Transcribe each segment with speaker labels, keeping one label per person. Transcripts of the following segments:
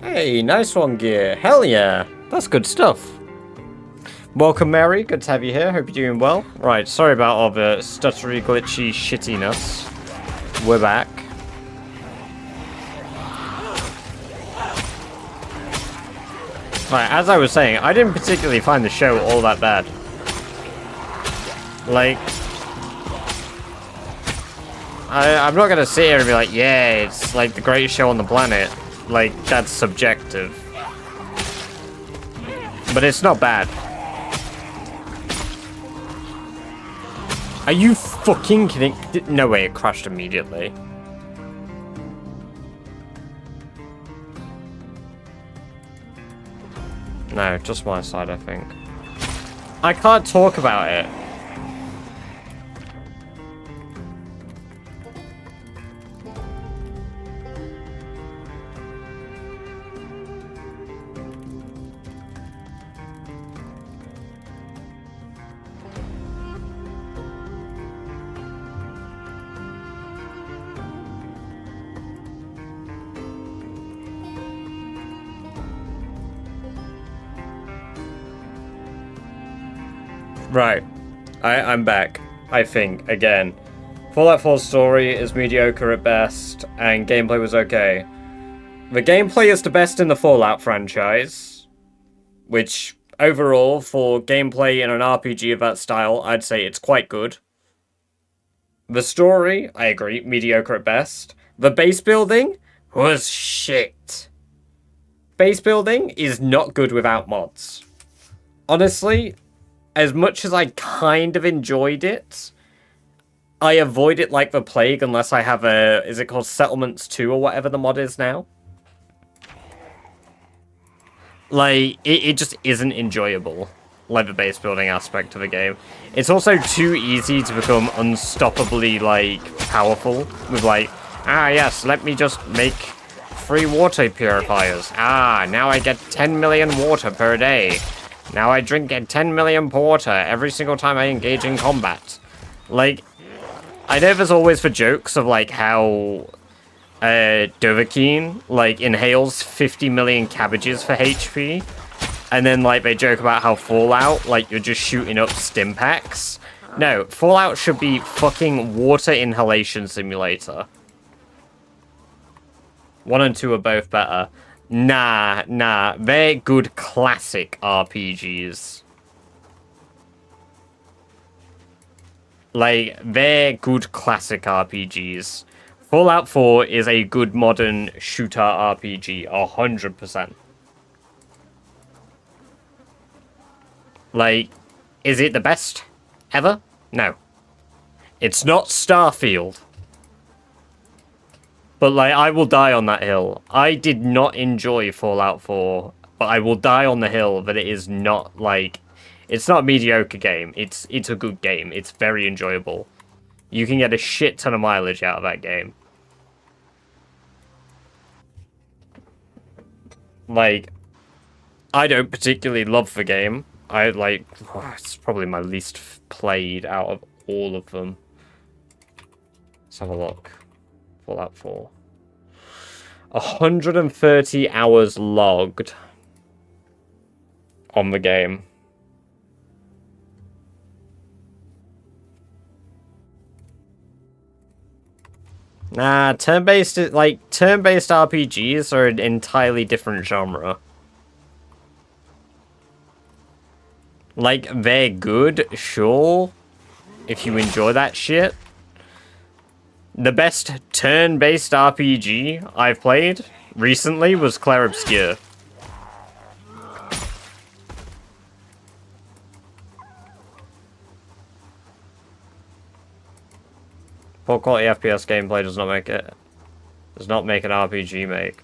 Speaker 1: Hey, nice one, Gear. Hell yeah. That's good stuff. Welcome, Mary. Good to have you here. Hope you're doing well. Right, sorry about all the stuttery, glitchy shittiness. We're back. Right, as I was saying, I didn't particularly find the show all that bad. Like, I'm not gonna sit here and be like, yeah, it's like the greatest show on the planet. Like, that's subjective. But it's not bad. Are you fucking kidding? No way, it crashed immediately. No, just my side, I think. I can't talk about it. Right. I'm back. I think, again. Fallout 4's story is mediocre at best, and gameplay was okay. The gameplay is the best in the Fallout franchise, which, overall, for gameplay in an RPG of that style, I'd say it's quite good. The story, I agree, mediocre at best. The base building was shit. Base building is not good without mods. Honestly, as much as I kind of enjoyed it, I avoid it like the plague unless I have a... Is it called Settlements 2 or whatever the mod is now? Like, it just isn't enjoyable, like the base building aspect of the game. It's also too easy to become unstoppably, like, powerful with, like, ah, yes, let me just make 3 water purifiers. Ah, now I get 10 million water per day. Now I drink 10 million porter every single time I engage in combat. Like, I know there's always the jokes of, like, how Dovahkiin, like, inhales 50 million cabbages for HP. And then, like, they joke about how Fallout, like, you're just shooting up stim packs. No, Fallout should be fucking water inhalation simulator. 1 and 2 are both better. Nah, they're good classic RPGs. Like, they're good classic RPGs. Fallout 4 is a good modern shooter RPG, 100%. Like, is it the best ever? No. It's not Starfield. But, like, I will die on that hill. I did not enjoy Fallout 4, but I will die on the hill that it is not, like... It's not a mediocre game. It's a good game. It's very enjoyable. You can get a shit ton of mileage out of that game. Like, I don't particularly love the game. It's probably my least played out of all of them. Let's have a look. Fallout 4. 130 hours logged on the game. Nah, turn-based RPGs are an entirely different genre. Like, they're good, sure, if you enjoy that shit. The best turn-based RPG I've played recently was Clair Obscur. Poor quality FPS gameplay does not make an RPG make.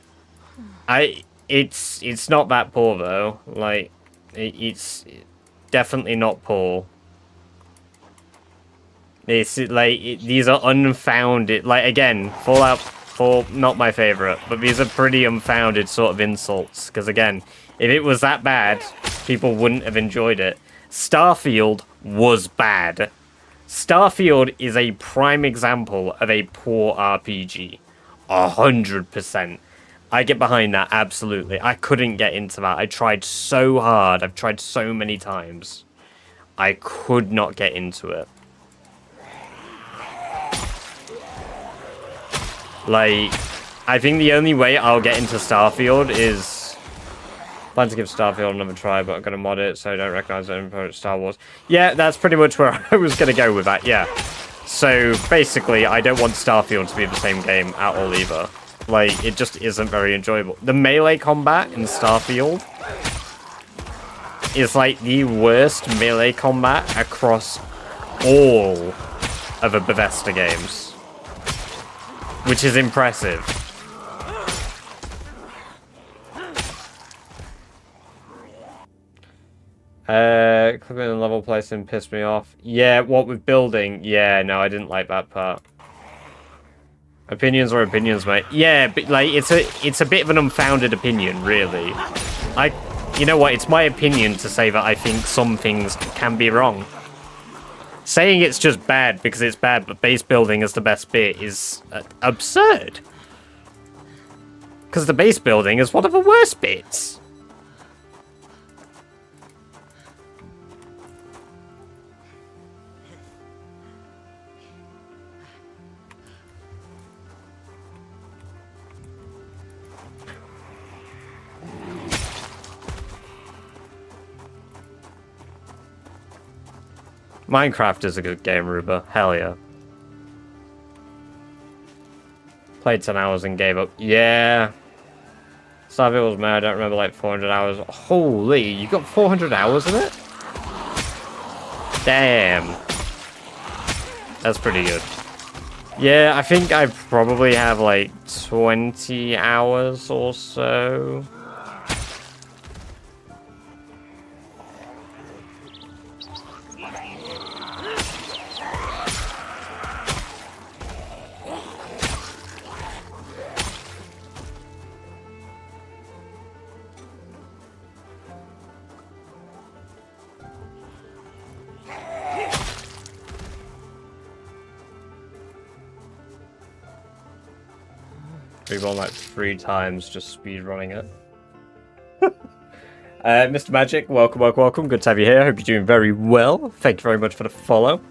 Speaker 1: It's not that poor though. Like, it's definitely not poor. It's like, these are unfounded, like, again, Fallout 4, not my favorite, but these are pretty unfounded sort of insults, because again, if it was that bad, people wouldn't have enjoyed it. Starfield was bad. Starfield is a prime example of a poor RPG. 100%. I get behind that, absolutely. I couldn't get into that. I tried so hard. I've tried so many times. I could not get into it. Like, I think the only way I'll get into Starfield is... Plan to give Starfield another try, but I'm going to mod it so I don't recognize it in Star Wars. Yeah, that's pretty much where I was going to go with that, yeah. So, basically, I don't want Starfield to be the same game at all either. Like, it just isn't very enjoyable. The melee combat in Starfield is like the worst melee combat across all of the Bethesda games. Which is impressive. Clicking the level placing pissed me off. Yeah, what with building? Yeah, no, I didn't like that part. Opinions are opinions, mate. Yeah, but like it's a bit of an unfounded opinion, really. You know what? It's my opinion to say that I think some things can be wrong. Saying it's just bad because it's bad, but base building is the best bit is absurd. Because the base building is one of the worst bits. Minecraft is a good game, Ruba. Hell yeah. Played 10 hours and gave up. Yeah. Starfield was mad. I don't remember like 400 hours. Holy, you got 400 hours in it? Damn. That's pretty good. Yeah, I think I probably have like 20 hours or so. We've gone like 3 times just speed running it. Mr. Magic, welcome, welcome, welcome. Good to have you here. Hope you're doing very well. Thank you very much for the follow.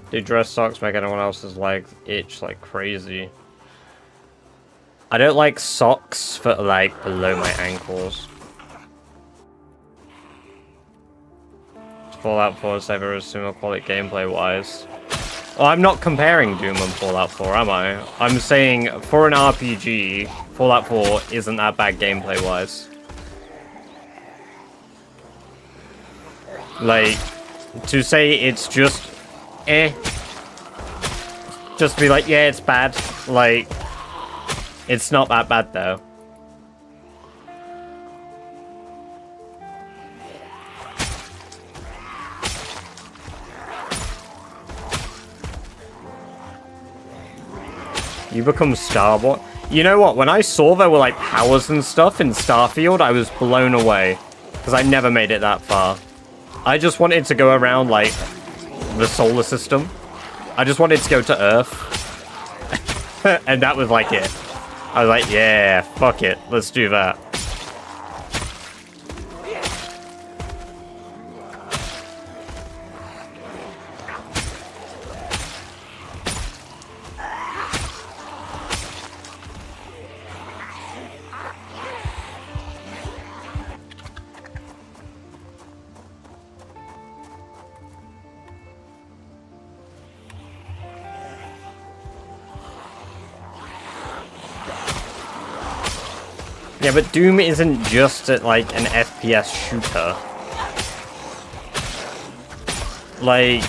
Speaker 1: Do dress socks make anyone else's legs itch like crazy? I don't like socks that are like below my ankles. Fallout 4 Saber is similar quality gameplay wise. Well, I'm not comparing Doom and Fallout 4, am I? I'm saying for an RPG, Fallout 4 isn't that bad gameplay wise. Like, to say it's just just to be like, yeah, it's bad. Like, it's not that bad though. You become Starboy. You know what? When I saw there were like powers and stuff in Starfield, I was blown away. Because I never made it that far. I just wanted to go around like the solar system. I just wanted to go to Earth. And that was like it. I was like, yeah, fuck it. Let's do that. Yeah, but Doom isn't just like an FPS shooter. Like,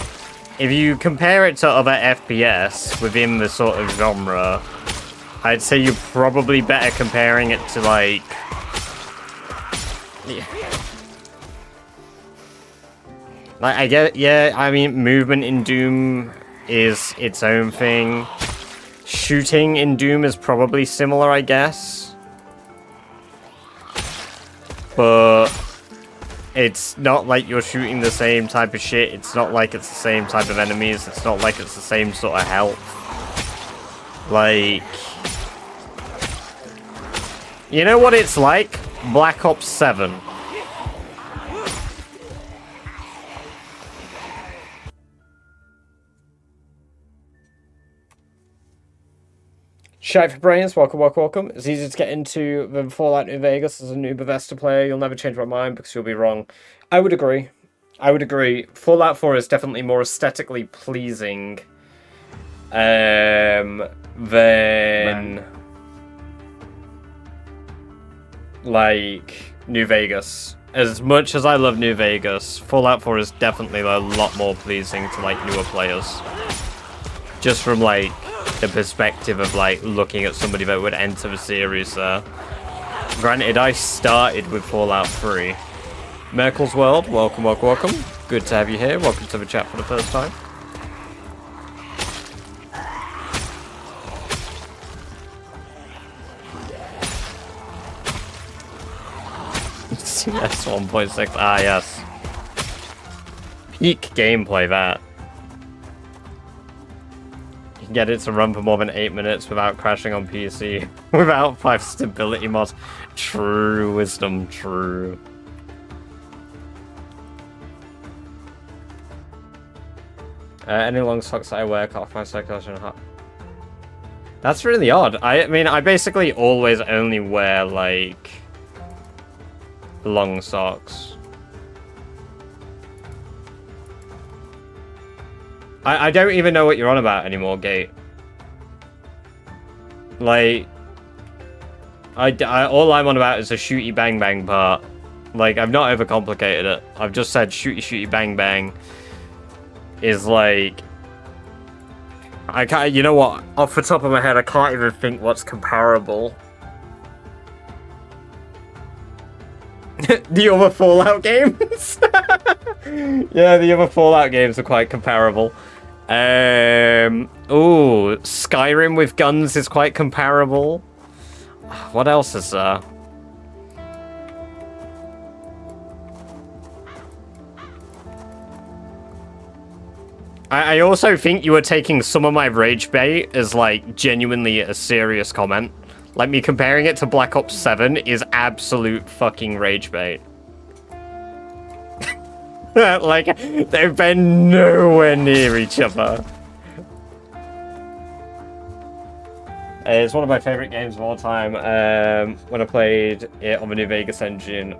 Speaker 1: if you compare it to other FPS within the sort of genre, I'd say you're probably better comparing it to like... Yeah. Like, I get, yeah, I mean, movement in Doom is its own thing. Shooting in Doom is probably similar, I guess. But It's not like you're shooting the same type of shit. It's not like it's the same type of enemies. It's not like it's the same sort of health. Like... You know what it's like? Black Ops 7. Shout for Brains, welcome. It's easy to get into the Fallout New Vegas as a new Bethesda player. You'll never change my mind because you'll be wrong. I would agree. Fallout 4 is definitely more aesthetically pleasing than like New Vegas. As much as I love New Vegas, Fallout 4 is definitely a lot more pleasing to like newer players. Just from like the perspective of like looking at somebody that would enter the series there. Granted, I started with Fallout 3. Merkel's World, welcome. Good to have you here. Welcome to the chat for the first time. CS 1.6, yes. Peak gameplay, that. You can get it to run for more than 8 minutes without crashing on PC. Without 5 stability mods. True wisdom, true. Any long socks I wear cut off my circulation hot. That's really odd. I mean, I basically always only wear, like, long socks. I don't even know what you're on about anymore, Gate. Like, all I'm on about is the shooty bang bang part. Like, I've not overcomplicated it. I've just said shooty bang bang is like... I can't, you know what? Off the top of my head, I can't even think what's comparable. The other Fallout games? Yeah, the other Fallout games are quite comparable. Ooh, Skyrim with guns is quite comparable. What else is there? I also think you were taking some of my rage bait as, like, genuinely a serious comment. Like, me comparing it to Black Ops 7 is absolute fucking rage bait. Like, they've been nowhere near each other. It's one of my favorite games of all time. When I played it on the New Vegas engine.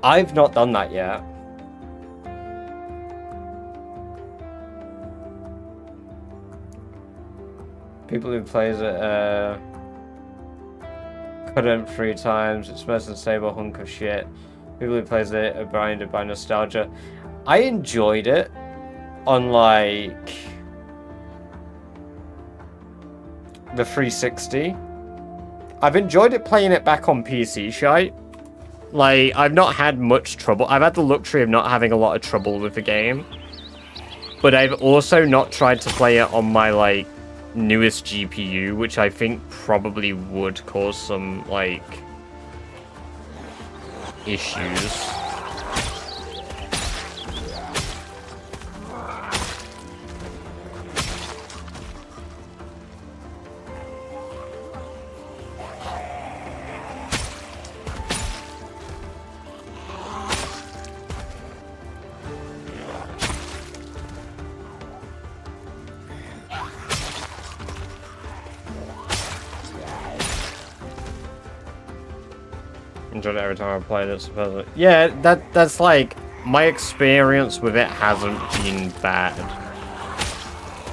Speaker 1: I've not done that yet. People who plays it, couldn't 3 times. It's most unstable hunk of shit. People who plays it are blinded by nostalgia. I enjoyed it on, like, the 360. I've enjoyed it playing it back on PC, shite. Like, I've not had much trouble. I've had the luxury of not having a lot of trouble with the game. But I've also not tried to play it on my, like, newest GPU, which I think probably would cause some, like, issues. Enjoyed it every time I played it, supposedly. Yeah, that's like, my experience with it hasn't been bad.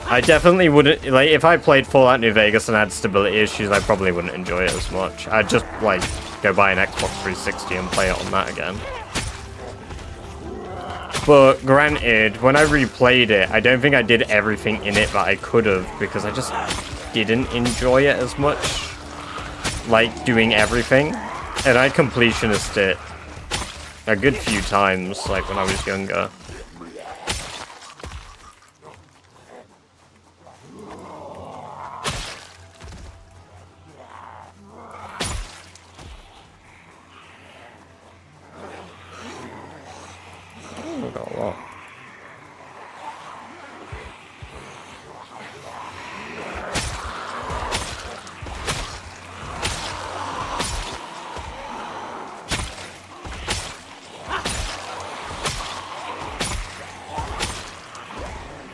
Speaker 1: I definitely wouldn't, like, if I played Fallout New Vegas and had stability issues, I probably wouldn't enjoy it as much. I'd just, like, go buy an Xbox 360 and play it on that again. But granted, when I replayed it, I don't think I did everything in it that I could have, because I just didn't enjoy it as much. Like, doing everything. And I completionist it a good few times, like when I was younger.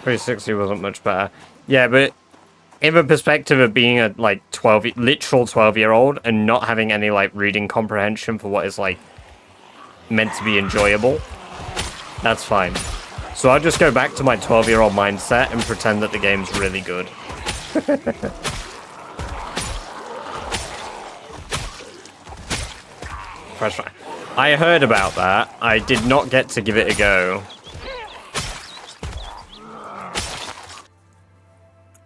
Speaker 1: 360 wasn't much better. Yeah, but in the perspective of being a, like, literal 12-year-old and not having any, like, reading comprehension for what is, like, meant to be enjoyable, that's fine. So I'll just go back to my 12-year-old mindset and pretend that the game's really good. I heard about that. I did not get to give it a go.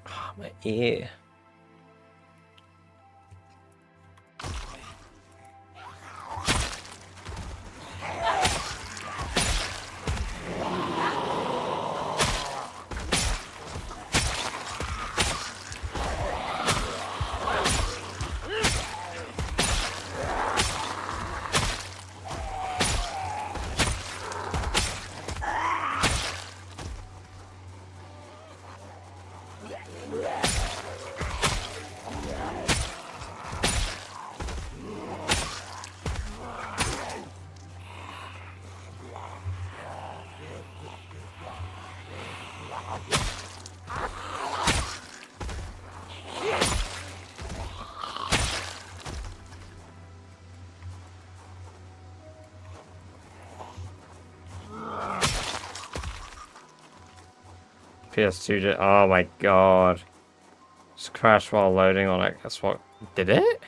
Speaker 1: Oh, my ear. PS2 did. Oh my god. Just crashed while loading on it. That's what. Did it?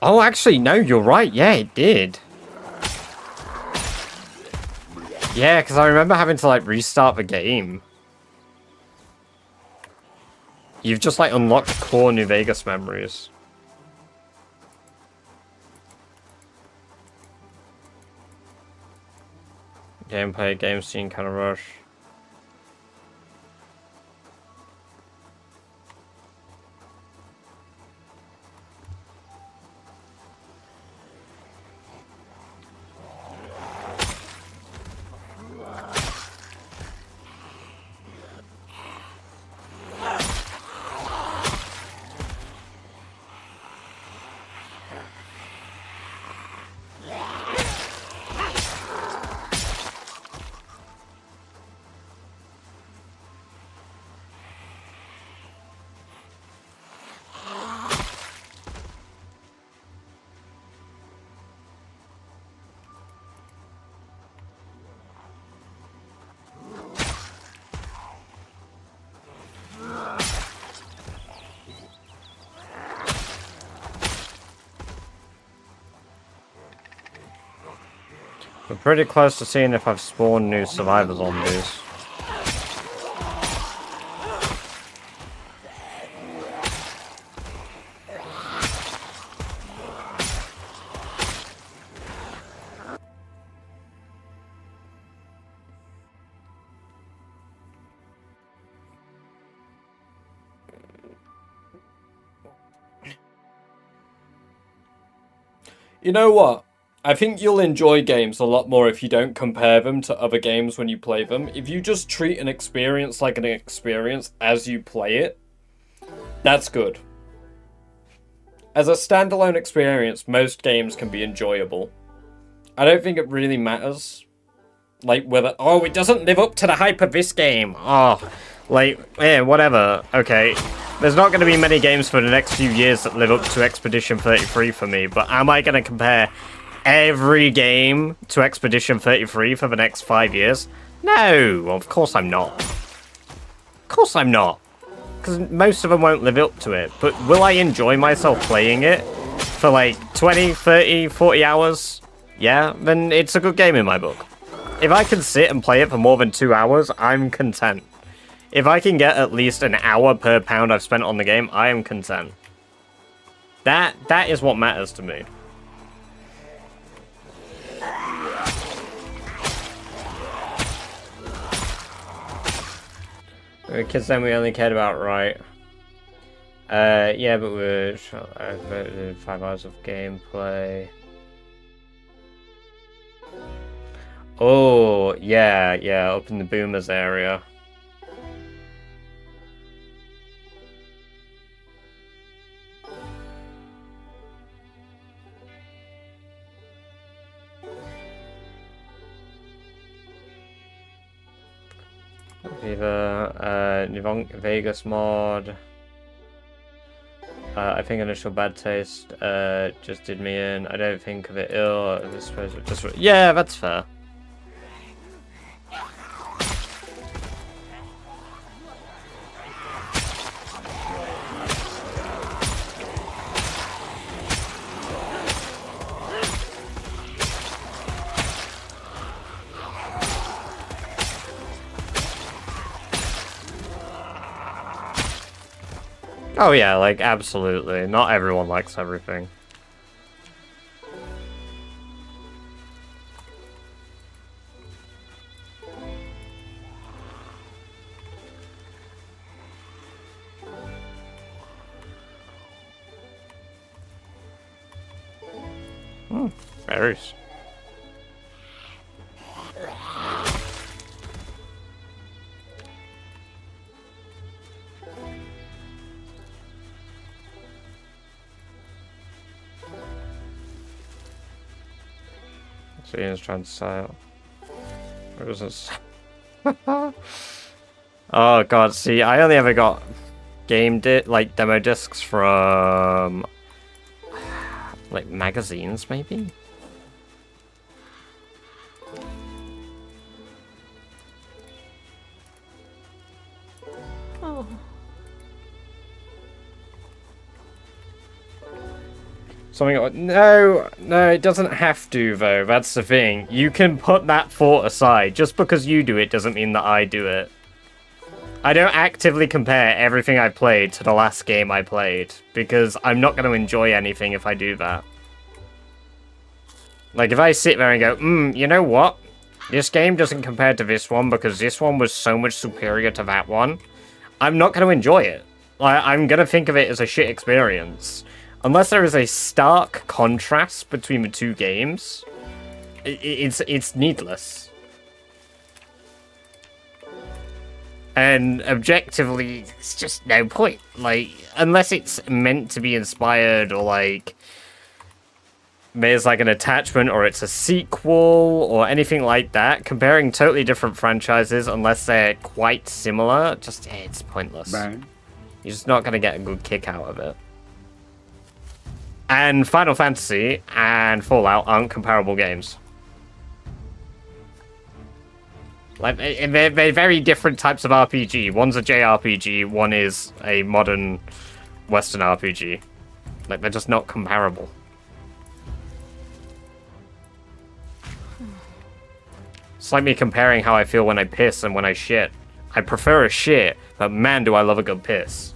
Speaker 1: Oh, actually, no, you're right. Yeah, it did. Yeah, because I remember having to, like, restart the game. You've just, like, unlocked core New Vegas memories. Gameplay, game scene, kind of rush. We're pretty close to seeing if I've spawned new survivor zombies. You know what? I think you'll enjoy games a lot more if you don't compare them to other games when you play them. If you just treat an experience like an experience as you play it, that's good. As a standalone experience, most games can be enjoyable. I don't think it really matters. Like, whether, oh, it doesn't live up to the hype of this game. Oh, like, yeah, whatever. Okay. There's not going to be many games for the next few years that live up to Expedition 33 for me, but am I going to compare every game to Expedition 33 for the next 5 years? No, of course I'm not. Of course I'm not. Because most of them won't live up to it. But will I enjoy myself playing it for like 20, 30, 40 hours? Yeah, then it's a good game in my book. If I can sit and play it for more than 2 hours, I'm content. If I can get at least an hour per pound I've spent on the game, I am content. That is what matters to me. Kids then we only cared about right. Yeah, but we're 5 hours of gameplay. Oh, yeah, up in the boomers area. Viva, Vegas mod. I think initial bad taste just did me in. I don't think of it ill. Just yeah, that's fair. Oh yeah, like, absolutely. Not everyone likes everything. Berries. So Ian's trying to sell. Where was this? Oh god, see, I only ever got like demo discs from like magazines, maybe?
Speaker 2: Oh.
Speaker 1: Something. No, it doesn't have to, though. That's the thing. You can put that thought aside. Just because you do it doesn't mean that I do it. I don't actively compare everything I played to the last game I played, because I'm not going to enjoy anything if I do that. Like, if I sit there and go, you know what? This game doesn't compare to this one because this one was so much superior to that one, I'm not going to enjoy it. Like, I'm going to think of it as a shit experience. Unless there is a stark contrast between the two games, it's needless. And objectively, it's just no point. Like, unless it's meant to be inspired or like there's like an attachment or it's a sequel or anything like that, comparing totally different franchises unless they're quite similar, just it's pointless.
Speaker 3: Right.
Speaker 1: You're just not gonna get a good kick out of it. And Final Fantasy and Fallout aren't comparable games. Like, they're very different types of RPG. One's a JRPG, one is a modern Western RPG. Like, they're just not comparable. It's like me comparing how I feel when I piss and when I shit. I prefer a shit, but man, do I love a good piss.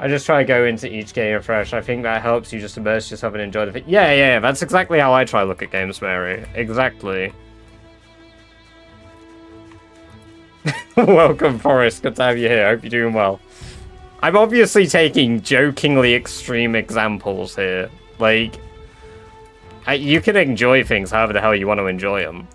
Speaker 1: I just try to go into each game afresh. I think that helps you just immerse yourself and enjoy the thing. Yeah, that's exactly how I try to look at games, Mary. Exactly. Welcome, Forrest. Good to have you here. Hope you're doing well. I'm obviously taking jokingly extreme examples here. Like, you can enjoy things however the hell you want to enjoy them.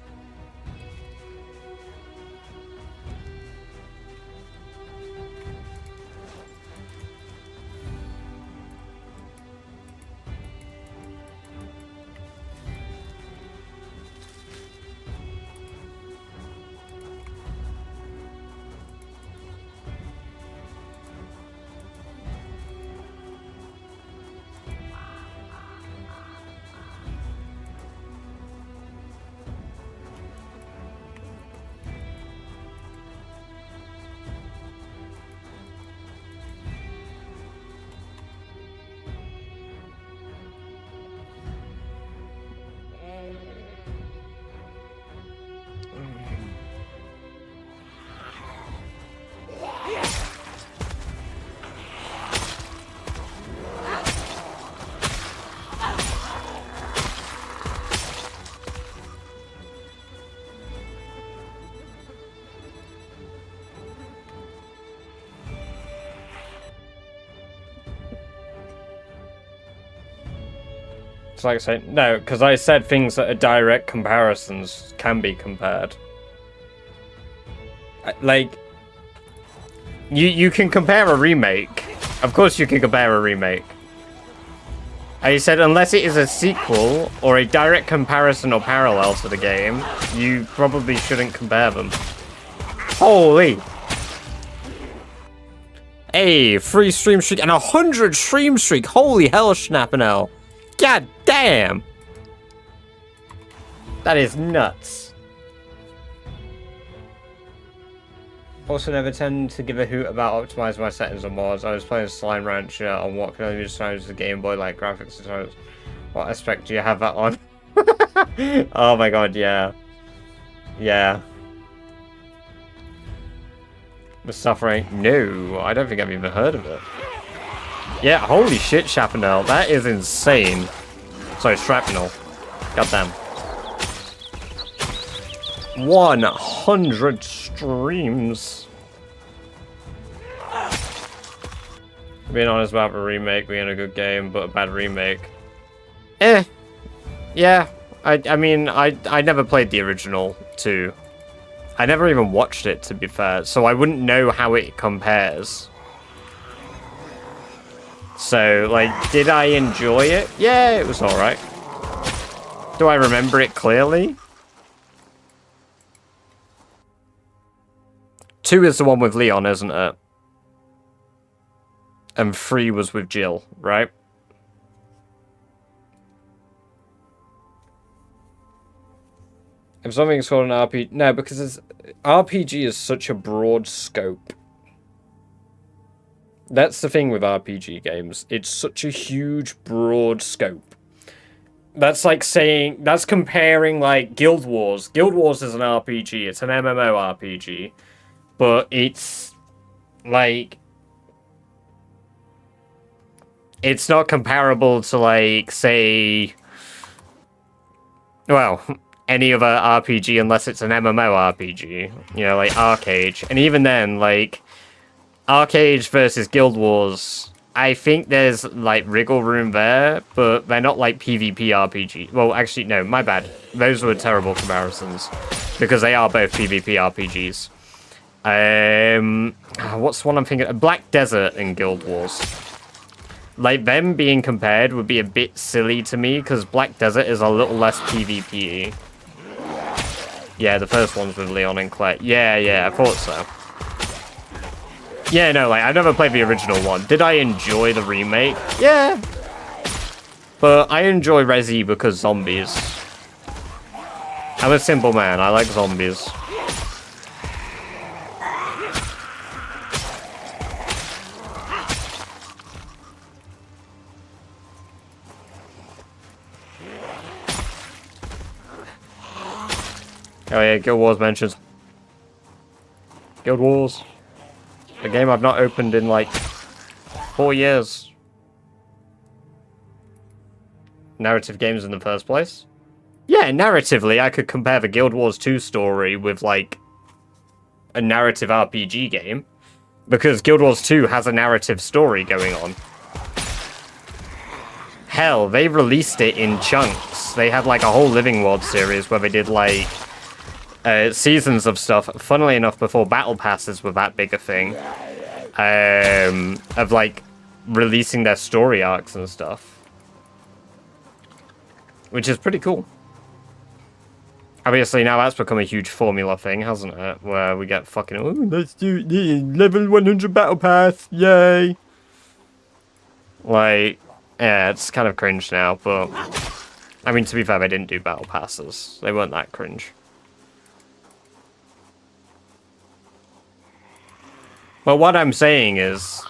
Speaker 1: Like I said, no, because I said things that are direct comparisons can be compared. Like, you can compare a remake Of course you can compare a remake. And you said unless it is a sequel or a direct comparison or parallel to the game, you probably shouldn't compare them. Holy! Hey, 3 stream streak and 100 stream streak. Holy hell, Schnappinell. God damn. That is nuts. Also never tend to give a hoot about optimizing my settings on mods. I was playing Slime Rancher on what can only be described as the Game Boy like graphics and what aspect do you have that on? Oh my god, yeah. Yeah. The suffering? No, I don't think I've even heard of it. Yeah, holy shit, Chapanel. That is insane. Sorry, Shrapnel. Goddamn. 100 streams. Being honest about the remake being a good game, but a bad remake. Yeah. I mean, I never played the original 2. I never even watched it, to be fair, so I wouldn't know how it compares. So, like, did I enjoy it? Yeah, it was alright. Do I remember it clearly? 2 is the one with Leon, isn't it? And 3 was with Jill, right? If something's called an RPG... No, because RPG is such a broad scope. That's the thing with RPG games. It's such a huge, broad scope. That's like saying... That's comparing, like, Guild Wars. Guild Wars is an RPG. It's an MMORPG. But it's... Like... It's not comparable to, like, say... Well... any other RPG unless it's an MMORPG. You know, like Arcade. And even then, like, Arcade versus Guild Wars, I think there's, like, wriggle room there, but they're not, like, PvP RPG. Well, actually, no, my bad. Those were terrible comparisons, because they are both PvP RPGs. What's the one I'm thinking? Black Desert and Guild Wars. Like, them being compared would be a bit silly to me, because Black Desert is a little less PvP-y. Yeah, the first one's with Leon and Claire. Yeah, I thought so. Yeah, no, like, I never played the original one. Did I enjoy the remake? Yeah. But I enjoy Resi because zombies. I'm a simple man. I like zombies. Oh yeah, Guild Wars mentions. Guild Wars. A game I've not opened in like 4 years. Narrative games in the first place? Yeah, narratively I could compare the Guild Wars 2 story with like a narrative RPG game. Because Guild Wars 2 has a narrative story going on. Hell, they released it in chunks. They had like a whole Living World series where they did like seasons of stuff, funnily enough, before battle passes were that big a thing, of like releasing their story arcs and stuff, which is pretty cool. Obviously now that's become a huge formula thing, hasn't it, where we get fucking, oh, let's do level 100 battle pass, yay. Like, yeah, it's kind of cringe now, but I mean, to be fair, they didn't do battle passes, they weren't that cringe. But what I'm saying is,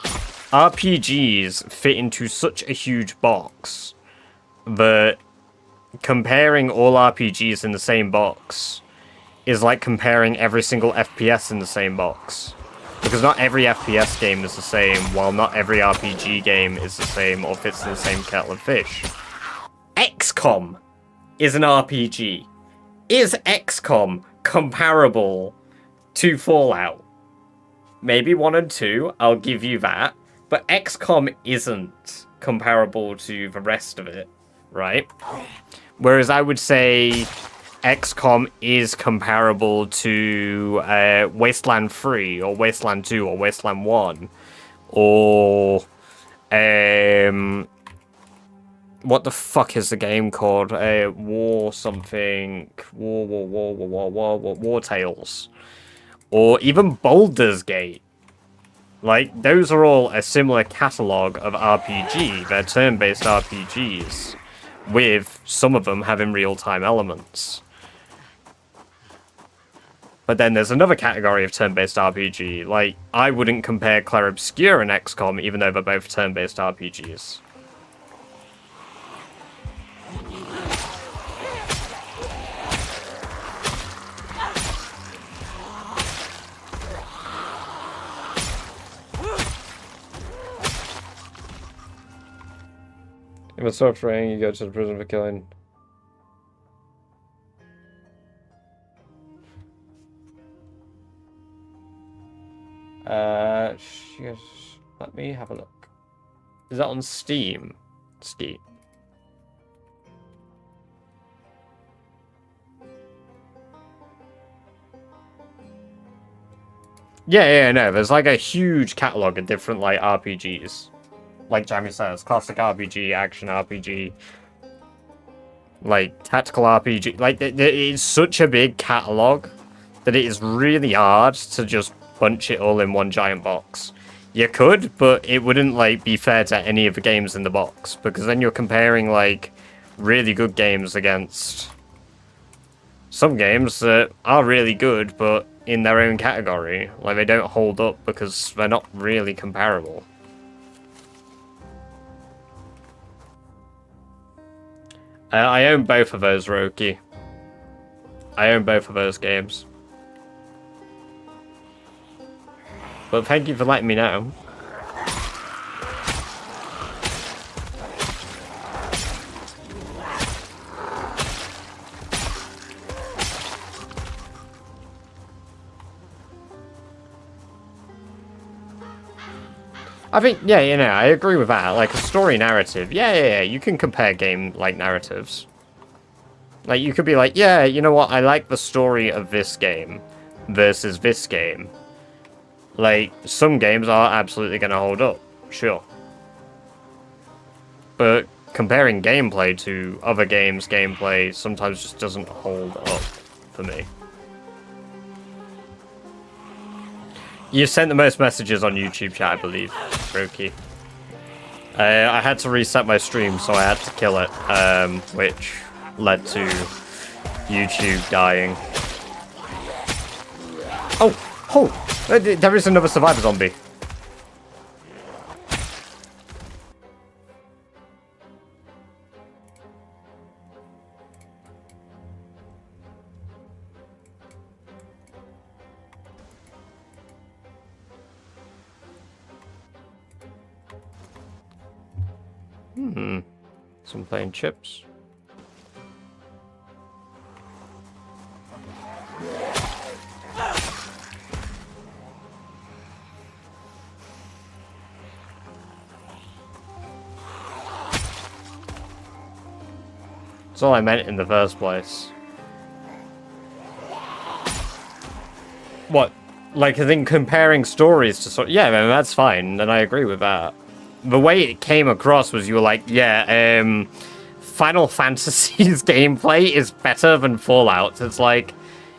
Speaker 1: RPGs fit into such a huge box that comparing all RPGs in the same box is like comparing every single FPS in the same box. Because not every FPS game is the same, while not every RPG game is the same or fits in the same kettle of fish. XCOM is an RPG. Is XCOM comparable to Fallout? Maybe 1 and 2, I'll give you that. But XCOM isn't comparable to the rest of it, right? Whereas I would say XCOM is comparable to Wasteland 3, or Wasteland 2, or Wasteland 1, or What the fuck is the game called? War something. War Tales. Or even Baldur's Gate. Like, those are all a similar catalogue of RPG. They're turn-based RPGs. With some of them having real-time elements. But then there's another category of turn-based RPG. Like, I wouldn't compare Clair Obscur and XCOM, even though they're both turn-based RPGs. If it's stop training, you go to the prison for killing. Yes. Let me have a look. Is that on Steam? Steam. Yeah, no, there's like a huge catalogue of different like RPGs. Like Jamie says, classic RPG, action RPG, like tactical RPG. Like it's such a big catalogue that it is really hard to just bunch it all in one giant box. You could, but it wouldn't like be fair to any of the games in the box, because then you're comparing like really good games against some games that are really good but in their own category. Like they don't hold up because they're not really comparable. I own both of those, Roki. I own both of those games. But thank you for letting me know. I think, yeah, you know, I agree with that. Like, a story narrative. Yeah, you can compare game-like narratives. Like, you could be like, yeah, you know what, I like the story of this game versus this game. Like, some games are absolutely going to hold up, sure. But comparing gameplay to other games' gameplay sometimes just doesn't hold up for me. You sent the most messages on YouTube chat, I believe, Roki. I had to reset my stream, so I had to kill it, which led to YouTube dying. Oh, there is another survivor zombie. Some plain chips. That's all I meant in the first place. What? Like, I think comparing stories to yeah, man, that's fine, and I agree with that. The way it came across was you were like, yeah, Final Fantasy's gameplay is better than Fallout. It's like,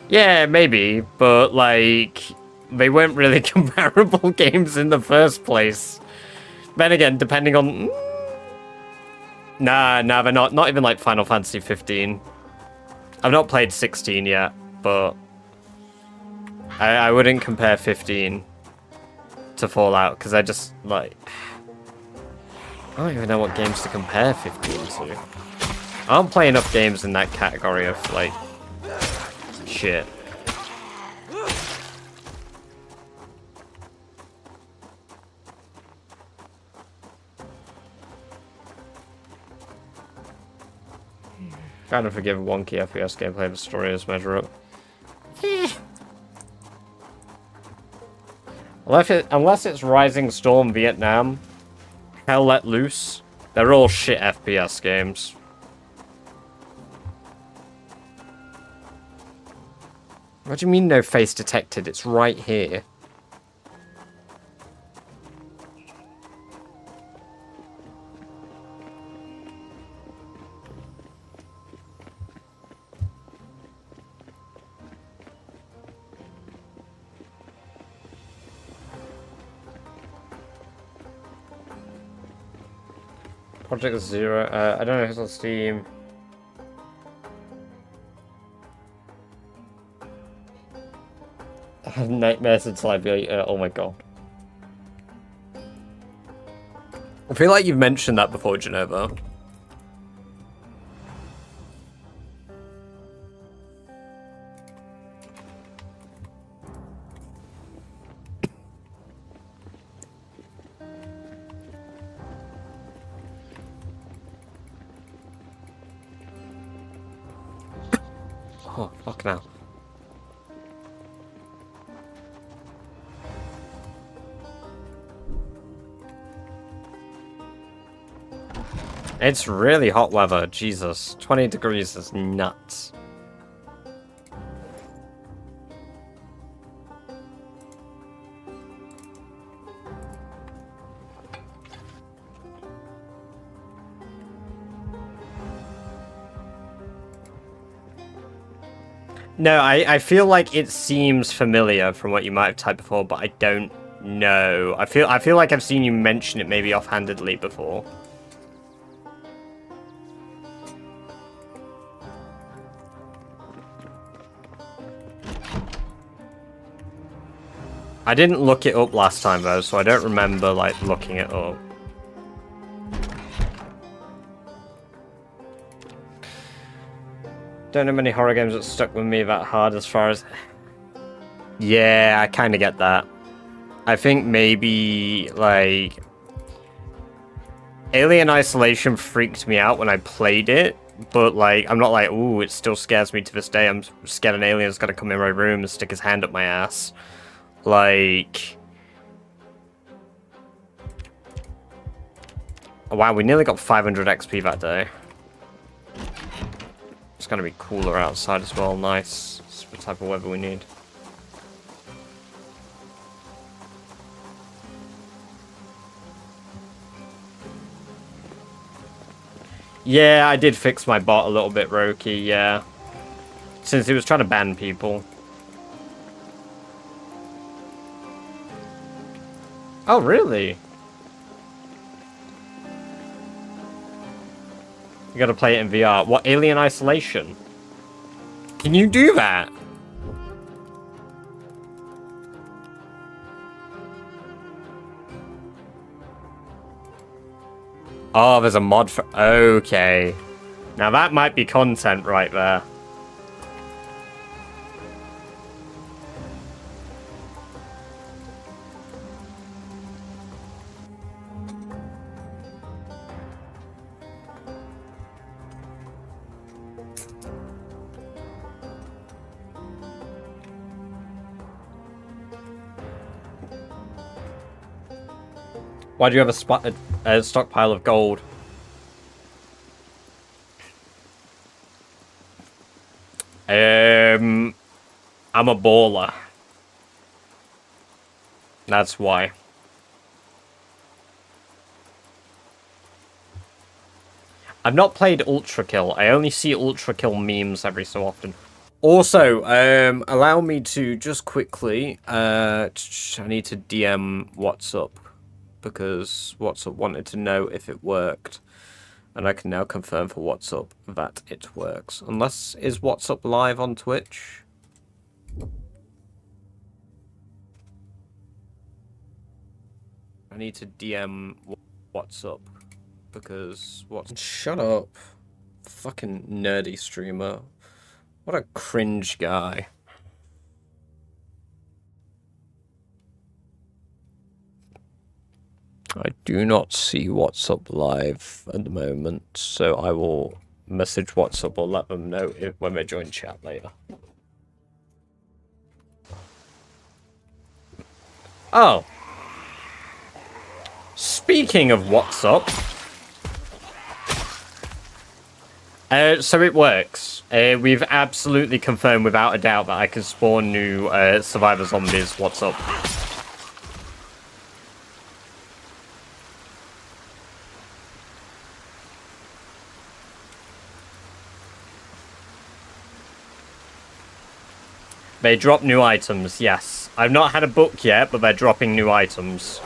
Speaker 1: yeah, maybe, but like, they weren't really comparable games in the first place. Then again, depending on... Nah, they're not. Not even like Final Fantasy 15. I've not played 16 yet, but I wouldn't compare 15 to Fallout, because I just, like... I don't even know what games to compare 15 to. I don't play enough games in that category of, like, shit. Kind of forgive wonky FPS gameplay, the story is measure up. Unless it's Rising Storm Vietnam, Hell Let Loose, they're all shit FPS games. What do you mean no face detected? It's right here. Project Zero. I don't know who's on Steam. I have nightmares until I be. Oh my god. I feel like you've mentioned that before, Genova. Oh, fuck now. It's really hot weather, Jesus. 20 degrees is nuts. No, I feel like it seems familiar from what you might have typed before, but I don't know. I feel like I've seen you mention it maybe offhandedly before. I didn't look it up last time though, so I don't remember like looking it up. Don't know many horror games that stuck with me that hard as far as... Yeah, I kind of get that. I think maybe, like... Alien Isolation freaked me out when I played it, but, like, I'm not like, ooh, it still scares me to this day. I'm scared an alien's gonna come in my room and stick his hand up my ass. Like... Oh, wow, we nearly got 500 XP that day. It's gonna be cooler outside as well. Nice. It's the type of weather we need. Yeah, I did fix my bot a little bit, Roki, yeah. Since he was trying to ban people. Oh, really? You gotta play it in VR. What, Alien Isolation? Can you do that? Oh, there's a mod for... Okay. Now that might be content right there. Why do you have a stockpile of gold? I'm a baller. That's why. I've not played Ultra Kill. I only see Ultra Kill memes every so often. Also, allow me to just quickly, I need to DM WhatsApp. Because WhatsApp wanted to know if it worked. And I can now confirm for WhatsApp that it works. Unless, is WhatsApp live on Twitch? I need to DM WhatsApp. Because what's... Shut up. Fucking nerdy streamer. What a cringe guy. I do not see WhatsApp live at the moment, so I will message WhatsApp or let them know when they join chat later. Oh. Speaking of WhatsApp. So it works. We've absolutely confirmed without a doubt that I can spawn new survivor zombies. WhatsApp. They drop new items, yes. I've not had a book yet, but they're dropping new items.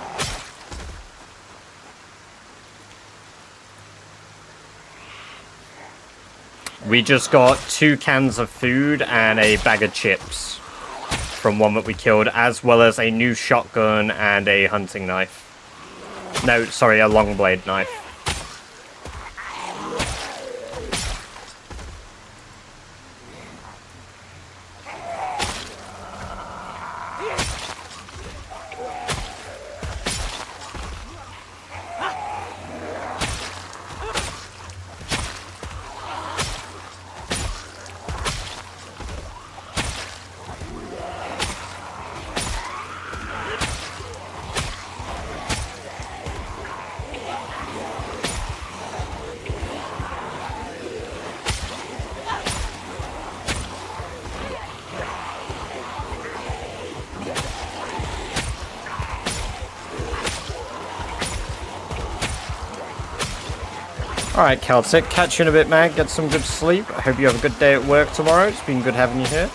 Speaker 1: We just got 2 cans of food and a bag of chips from one that we killed, as well as a new shotgun and a hunting knife. No, sorry, a long blade knife. Alright, Celtic, catch you in a bit, man. Get some good sleep. I hope you have a good day at work tomorrow. It's been good having you here.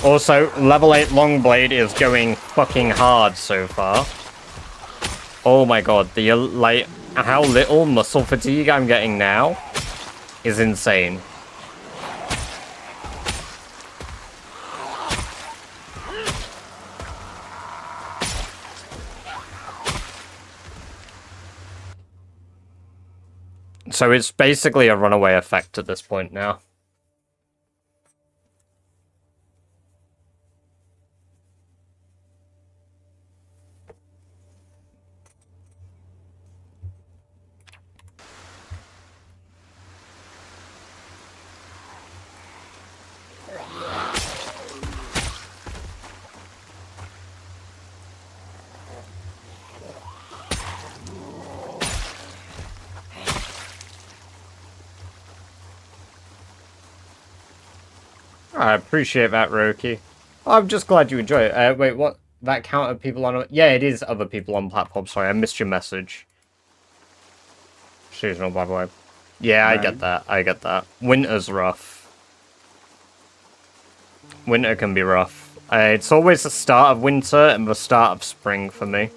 Speaker 1: Also, level 8 Longblade is going fucking hard so far. Oh my god, the like how little muscle fatigue I'm getting now is insane. So it's basically a runaway effect at this point now. I appreciate that, Roki. I'm just glad you enjoy it. Wait, what? That count of people on... Yeah, it is other people on platform. Sorry, I missed your message. Seasonal, by the way. Yeah, I get that. I get that. Winter's rough. Winter can be rough. It's always the start of winter and the start of spring for me.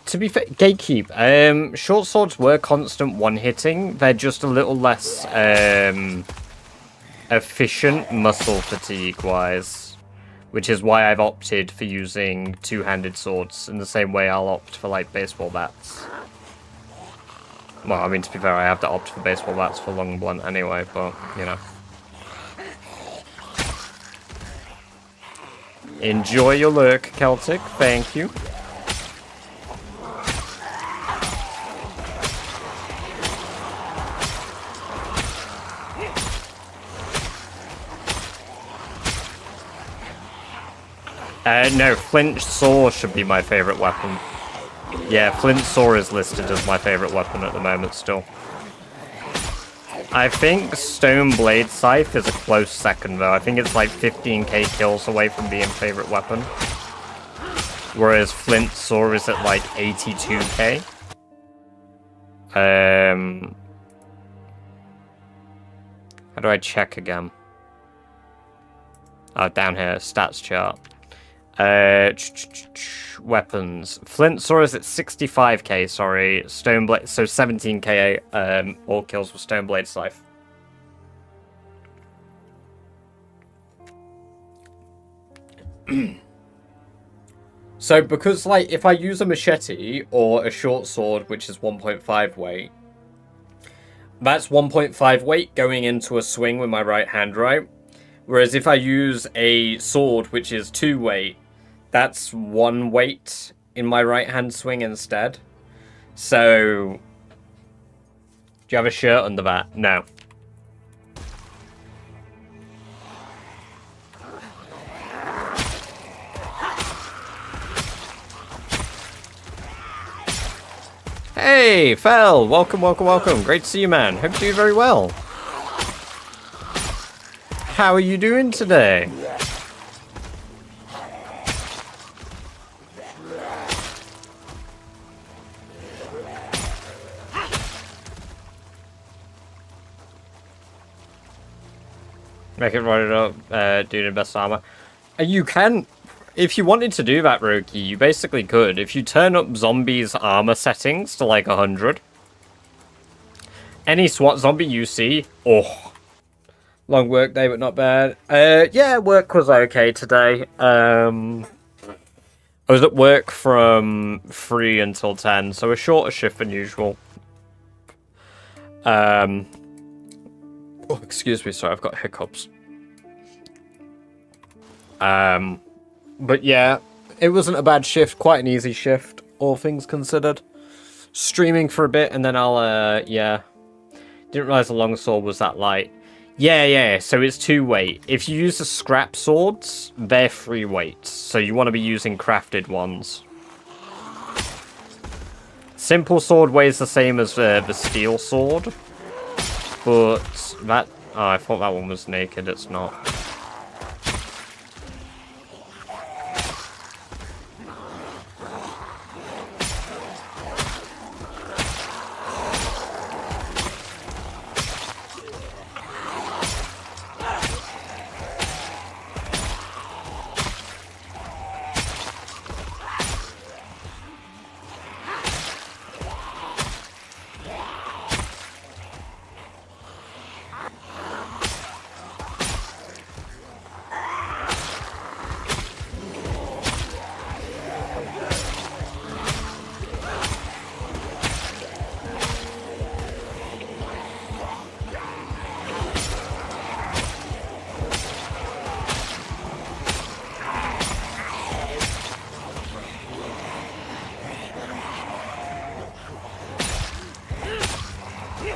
Speaker 1: To be fair, Gatekeep, short swords were constant one-hitting. They're just a little less efficient muscle fatigue-wise, which is why I've opted for using two-handed swords in the same way I'll opt for, like, baseball bats. Well, I mean, to be fair, I have to opt for baseball bats for long blunt anyway, but, you know. Enjoy your lurk, Celtic. Thank you. No, Flint Saw should be my favorite weapon. Yeah, Flint Saw is listed as my favorite weapon at the moment still. I think Stone Blade Scythe is a close second though. I think it's like 15k kills away from being favorite weapon. Whereas Flint Saw is at like 82k. How do I check again? Oh, down here, stats chart. Weapons. Flint Saw is at 65k, sorry. Stone Blade, so 17k all kills with Stone Blade Scythe. So, because, like, if I use a machete or a short sword, which is 1.5 weight, that's 1.5 weight going into a swing with my right hand, right? Whereas if I use a sword, which is 2 weight, that's 1 weight in my right hand swing instead. So, do you have a shirt under that? No. Hey, Fel! Welcome, welcome, welcome. Great to see you, man. Hope you do very well. How are you doing today? Make it run it up, do the best armor. And you can, if you wanted to do that, Roki, you basically could. If you turn up zombies' armor settings to like 100, any SWAT zombie you see, oh, long work day, but not bad. Yeah, work was okay today. I was at work from 3 until 10, so a shorter shift than usual. Oh, excuse me, sorry, I've got hiccups. But yeah, it wasn't a bad shift, quite an easy shift, all things considered. Streaming for a bit, and then I'll, yeah. Didn't realize the longsword was that light. Yeah, so it's 2 weight. If you use the scrap swords, they're 3 weights, so you want to be using crafted ones. Simple sword weighs the same as the steel sword, but that... Oh, I thought that one was naked, it's not.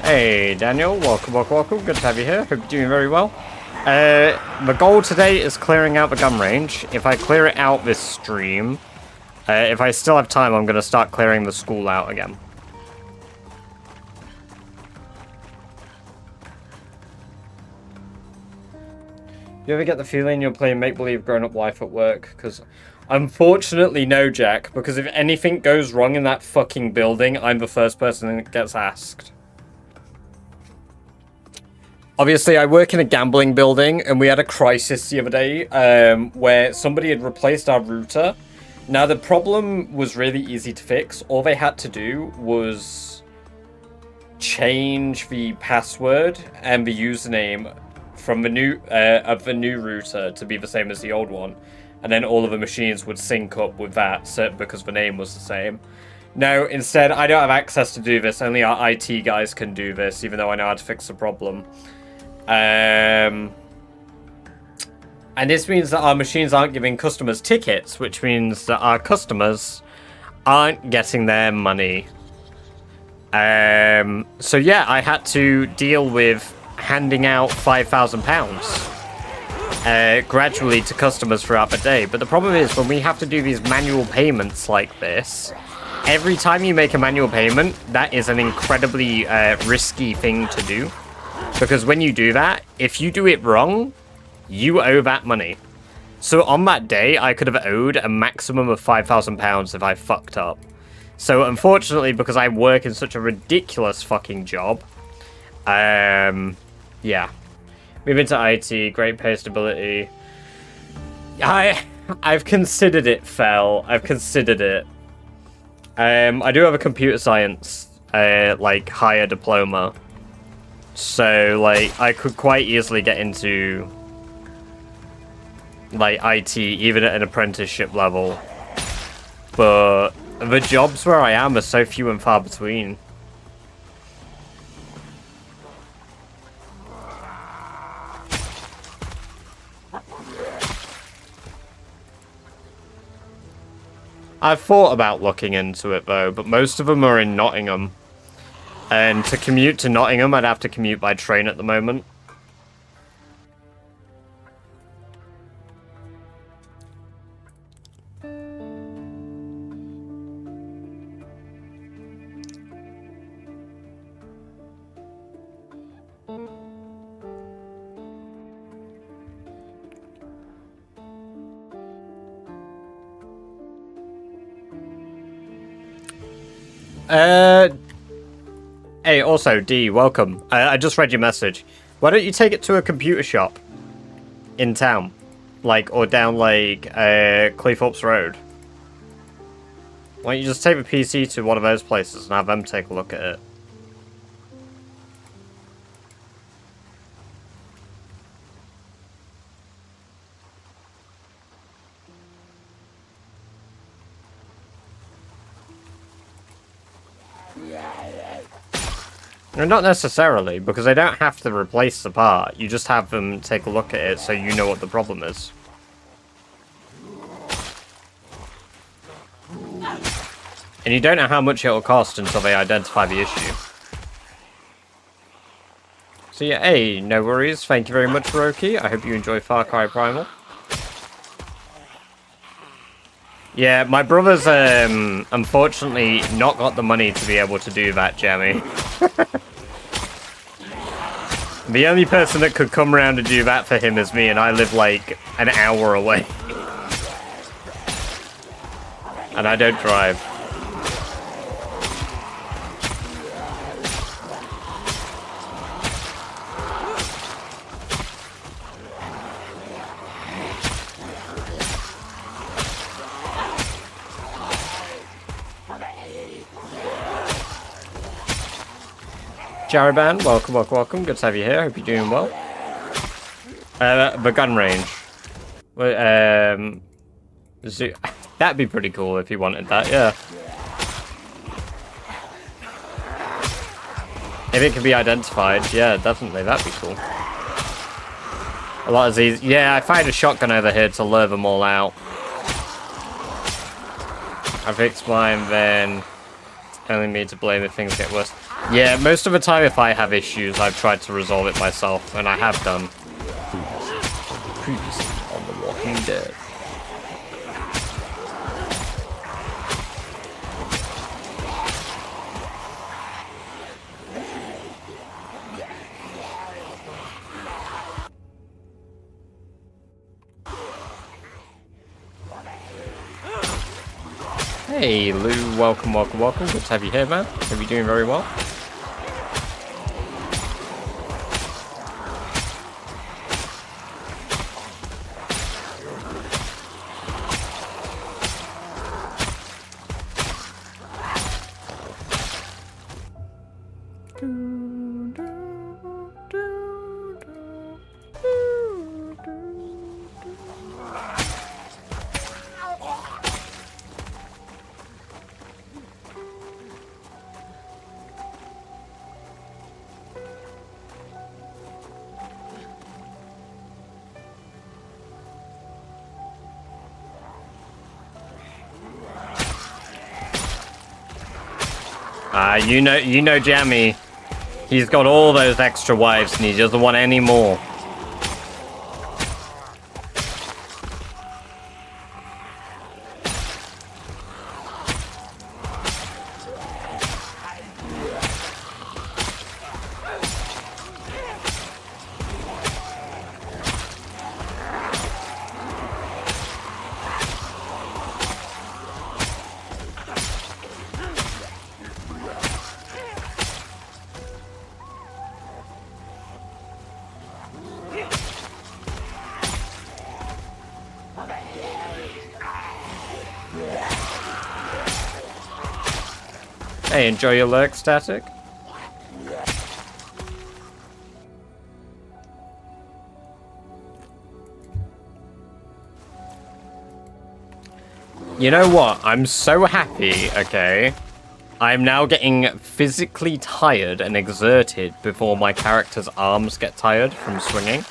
Speaker 1: Hey Daniel, welcome. Good to have you here. Hope you're doing very well. The goal today is clearing out the gun range. If I clear it out this stream, if I still have time, I'm going to start clearing the school out again. You ever get the feeling you're playing make-believe grown-up life at work? Because unfortunately no, Jack, because if anything goes wrong in that fucking building, I'm the first person that gets asked. Obviously, I work in a gambling building, and we had a crisis the other day where somebody had replaced our router. Now, the problem was really easy to fix. All they had to do was change the password and the username from the new of the new router to be the same as the old one, and then all of the machines would sync up with that because the name was the same. Now, instead, I don't have access to do this. Only our IT guys can do this, even though I know how to fix the problem. And this means that our machines aren't giving customers tickets, which means that our customers aren't getting their money. So yeah, I had to deal with handing out £5,000 gradually to customers throughout the day. But the problem is, when we have to do these manual payments like this, every time you make a manual payment, that is an incredibly risky thing to do. Because when you do that, if you do it wrong, you owe that money. So on that day, I could have owed a maximum of £5,000 if I fucked up. So unfortunately, because I work in such a ridiculous fucking job, yeah. Move into IT, great pay stability. I've considered it, Fel. I've considered it. I do have a computer science, like, higher diploma. So, like, I could quite easily get into, like, IT, even at an apprenticeship level. But the jobs where I am are so few and far between. I've thought about looking into it, though, but most of them are in Nottingham. And to commute to Nottingham, I'd have to commute by train at the moment. Hey, also, D, welcome. I just read your message. Why don't you take it to a computer shop? in town. Like, or down, like, Cleethorpes Road. Why don't you just take the PC to one of those places and have them take a look at it? No, not necessarily, because they don't have to replace the part. You just have them take a look at it so you know what the problem is. And you don't know how much it'll cost until they identify the issue. So yeah, hey, no worries. Thank you very much, Roki. I hope you enjoy Far Cry Primal. Yeah, my brother's unfortunately not got the money to be able to do that, Jammy. The only person that could come around and do that for him is me, and I live like an hour away. And I don't drive. Jaraban, welcome, welcome, welcome. Good to have you here. Hope you're doing well. The gun range. That'd be pretty cool if you wanted that, yeah. If it can be identified, yeah, definitely, that'd be cool. A lot of these, yeah, I fired a shotgun over here to lure them all out. I fixed mine, then only me to blame if things get worse. Yeah, most of the time if I have issues, I've tried to resolve it myself, and I have done. Previously on The Walking Dead. Hey Lou, welcome, welcome, welcome. Good to have you here, man. Hope you're doing very well. You know Jammy. He's got all those extra wives and he doesn't want any more. Hey, enjoy your lurk, Static. You know what? I'm so happy, okay? I'm now getting physically tired and exerted before my character's arms get tired from swinging.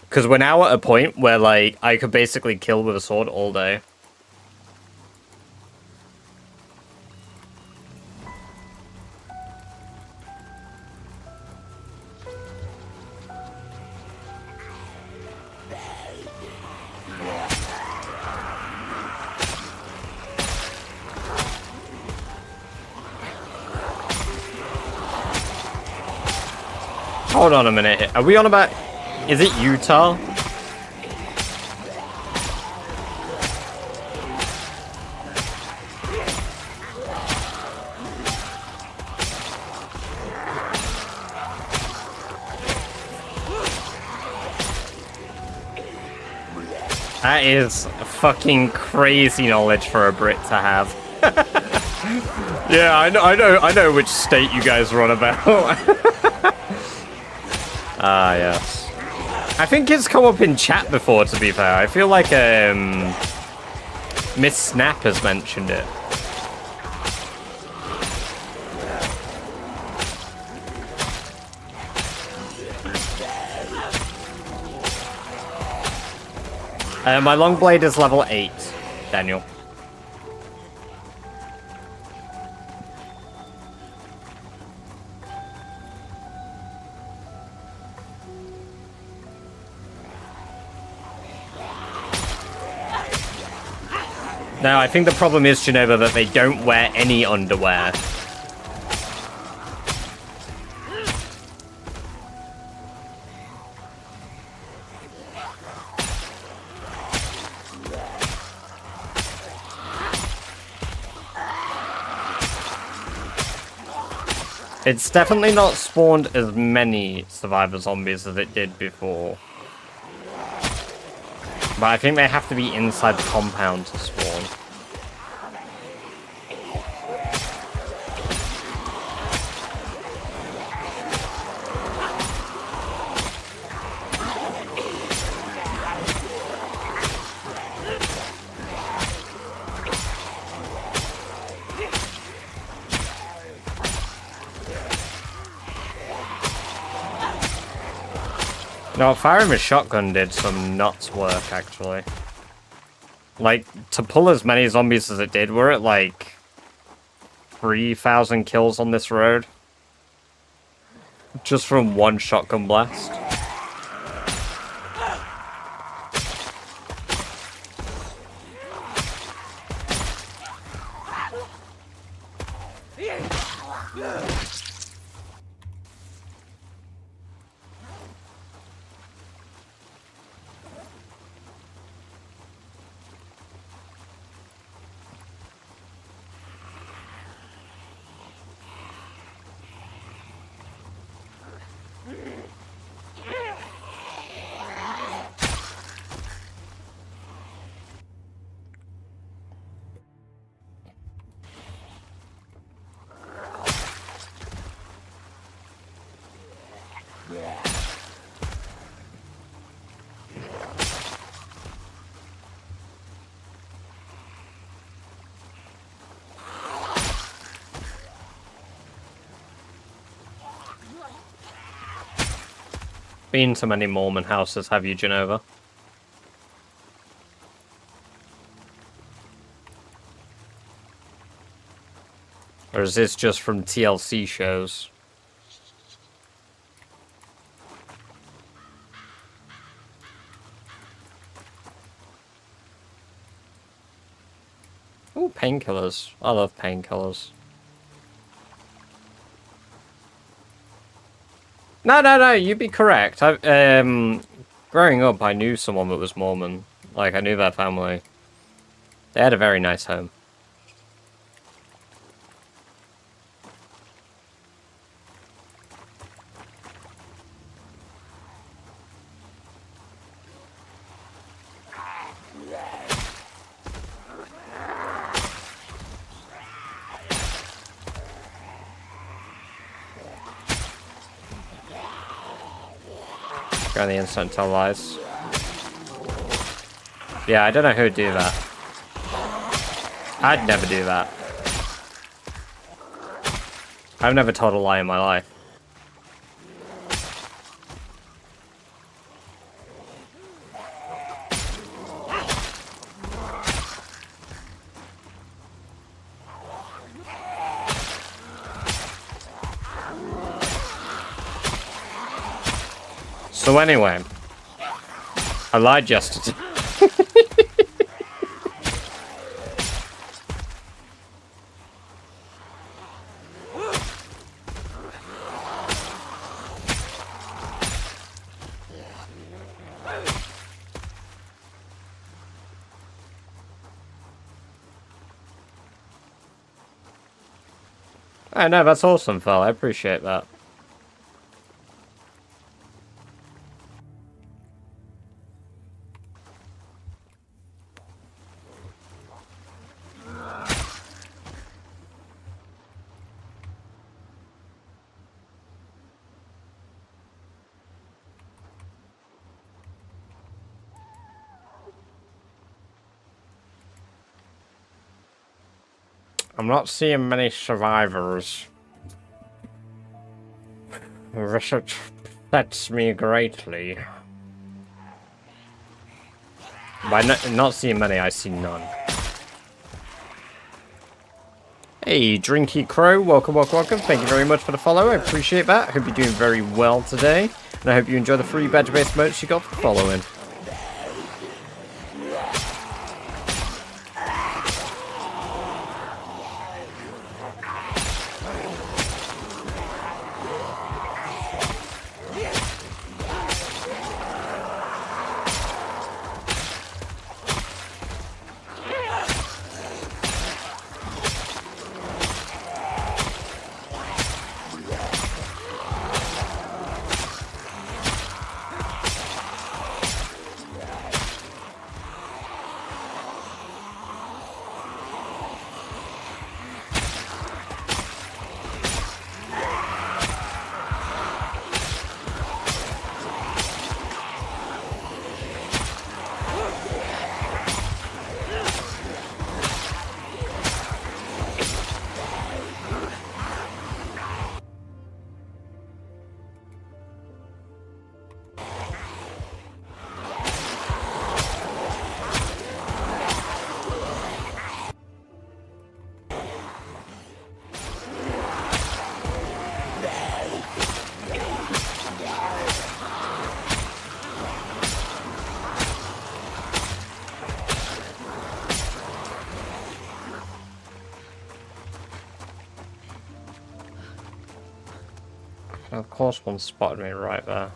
Speaker 1: Because we're now at a point where, like, I could basically kill with a sword all day. Hold on a minute. Are we on about... Is it Utah? That is fucking crazy knowledge for a Brit to have. Yeah, I know which state you guys are on about. Ah, yes. I think it's come up in chat before, to be fair. I feel like Miss Snap has mentioned it. My long blade is level 8, Daniel. No, I think the problem is, Genova, that they don't wear any underwear. It's definitely not spawned as many survivor zombies as it did before. But I think they have to be inside the compound to spawn. No, firing a shotgun did some nuts work, actually. Like, to pull as many zombies as it did, we're at, like, 3,000 kills on this road. Just from one shotgun blast. Been to many Mormon houses, have you, Genova? Or is this just from TLC shows? Ooh, painkillers. I love painkillers. No, you'd be correct. Growing up, I knew someone that was Mormon. Like, I knew their family. They had a very nice home. Go on the instant tell lies. Yeah, I don't know who would do that. I'd never do that. I've never told a lie in my life. So anyway, I lied yesterday. I know, that's awesome, Phil. I appreciate that. I'm not seeing many survivors. This upsets me greatly. By not seeing many, I see none. Hey, Drinky Crow, welcome, welcome, welcome. Thank you very much for the follow. I appreciate that. Hope you're doing very well today. And I hope you enjoy the free badge-based merch you got for following. Of course one spotted me right there.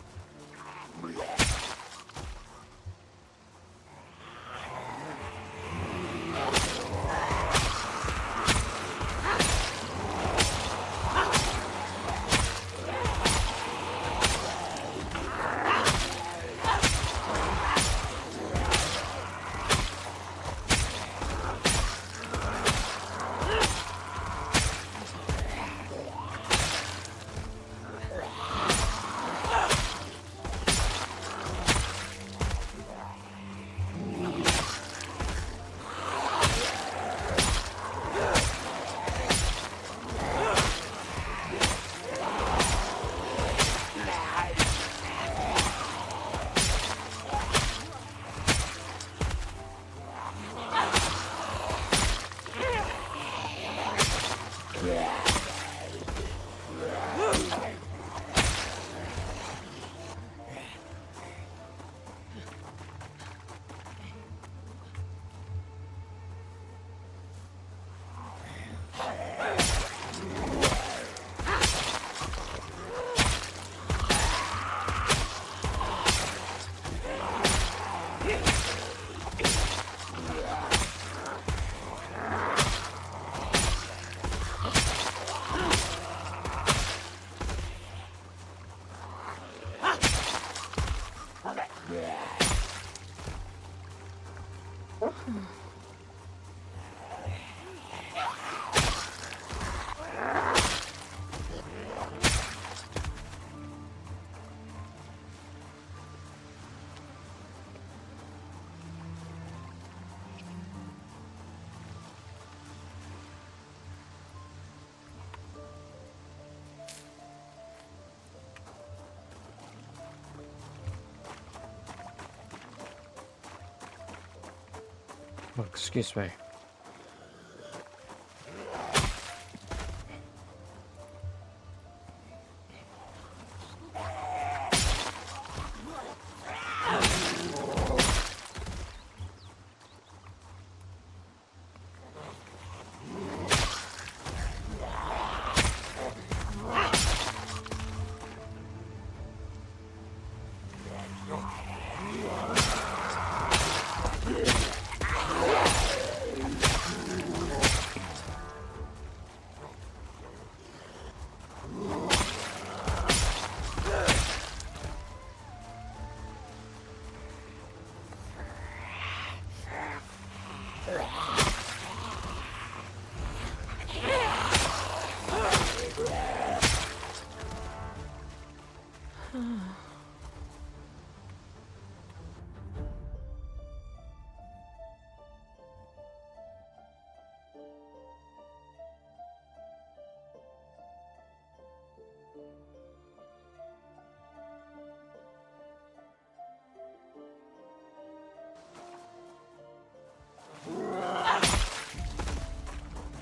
Speaker 1: Oh, excuse me.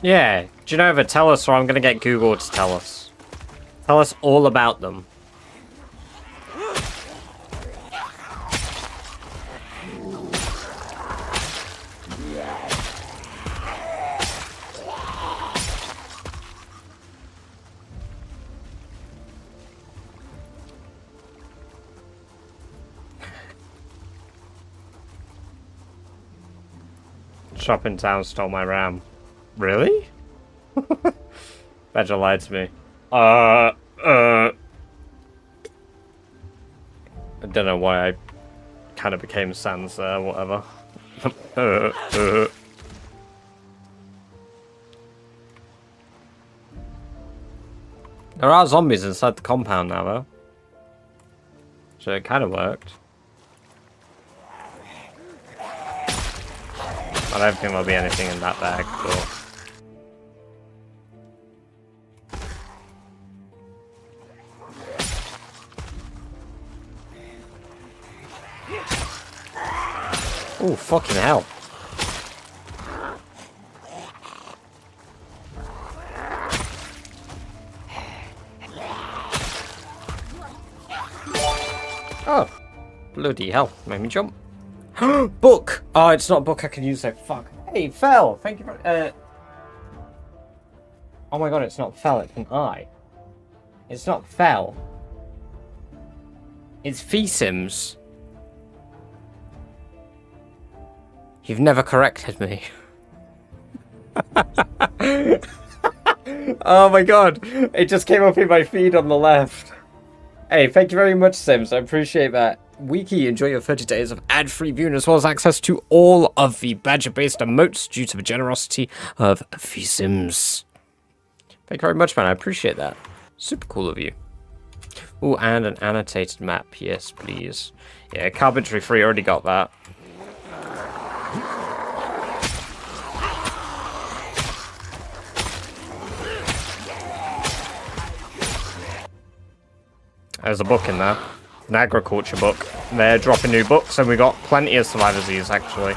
Speaker 1: Yeah, do you know either tell us or I'm gonna get Google to tell us. Tell us all about them. Shop in town stole my RAM. Really? Badger lied to me. I don't know why I kind of became Sans there, whatever. There are zombies inside the compound now, though. So it kind of worked. I don't think there'll be anything in that bag, but... Oh, fucking hell. Oh. Bloody hell. Made me jump. Book! Oh, it's not a book I can use, so fuck. Hey, Fel! Thank you for... Oh my god, it's not Fel, it's an I. It's not Fel. It's Feesims. You've never corrected me. Oh my god. It just came up in my feed on the left. Hey, thank you very much, Sims. I appreciate that. Wiki, enjoy your 30 days of ad-free viewing as well as access to all of the Badger-based emotes due to the generosity of Feesims. Thank you very much, man. I appreciate that. Super cool of you. Ooh, and an annotated map. Yes, please. Yeah, carpentry free. Already got that. There's a book in there. An agriculture book. They're dropping new books, and we got plenty of survivors these, actually.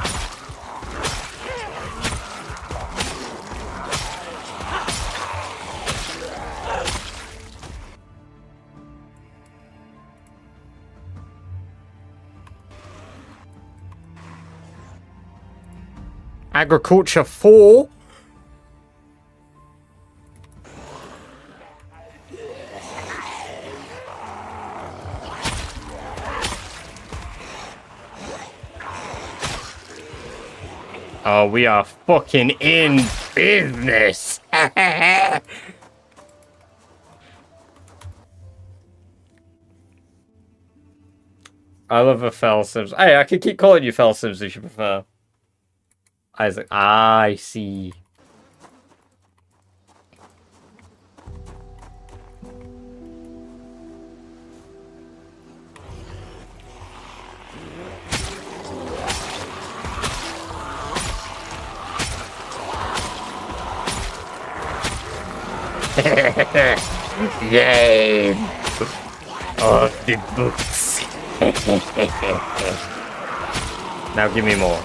Speaker 1: Agriculture 4? Oh, we are fucking in business. I love a Fel Sims. Hey, I can keep calling you Fel Sims if you prefer. Isaac. Ah, I see. Yay! Oh, the books. Now give me more.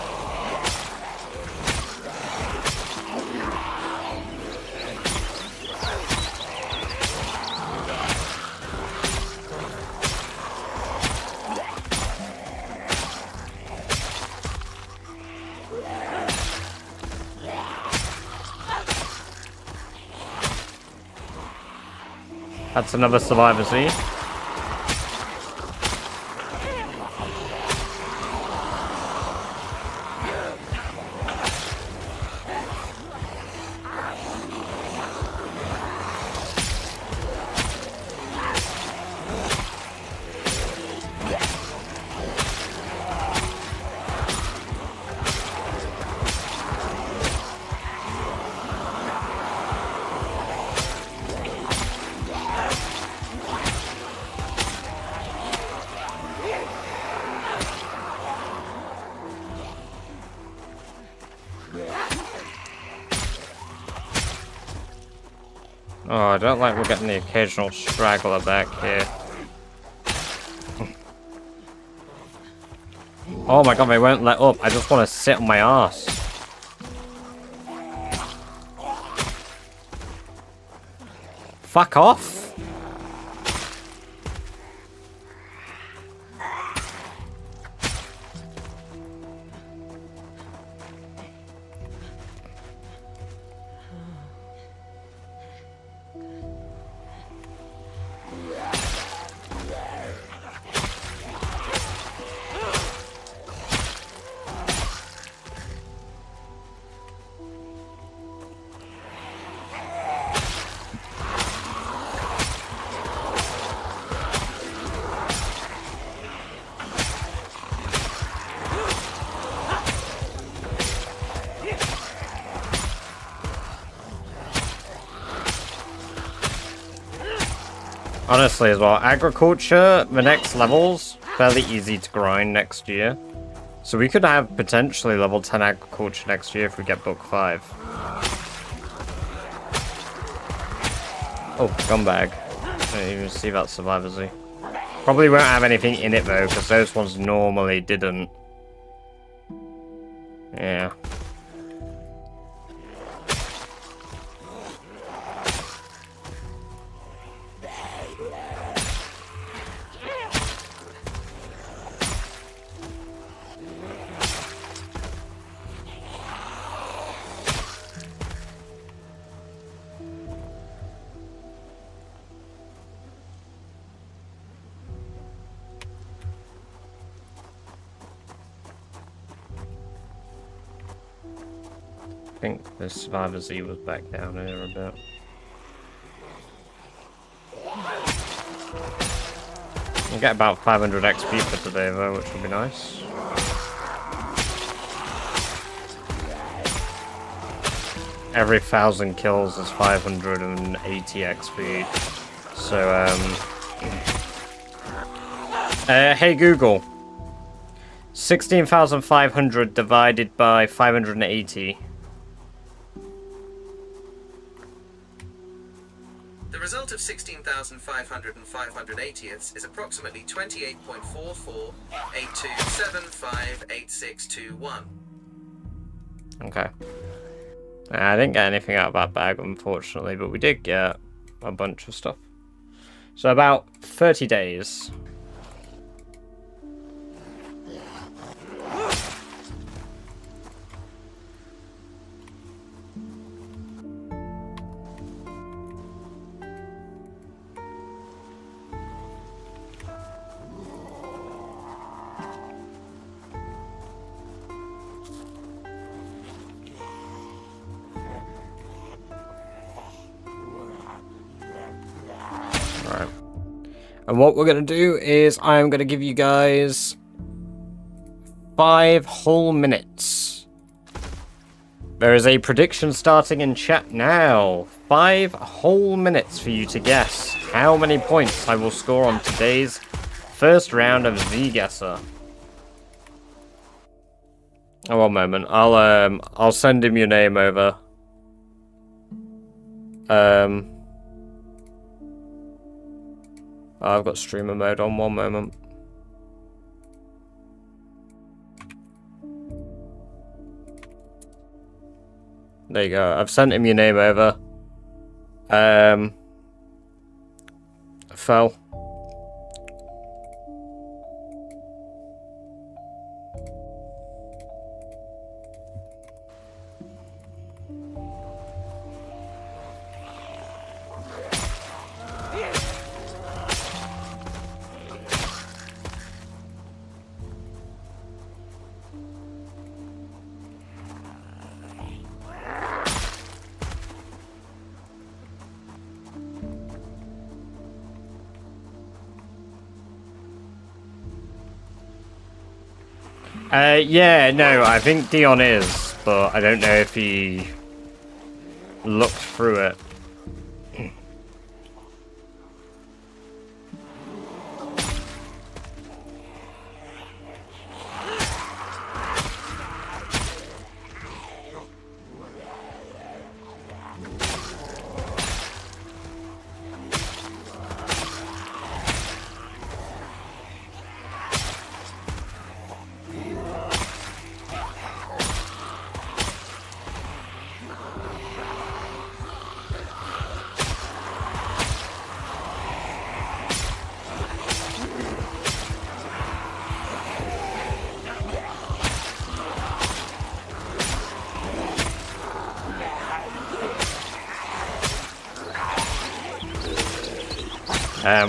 Speaker 1: That's another survivor, see? Oh, I don't like we're getting the occasional straggler back here. Oh my god, they won't let up. I just want to sit on my ass. Fuck off. Honestly as well, agriculture, the next level's fairly easy to grind next year. So we could have potentially level 10 agriculture next year if we get book 5. Oh, gun bag. I didn't even see that Survivor Z. Probably won't have anything in it though, because those ones normally didn't. Yeah. I think the Survivor Z was back down here a bit. We'll get about 500 XP for today though, which will be nice. Every 1,000 kills is 580 XP. So, hey Google. 16,500 divided by 580.
Speaker 2: The result of 16,500 and 580ths is approximately 28.4482758621.
Speaker 1: Okay. I didn't get anything out of that bag, unfortunately, but we did get a bunch of stuff. So about 30 days. And what we're going to do is I'm going to give you guys 5 whole minutes. There is a prediction starting in chat now. 5 whole minutes for you to guess how many points I will score on today's first round of Z Guesser. Oh, one moment. I'll send him your name over. I've got streamer mode on, one moment. There you go. I've sent him your name over. Fell. Yeah, no, I think Dion is, but I don't know if he looked through it.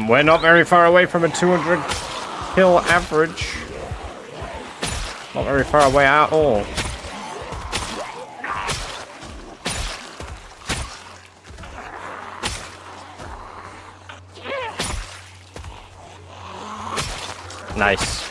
Speaker 1: We're not very far away from a 200 kill average. Not very far away at all. Nice.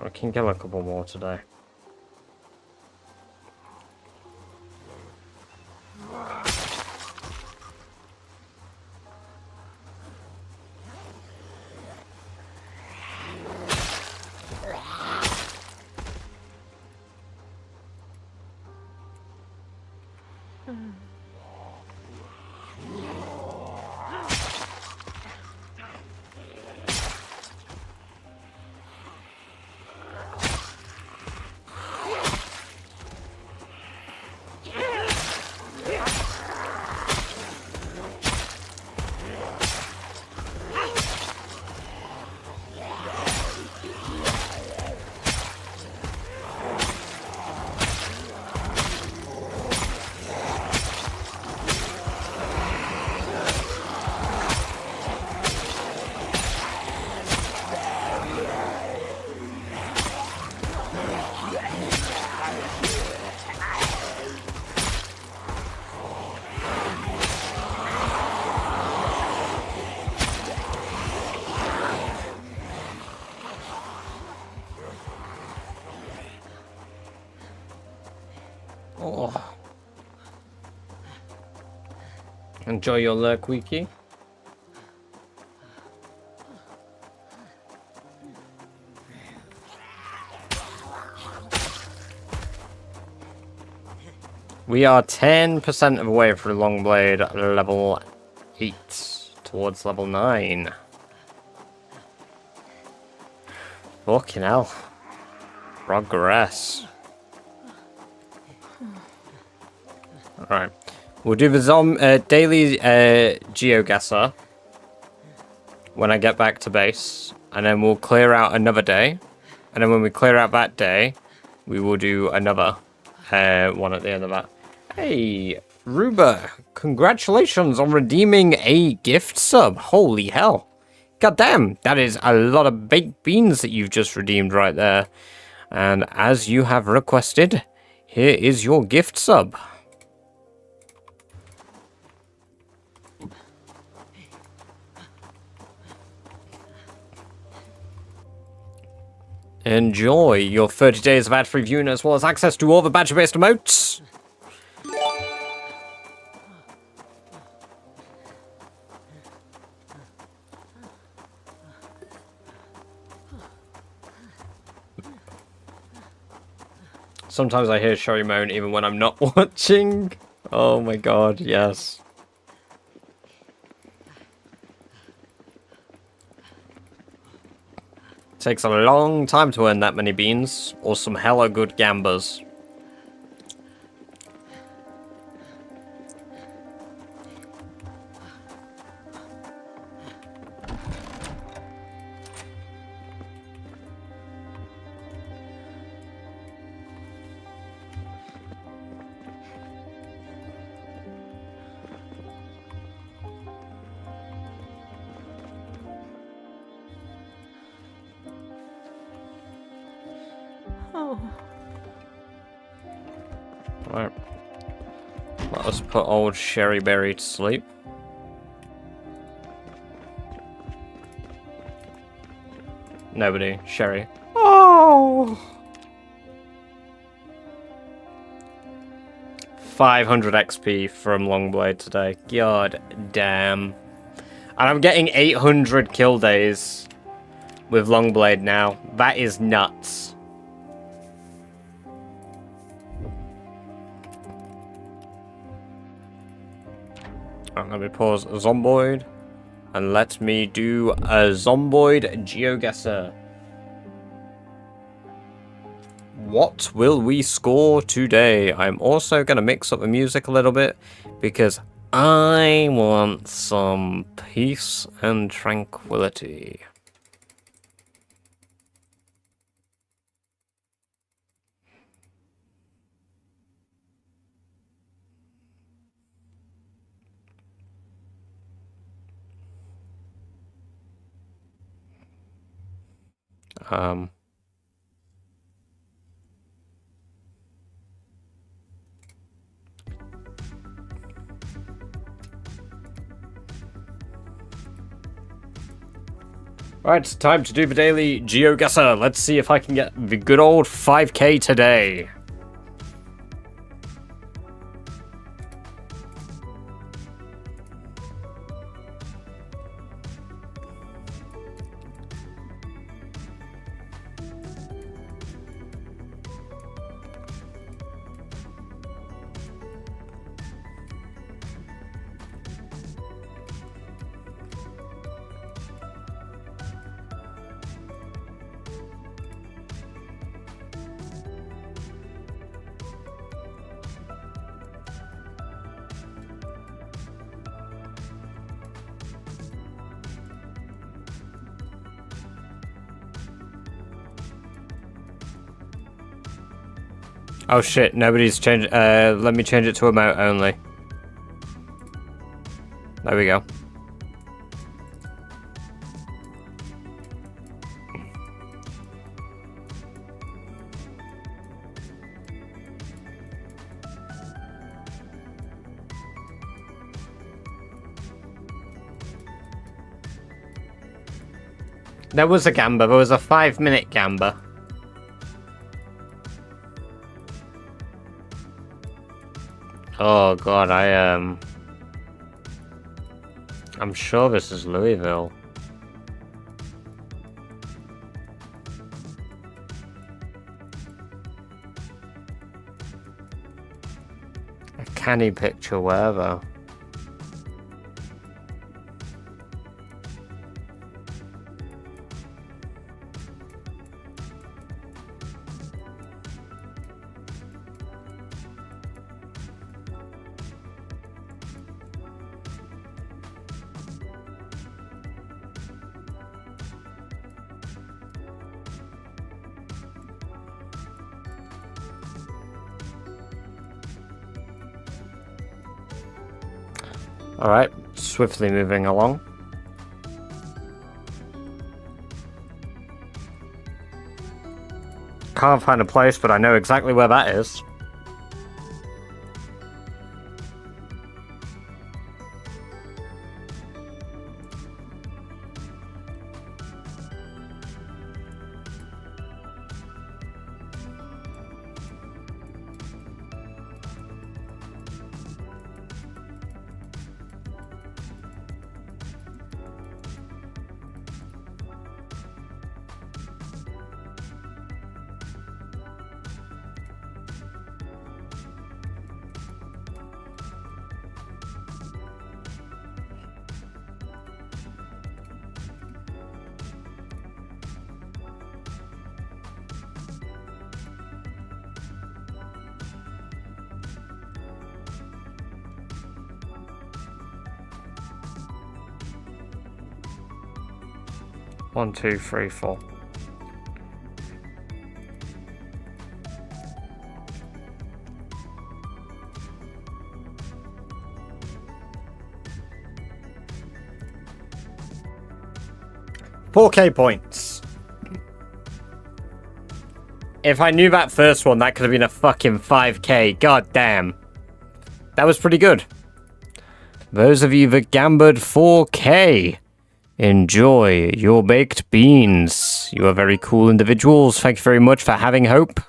Speaker 1: We can kill a couple more today. Oh. Enjoy your lurk, Wiki. We are 10% of the way through Longblade level 8 towards level 9. Fucking hell. Progress. Alright. We'll do the daily geoguesser when I get back to base. And then we'll clear out another day. And then when we clear out that day, we will do another one at the end of that. Hey, Ruba, congratulations on redeeming a gift sub. Holy hell. God damn, that is a lot of baked beans that you've just redeemed right there. And as you have requested, here is your gift sub. Enjoy your 30 days of ad-free viewing as well as access to all the badger-based emotes. Sometimes I hear Sherry moan even when I'm not watching. Oh my god, yes. Takes a long time to earn that many beans, or some hella good gambas. Right. Let us put old Sherry Berry to sleep. Nobody. Sherry. Oh! 500 XP from Longblade today. God damn. And I'm getting 800 kill days with Longblade now. That is nuts. Alright, let me pause Zomboid. And let me do a Zomboid GeoGuessr. What will we score today? I'm also going to mix up the music a little bit because I want some peace and tranquility. Alright, it's time to do the daily GeoGuessr. Let's see if I can get the good old 5k today. Oh shit, nobody's changed. Let me change it to emote only. There we go. There was a gamba, there was a 5-minute gamba. Oh god, I'm sure this is Louisville. A canny picture, wherever. Alright, swiftly moving along. Can't find a place, but I know exactly where that is. One, two, three, four. $4K points. If I knew that first one, that could have been a fucking 5K. God damn. That was pretty good. Those of you that gambled 4K. Enjoy your baked beans. You are very cool individuals. Thank you very much for having hope.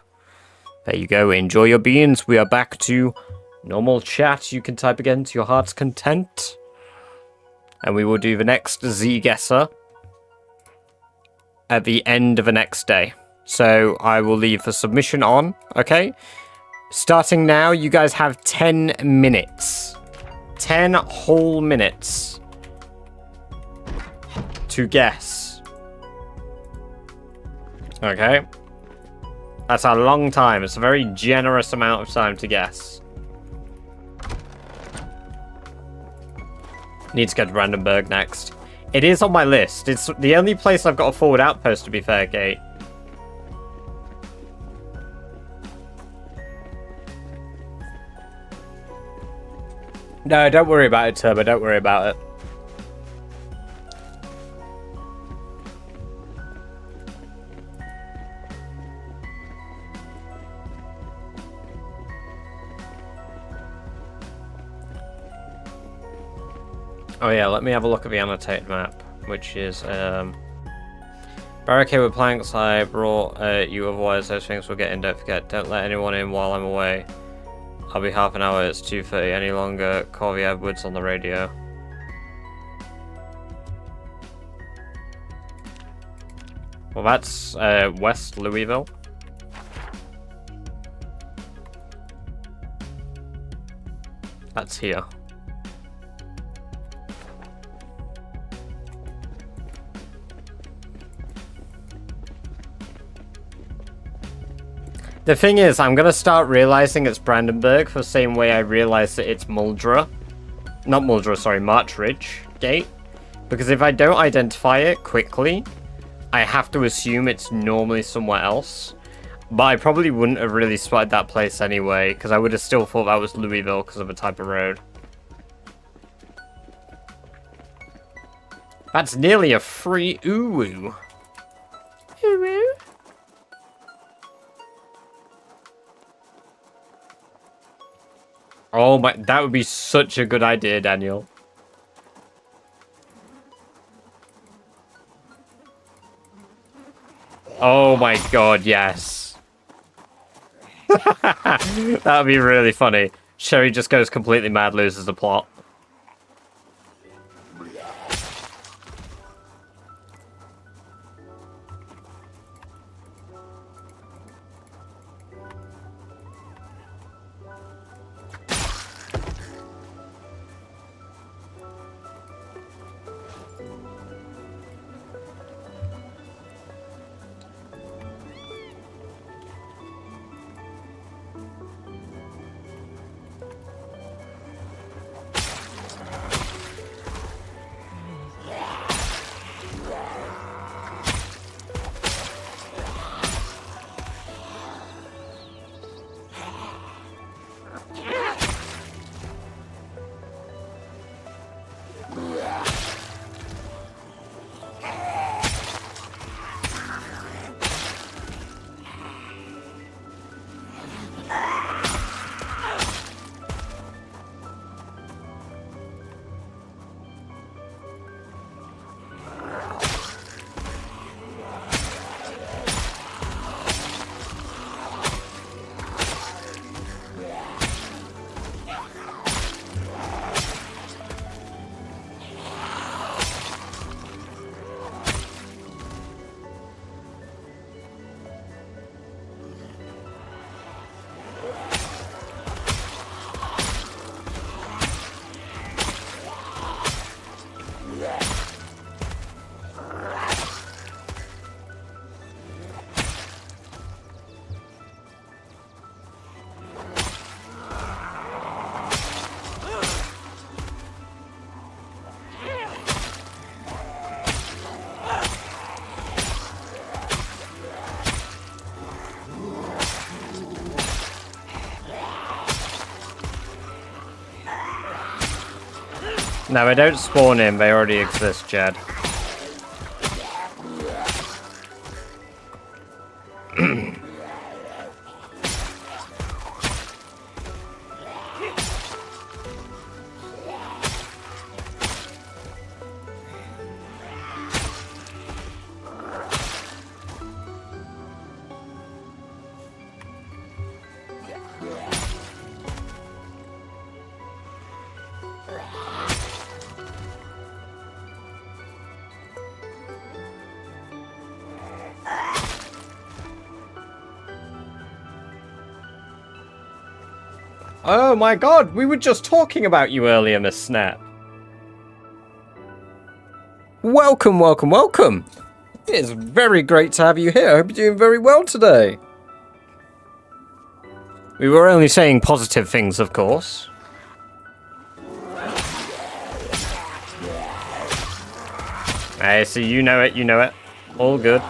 Speaker 1: There you go. Enjoy your beans. We are back to normal chat. You can type again to your heart's content. And we will do the next Z Guesser at the end of the next day. So I will leave the submission on, okay? Starting now, you guys have 10 minutes. 10 whole minutes to guess. Okay? That's a long time. It's a very generous amount of time to guess. Need to go to Brandenburg next. It is on my list. It's the only place I've got a forward outpost, to be fair, Kate. No, don't worry about it, Turbo. Don't worry about it. Oh yeah, let me have a look at the annotated map, which is barricade with planks I brought you, otherwise those things will get in. Don't forget, don't let anyone in while I'm away. I'll be half an hour, it's 2:30 any longer. Corey Edwards on the radio. Well, that's West Louisville. That's here. The thing is, I'm gonna start realizing it's Brandenburg the same way I realized that it's Muldra. Not Muldra, sorry, March Ridge Gate. Because if I don't identify it quickly, I have to assume it's normally somewhere else. But I probably wouldn't have really spotted that place anyway, because I would have still thought that was Louisville because of the type of road. That's nearly a free uwu. Uwu? Oh my, that would be such a good idea, Daniel. Oh my god, yes. That would be really funny. Sherry just goes completely mad, loses the plot. No, they don't spawn in, they already exist, Jed. Oh my god, we were just talking about you earlier, Miss Snap. Welcome, welcome, welcome. It's very great to have you here. I hope you're doing very well today. We were only saying positive things, of course. I see, you know it, you know it. All good.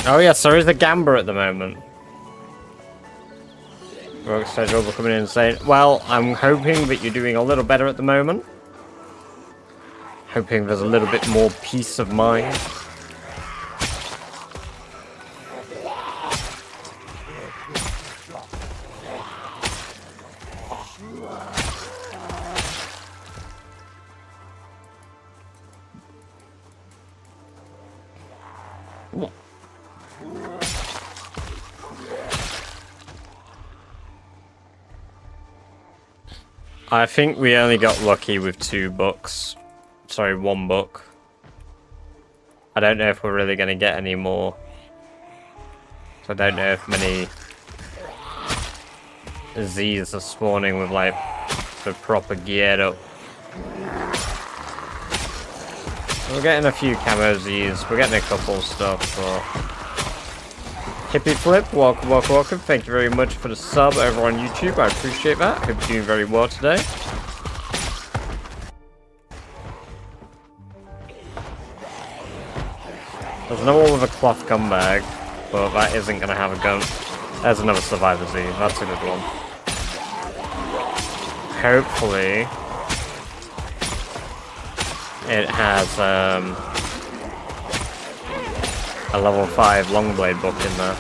Speaker 1: Oh yes, there is a Gamba at the moment. Work schedule becoming insane. Well, I'm hoping that you're doing a little better at the moment. Hoping there's a little bit more peace of mind. I think we only got lucky with 2 books. Sorry, 1 book. I don't know if we're really going to get any more. So I don't know if many Z's are spawning with, like, the proper geared up. We're getting a few camo Z's. We're getting a couple stuff, but... Hippie Flip, welcome, welcome, welcome. Thank you very much for the sub over on YouTube. I appreciate that. Hope you're doing very well today. There's no one with a cloth gun bag, but that isn't going to have a gun. There's another Survivor Z. That's a good one. Hopefully, it has a level 5 Longblade book in there.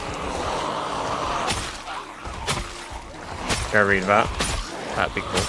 Speaker 1: Go read that. That'd be cool.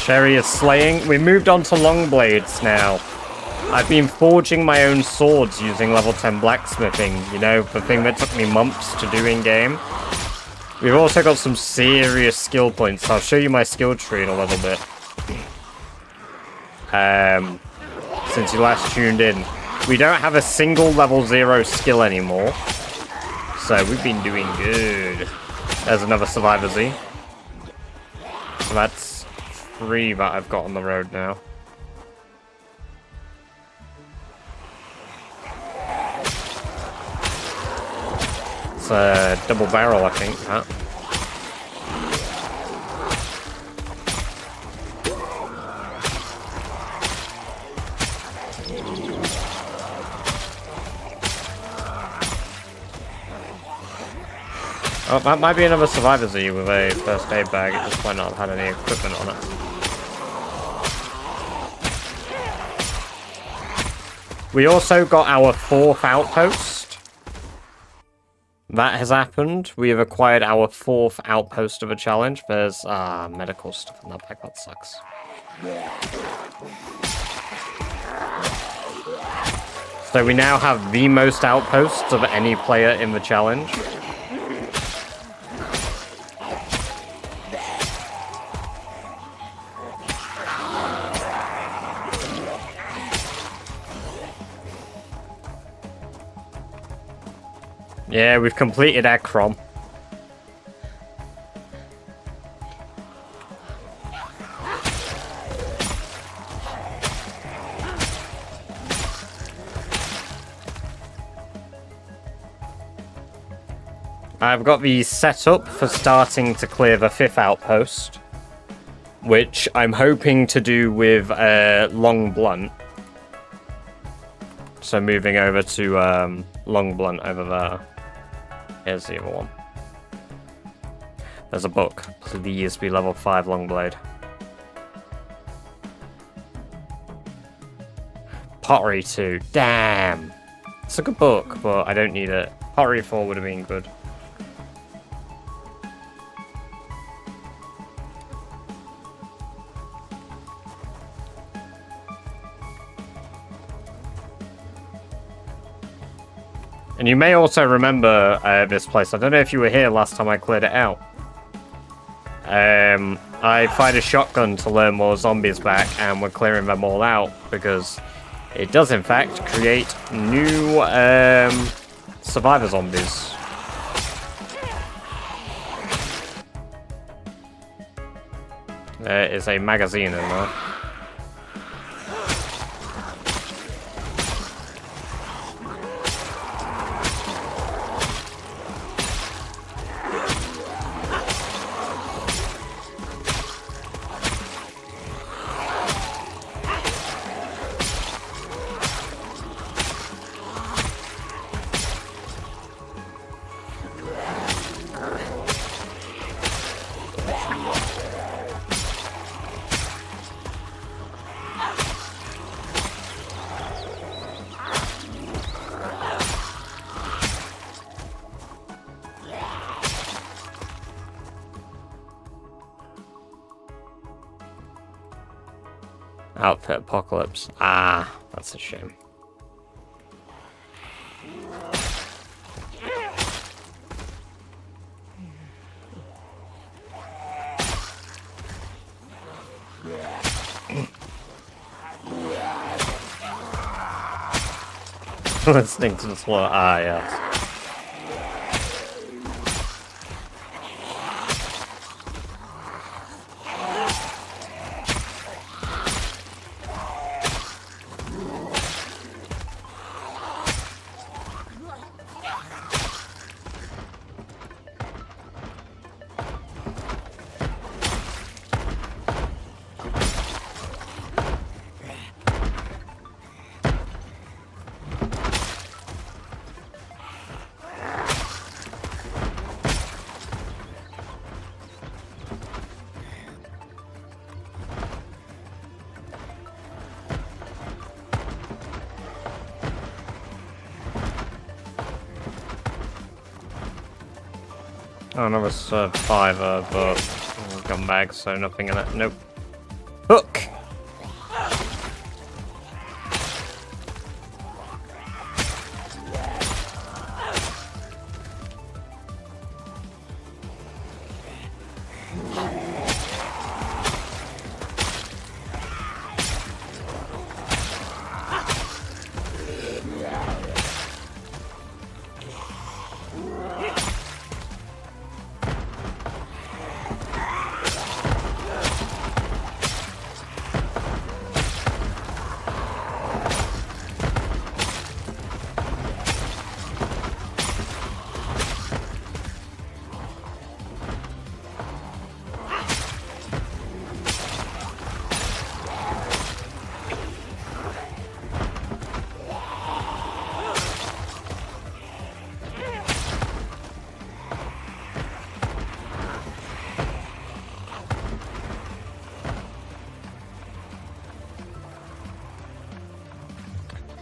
Speaker 1: Sherry is slaying. We moved on to long blades now. I've been forging my own swords using level 10 blacksmithing, you know, the thing that took me months to do in game. We've also got some serious skill points. I'll show you my skill tree in a little bit. Since you last tuned in. We don't have a single level 0 skill anymore. So we've been doing good. There's another Survivor Z. So that's 3 that I've got on the road now. It's a double barrel, I think, that. Oh, that might be another Survivor Z with a first aid bag. It just might not have had any equipment on it. We also got our 4th outpost. That has happened. We have acquired our 4th outpost of a challenge. There's medical stuff in that bag. That sucks. So we now have the most outposts of any player in the challenge. Yeah, we've completed Ekron. I've got the setup for starting to clear the 5th outpost, which I'm hoping to do with Long Blunt. So moving over to Long Blunt over there. Here's the other one. There's a book. Please be level 5 Longblade. Pottery 2. Damn! It's a good book, but I don't need it. Pottery 4 would have been good. And you may also remember this place. I don't know if you were here last time I cleared it out. I fired a shotgun to lure more zombies back, and we're clearing them all out because it does in fact create new survivor zombies. There is a magazine in there. Outfit apocalypse. Ah, that's a shame. Listening to the slaughter. Ah, yes. Oh, another survivor, but gun bag, so nothing in it. Nope. Hook!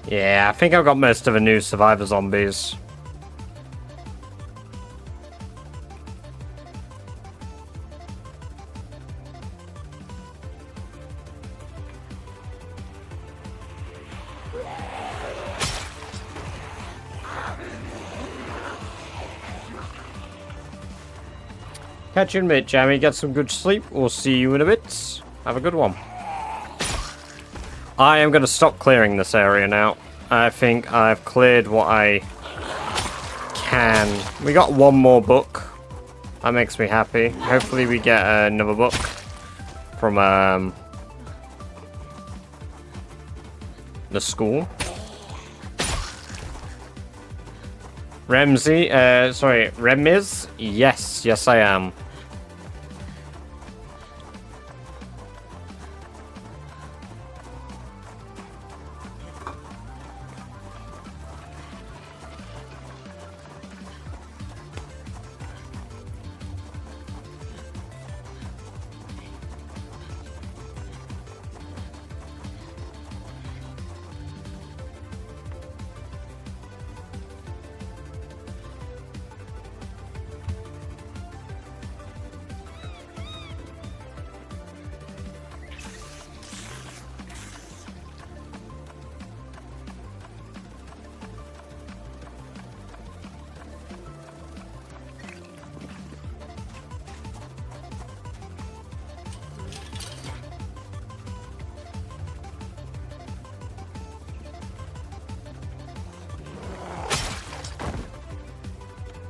Speaker 1: Yeah, I think I've got most of the new survivor zombies. Catch you in a bit, Jamie. Get some good sleep. We'll see you in a bit. Have a good one. I am going to stop clearing this area now. I think I've cleared what I can. We got one more book. That makes me happy. Hopefully we get another book from the school. Remiz? Yes, I am.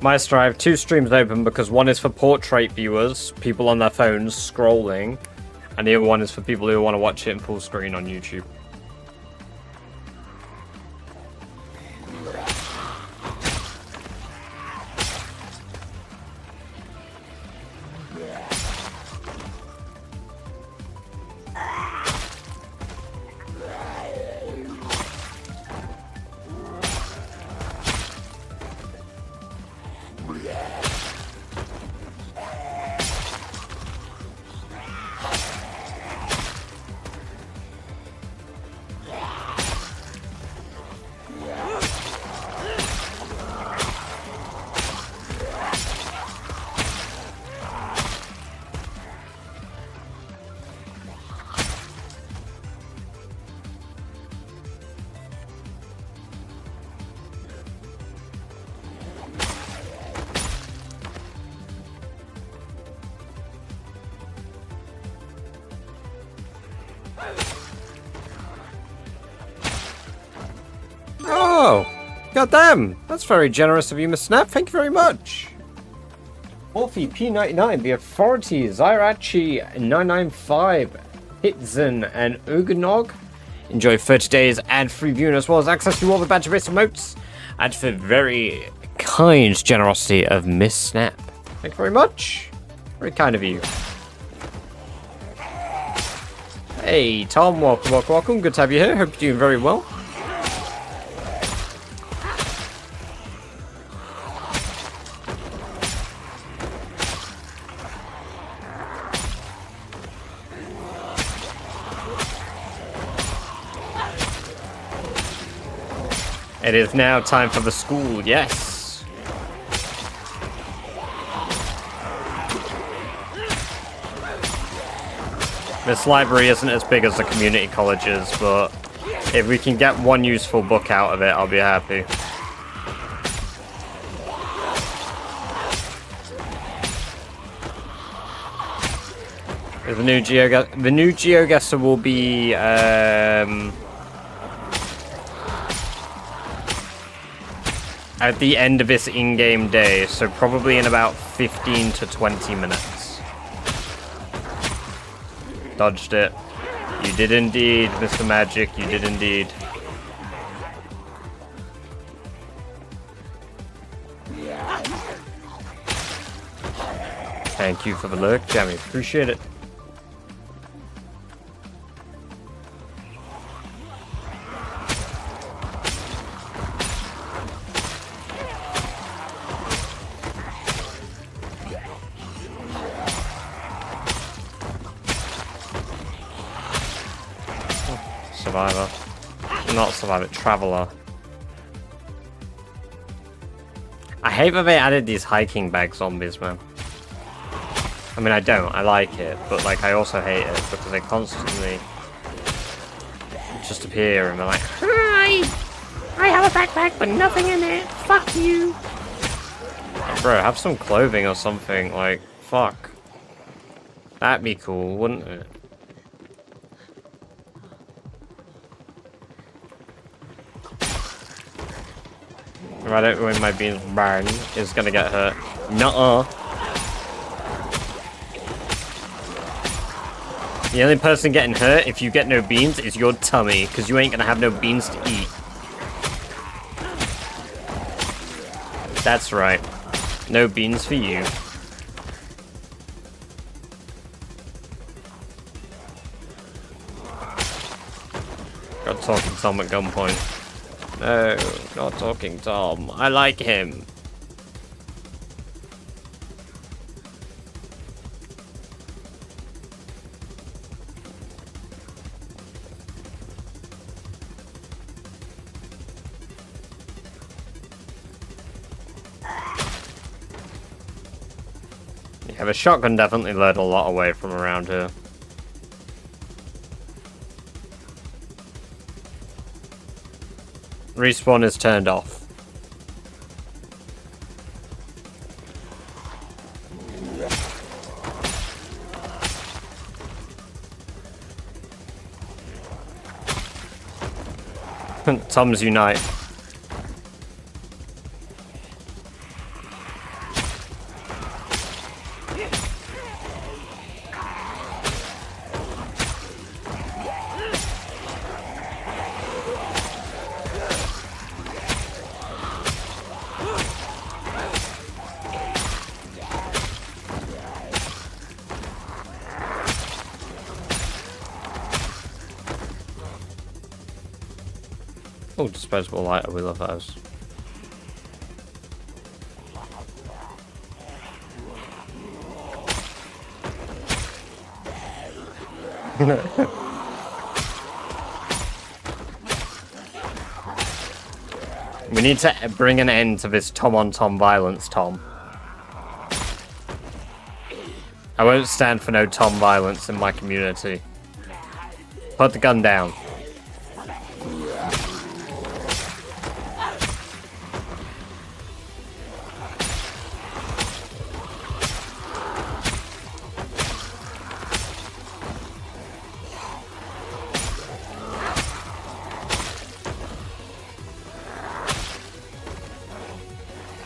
Speaker 1: Maestro, I have 2 streams open because one is for portrait viewers, people on their phones scrolling, and the other one is for people who want to watch it in full screen on YouTube. Oh, goddamn! That's very generous of you, Miss Snap. Thank you very much. Wolfie P99, The Authority, Zyrachi 995, Hitzen, and Uganog. Enjoy 30 days ad-free viewing as well as access to all the badge based emotes. And for very kind generosity of Miss Snap. Thank you very much. Very kind of you. Hey, Tom, welcome. Good to have you here. Hope you're doing very well. It is now time for the school, yes. This library isn't as big as the community colleges, but if we can get one useful book out of it, I'll be happy. The new GeoGuessr will be at the end of this in-game day, so probably in about 15 to 20 minutes. Dodged it. You did indeed, Mr. Magic, you did indeed. Thank you for the lurk, Jammy. Appreciate it. Survivor. Not Survivor, Traveler. I hate that they added these hiking bag zombies, man. I mean, I don't. I like it, but like, I also hate it because they constantly just appear and they're like, "Hi, I have a backpack, but nothing in it. Fuck you." Oh, bro, have some clothing or something. Like, fuck. That'd be cool, wouldn't it? If I don't win my beans, bang, is gonna get hurt. Nuh-uh. The only person getting hurt if you get no beans is your tummy, because you ain't gonna have no beans to eat. That's right. No beans for you. Got Talking Tom at gunpoint. No, not Talking Tom. I like him. Yeah, the shotgun definitely led a lot away from around here. Respawn is turned off. Toms unite. Oh, disposable lighter, we love those. We need to bring an end to this Tom-on-Tom violence, Tom. I won't stand for no Tom violence in my community. Put the gun down.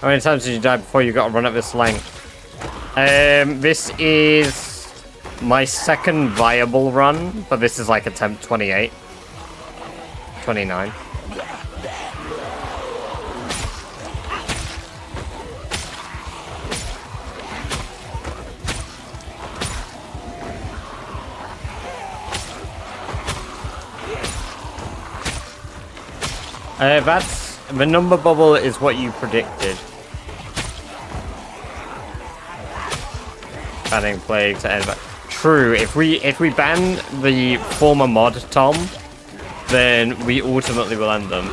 Speaker 1: How many times did you die before you got to run up this length? This is my second viable run, but this is like attempt 28. 29. That's the number bubble is what you predicted. Banning plague to end. True. If we ban the former mod Tom, then we ultimately will end them.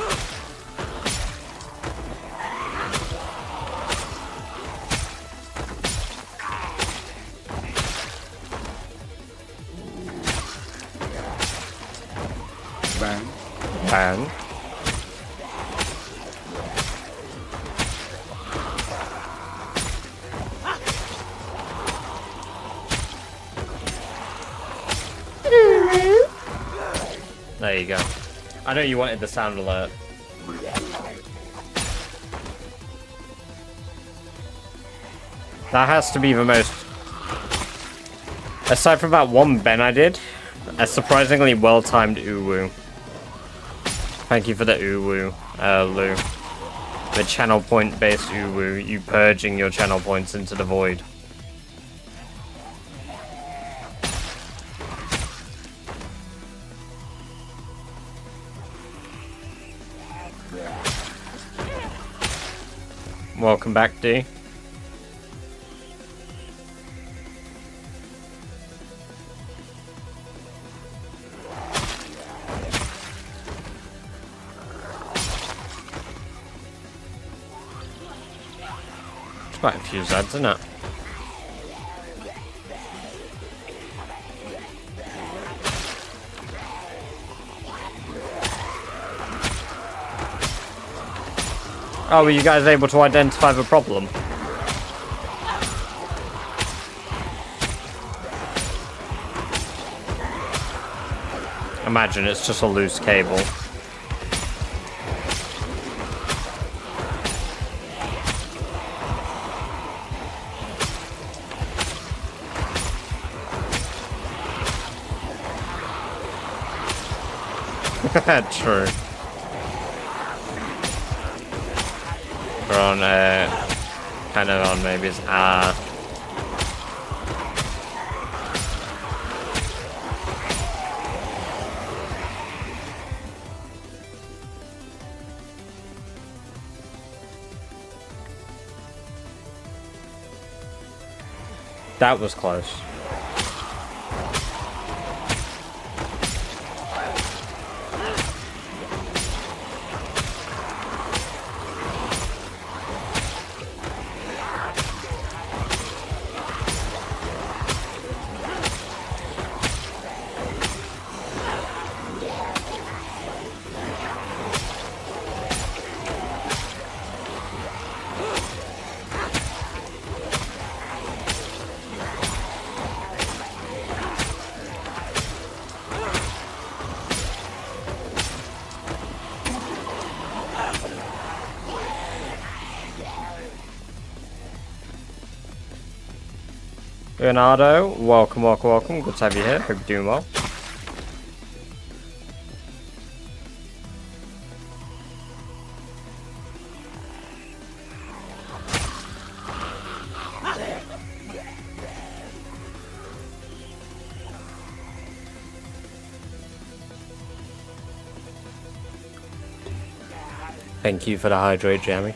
Speaker 3: Ban.
Speaker 1: Ban. There you go. I know you wanted the sound alert. That has to be the most... Aside from that one Ben I did, a surprisingly well-timed uwu. Thank you for the uwu, Lou. The channel point-based uwu, you purging your channel points into the void. Welcome back, D. It's quite a few Zeds, isn't it? Oh, were you guys able to identify the problem? Imagine it's just a loose cable. True. We're on, kind of on maybe it's That was close. Leonardo, welcome, welcome, welcome. Good to have you here. Hope you're doing well. Thank you for the hydrate, Jamie.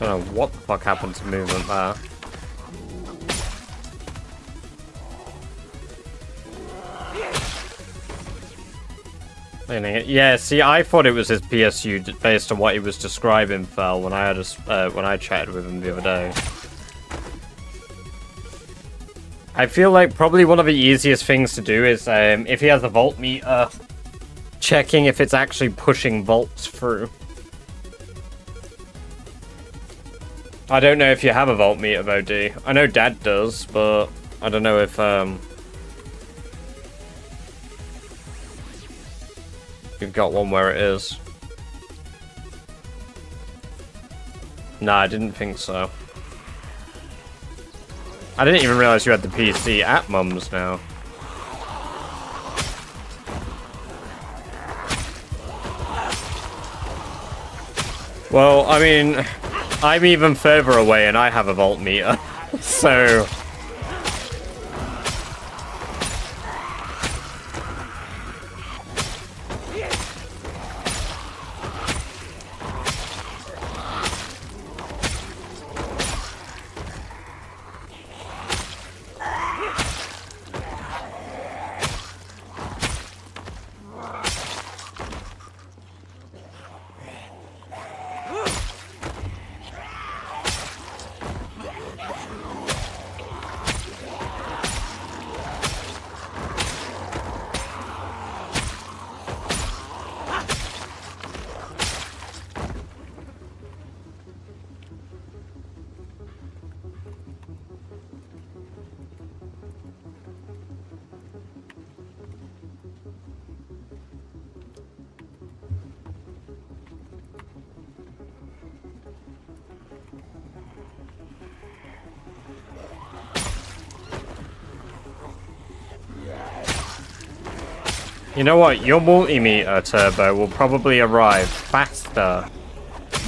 Speaker 1: Don't know what the fuck happened to movement there. Yeah, see, I thought it was his PSU based on what he was describing, Fel, when I had when I chatted with him the other day. I feel like probably one of the easiest things to do is if he has a volt meter, checking if it's actually pushing volts through. I don't know if you have a voltmeter though, D. I know Dad does, but I don't know if you've got one where it is. Nah, I didn't think so. I didn't even realize you had the PC at Mum's now. Well, I mean, I'm even further away and I have a voltmeter, so... You know what? Your multimeter turbo will probably arrive faster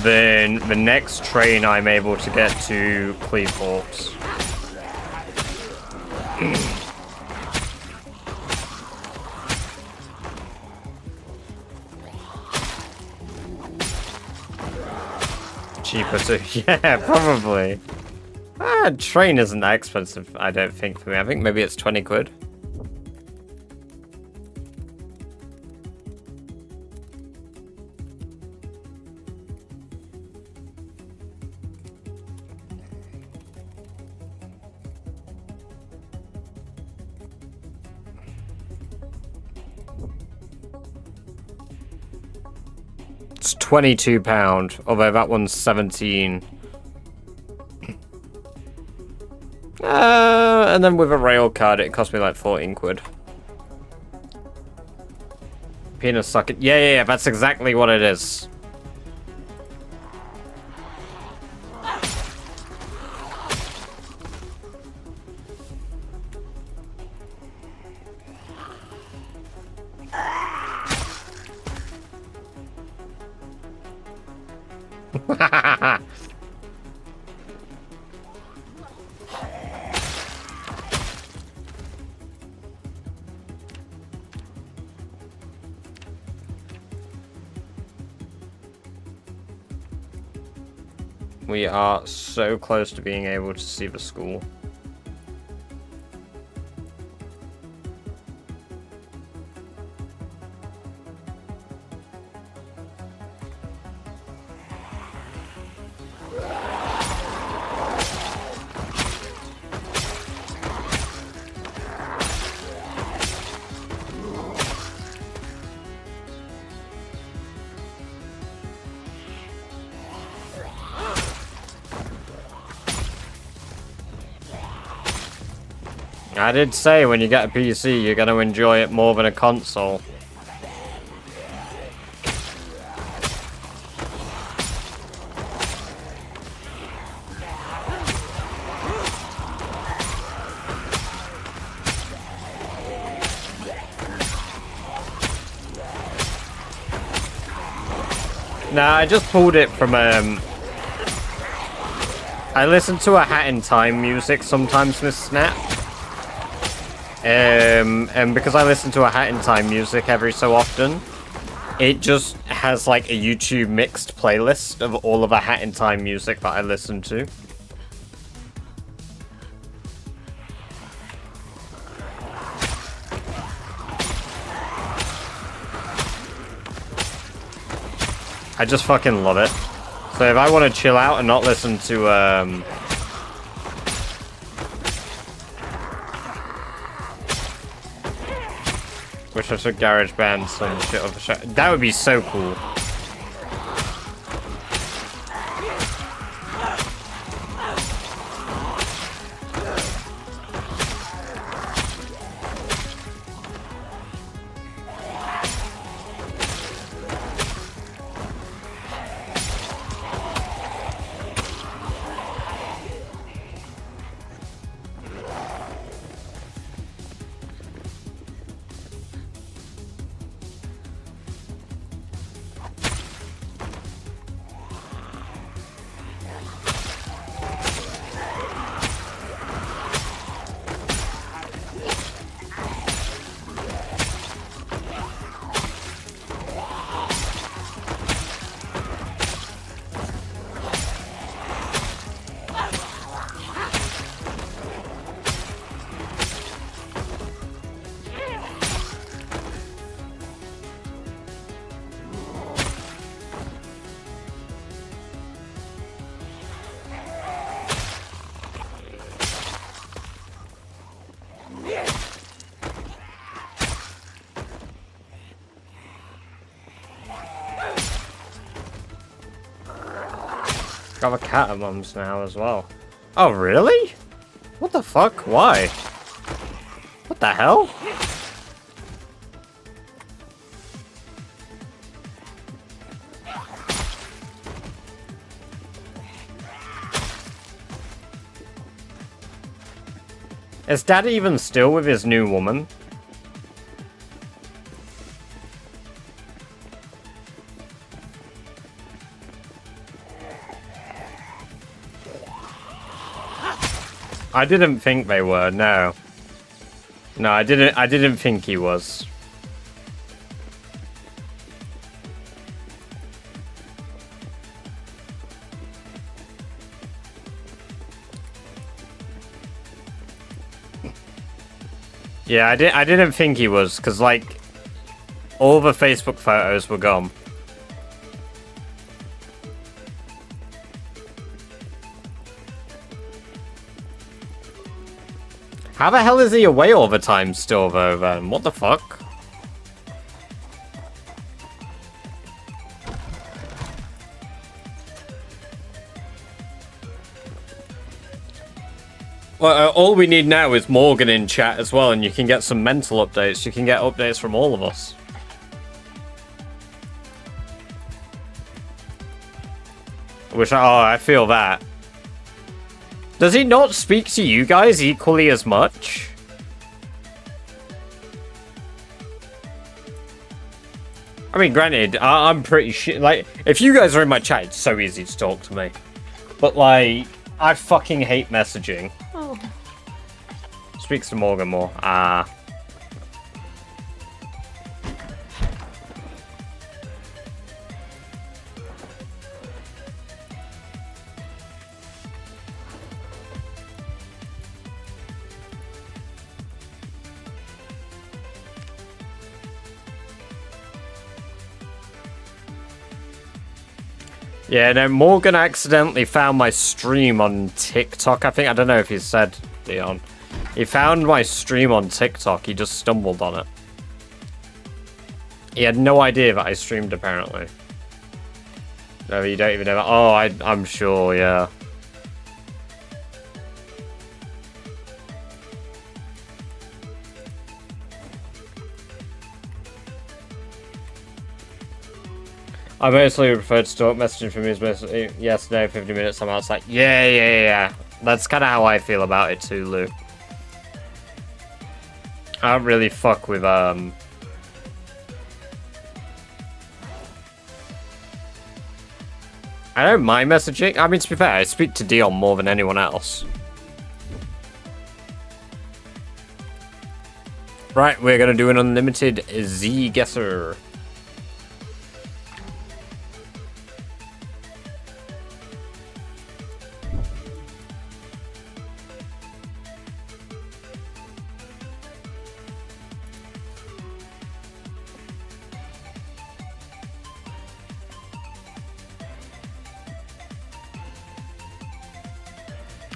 Speaker 1: then the next train I'm able to get to Cleethorpes. Cheaper too. Yeah, probably. Train isn't that expensive, I don't think, for me. I think maybe it's 20 quid. It's £22, although that one's 17. And then with a rail card, it cost me like 14 quid. Penis sucking. Yeah, that's exactly what it is. We are so close to being able to see the school. I did say when you get a PC, you're going to enjoy it more than a console. Nah, I just pulled it from, I listen to a Hat in Time music sometimes, Miss Snap. And because I listen to a Hat in Time music every so often, it just has like a YouTube mixed playlist of all of the Hat in Time music that I listen to. I just fucking love it. So if I want to chill out and not listen to, wish I took GarageBand some shit off the show. That would be so cool. Got the catamombs now as well. Oh, really? What the fuck? Why? What the hell? Is Dad even still with his new woman? I didn't think they were, no. No, I didn't think he was. Yeah, I didn't think he was, because, like, all the Facebook photos were gone. How the hell is he away all the time still, though, then? What the fuck? Well, all we need now is Morgan in chat as well, and you can get some mental updates. You can get updates from all of us. I feel that. Does he not speak to you guys equally as much? I mean, granted, I'm pretty shit. Like, if you guys are in my chat, it's so easy to talk to me. But, like, I fucking hate messaging.
Speaker 3: Oh.
Speaker 1: Speaks to Morgan more. Yeah, no, Morgan accidentally found my stream on TikTok, I think. I don't know if he said, Dion. He found my stream on TikTok. He just stumbled on it. He had no idea that I streamed, apparently. No, you don't even know that. Oh, I'm sure, yeah. I mostly prefer to talk messaging from his message. Yes, no, 50 minutes, I'm outside. Yeah. That's kind of how I feel about it too, Lou. I don't really fuck with, I don't mind messaging. I mean, to be fair, I speak to Dion more than anyone else. Right, we're gonna do an unlimited Z-guesser.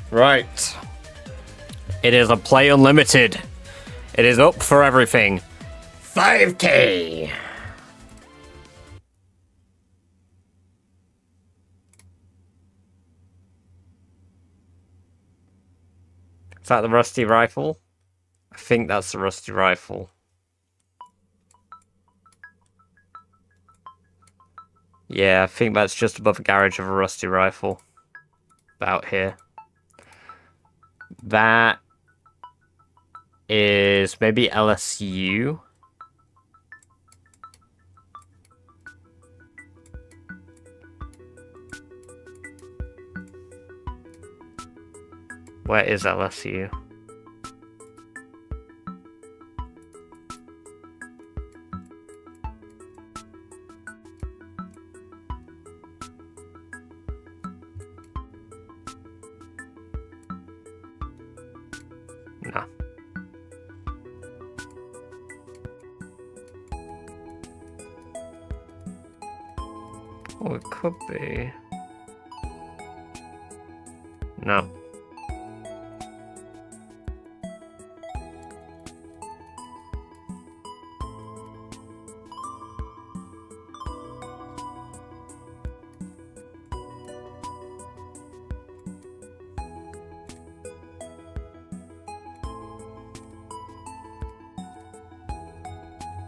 Speaker 1: Right. It is a play unlimited. It is up for everything. 5K. Is that the rusty rifle? I think that's the rusty rifle. Yeah, I think that's just above the garage of a rusty rifle. About here. That is maybe LSU. Where is LSU? No. Oh, it could be. No.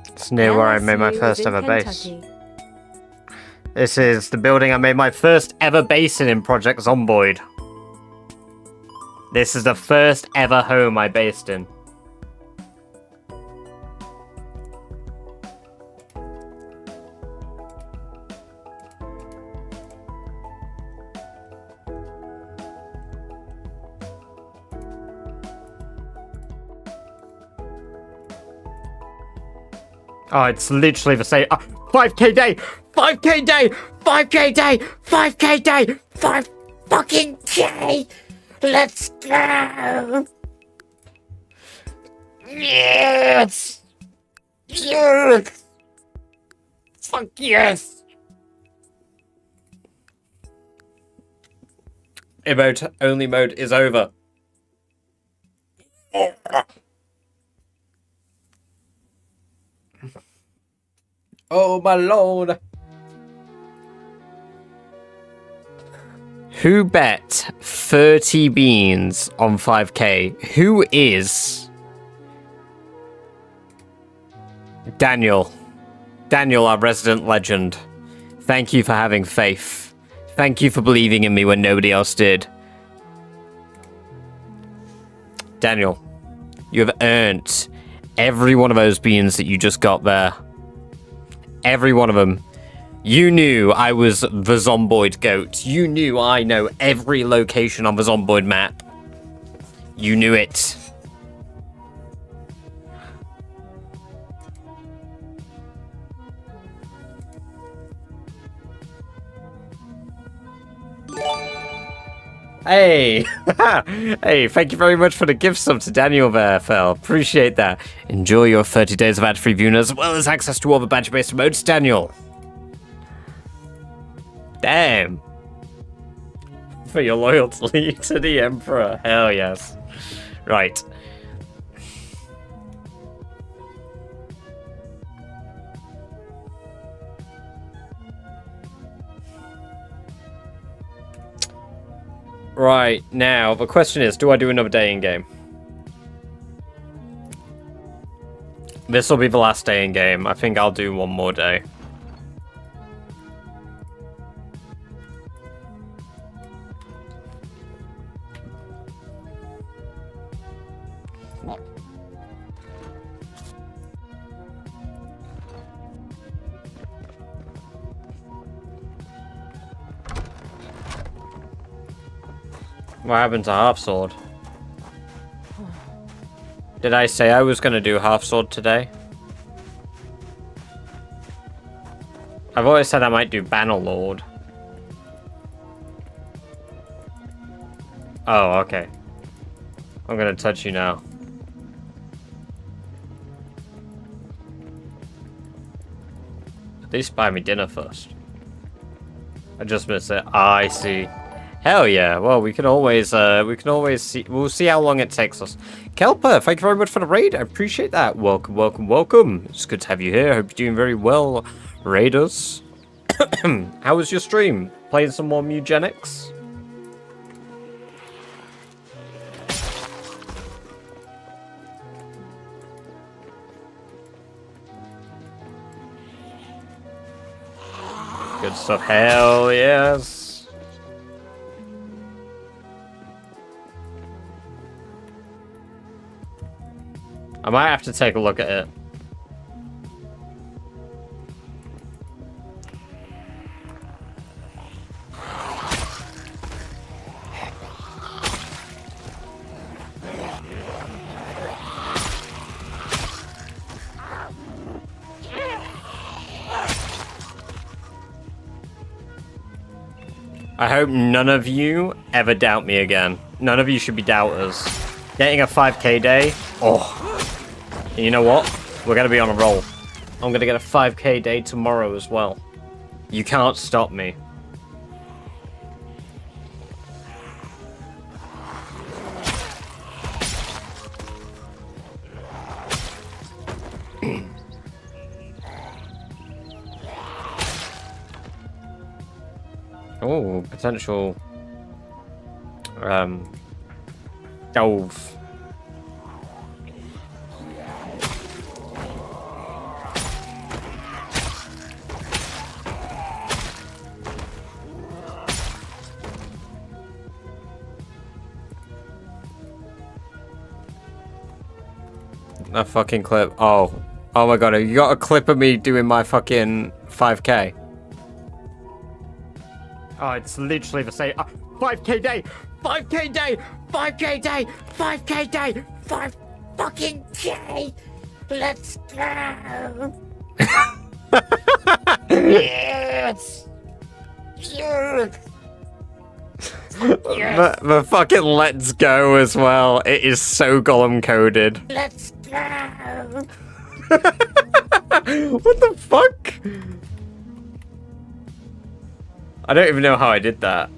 Speaker 1: It's near where I made my first ever base. This is the building I made my first ever base in Project Zomboid. This is the first ever home I based in. Oh, it's literally the same. 5k day! 5k day! 5k day! 5k day! 5 fucking K! Let's go! Yes! Yes! Fuck yes! Emote only mode is over. Oh my lord. Who bet 30 beans on 5k? Who is? Daniel. Daniel, our resident legend. Thank you for having faith. Thank you for believing in me when nobody else did. Daniel, you have earned every one of those beans that you just got there. Every one of them. You knew I was the Zomboid goat. You knew I know every location on the Zomboid map. You knew it. Hey! Hey, thank you very much for the gift sub to Daniel there, Phil. Appreciate that. Enjoy your 30 days of ad-free viewing as well as access to all the badge-based modes, Daniel. Damn. For your loyalty to the Emperor. Hell yes. Right. Right, now, the question is, do I do another day in-game? This will be the last day in-game. I think I'll do one more day. What happened to Half Sword? Did I say I was going to do Half Sword today? I've always said I might do Bannerlord. Oh, okay. I'm going to touch you now. At least buy me dinner first. I just missed it. Ah, I see. Hell yeah. Well, we can always see. We'll see how long it takes us. Kelper, thank you very much for the raid. I appreciate that. Welcome, welcome, welcome. It's good to have you here. I hope you're doing very well, raiders. How was your stream? Playing some more Mugenics? Good stuff. Hell yes. I might have to take a look at it. I hope none of you ever doubt me again. None of you should be doubters. Getting a 5k day? Oh. And you know what? We're going to be on a roll. I'm going to get a 5k day tomorrow as well. You can't stop me. Oh, potential Dove. A fucking clip. Oh my god, you got a clip of me doing my fucking 5k. Oh, it's literally the same. 5k day! 5k day! 5k day! 5k day! 5 fucking K! Let's go! Yes! Yes! The fucking let's go as well. It is so Gollum coded. Let's go! What the fuck? I don't even know how I did that.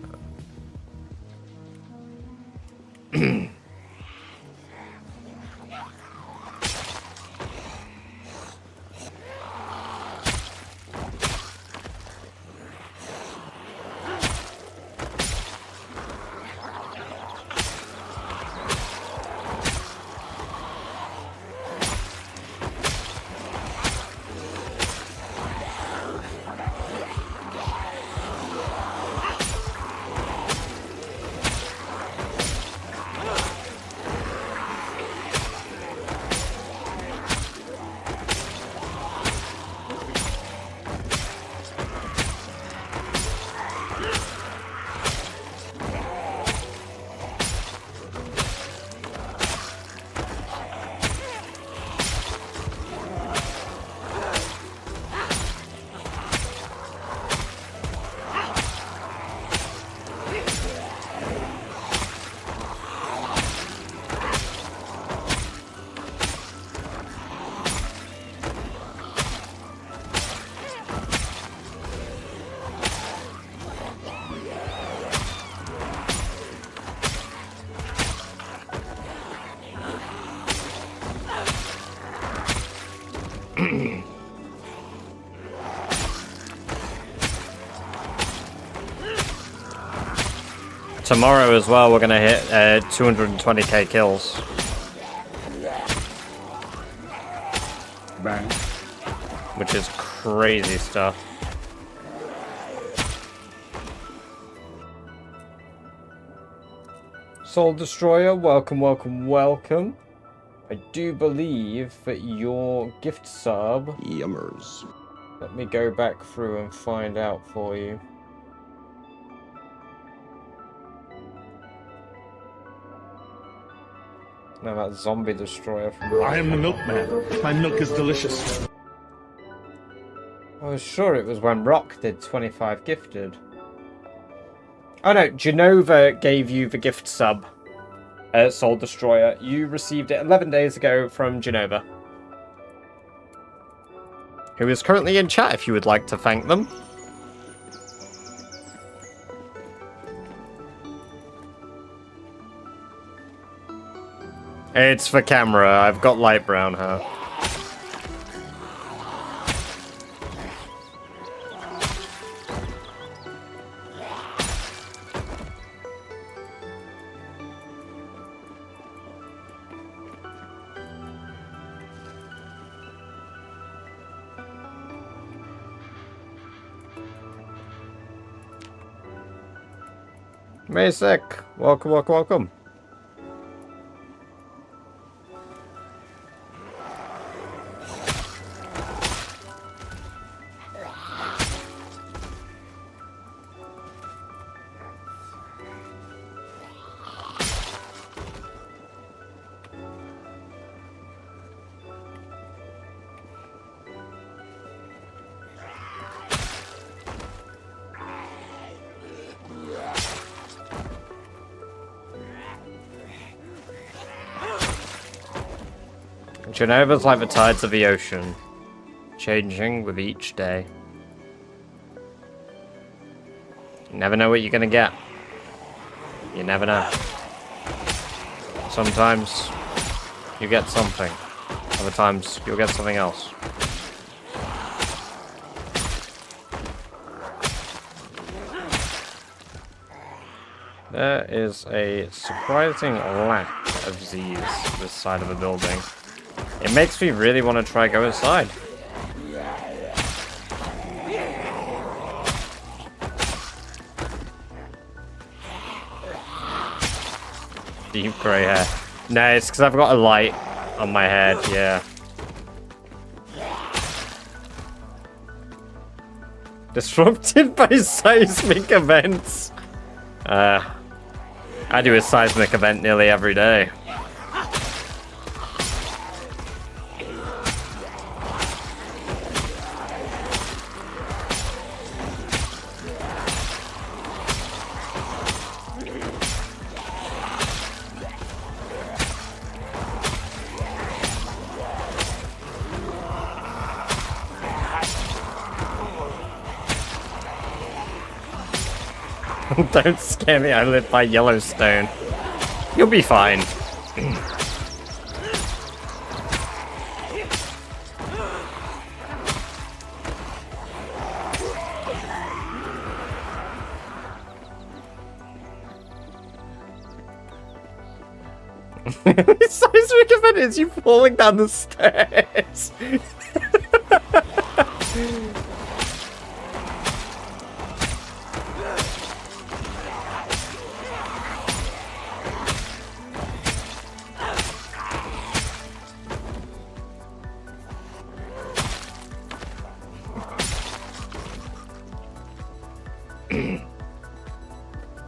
Speaker 1: Tomorrow as well, we're gonna hit 220k kills.
Speaker 3: Bang.
Speaker 1: Which is crazy stuff. Soul Destroyer, welcome, welcome, welcome. I do believe that your gift sub...
Speaker 3: Yummers.
Speaker 1: Let me go back through and find out for you. No, that zombie destroyer from...
Speaker 4: I am the milkman. My milk is delicious.
Speaker 1: I was sure it was when Rock did 25 gifted. Oh no, Genova gave you the gift sub. Soul Destroyer. You received it 11 days ago from Genova. Who is currently in chat if you would like to thank them. It's for camera. I've got light brown hair. Masek, welcome, welcome, welcome. Genova's like the tides of the ocean, changing with each day. You never know what you're gonna get. You never know. Sometimes you get something. Other times you'll get something else. There is a surprising lack of Z's this side of the building. It makes me really want to try go inside. Deep grey hair. No, it's because I've got a light on my head, yeah. Disrupted by seismic events. I do a seismic event nearly every day. Don't scare me, I live by Yellowstone. You'll be fine. Seismic event is you falling down the stairs.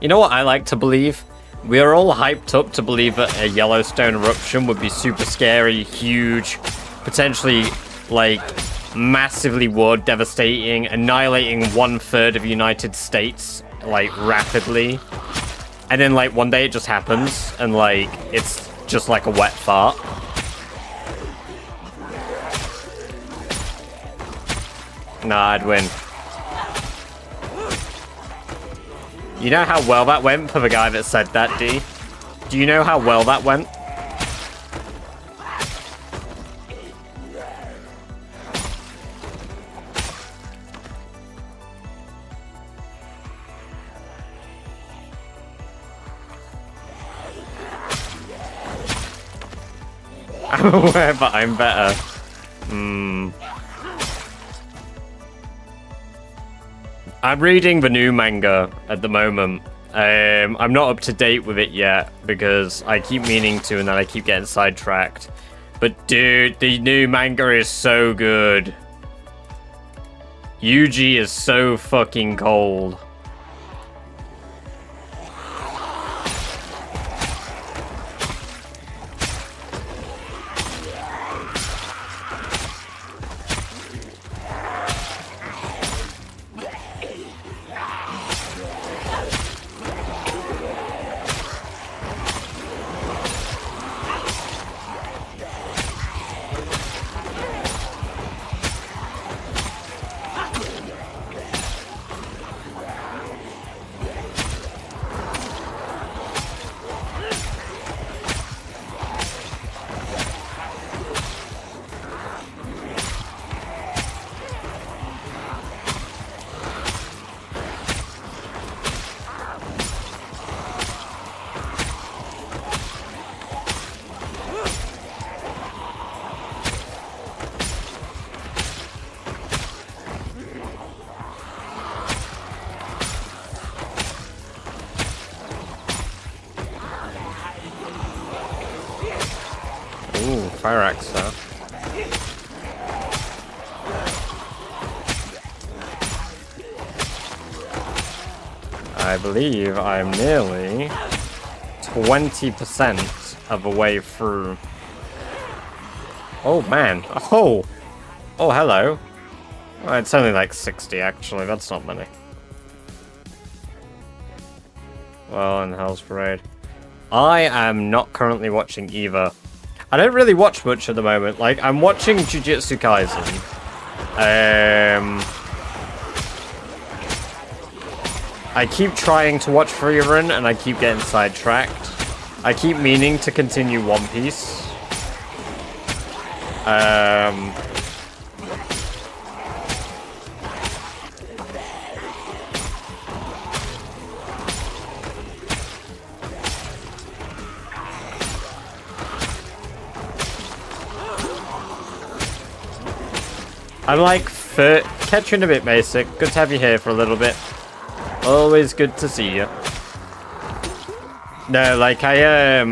Speaker 1: You know what I like to believe? We are all hyped up to believe that a Yellowstone eruption would be super scary, huge, potentially, like, massively world devastating, annihilating 1/3 of the United States, like, rapidly. And then, like, one day it just happens, and, like, it's just like a wet fart. Nah, I'd win. You know how well that went for the guy that said that, D? Do you know how well that went? I'm aware, but I'm better. I'm reading the new manga at the moment. I'm not up to date with it yet because I keep meaning to and then I keep getting sidetracked. But dude, the new manga is so good. Yuji is so fucking cold. Ooh, fire axe, huh? I believe I'm nearly 20% of the way through. Oh man. Oh! Oh, hello. Well, it's only like 60 actually, that's not many. Well, in Hell's Parade. I am not currently watching either. I don't really watch much at the moment. Like, I'm watching Jujutsu Kaisen. I keep trying to watch Freerun and I keep getting sidetracked. I keep meaning to continue One Piece. I'm like catching a bit basic. Good to have you here for a little bit. Always good to see you. No, like I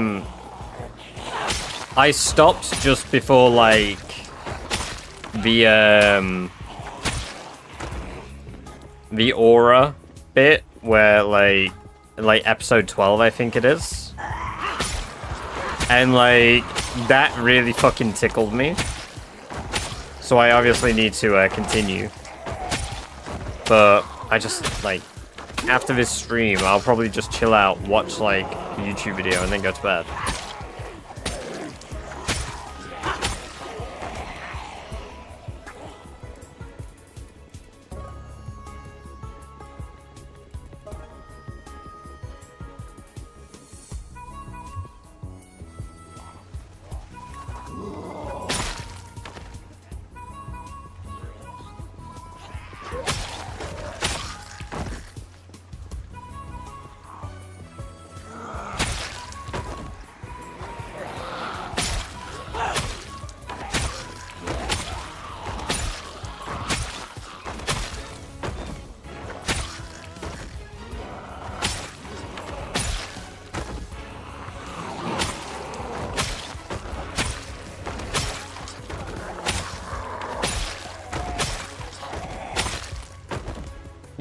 Speaker 1: stopped just before like the aura bit where like episode 12 I think it is. And like that really fucking tickled me. So I obviously need to continue. But I just, like, after this stream, I'll probably just chill out, watch, like, a YouTube video, and then go to bed.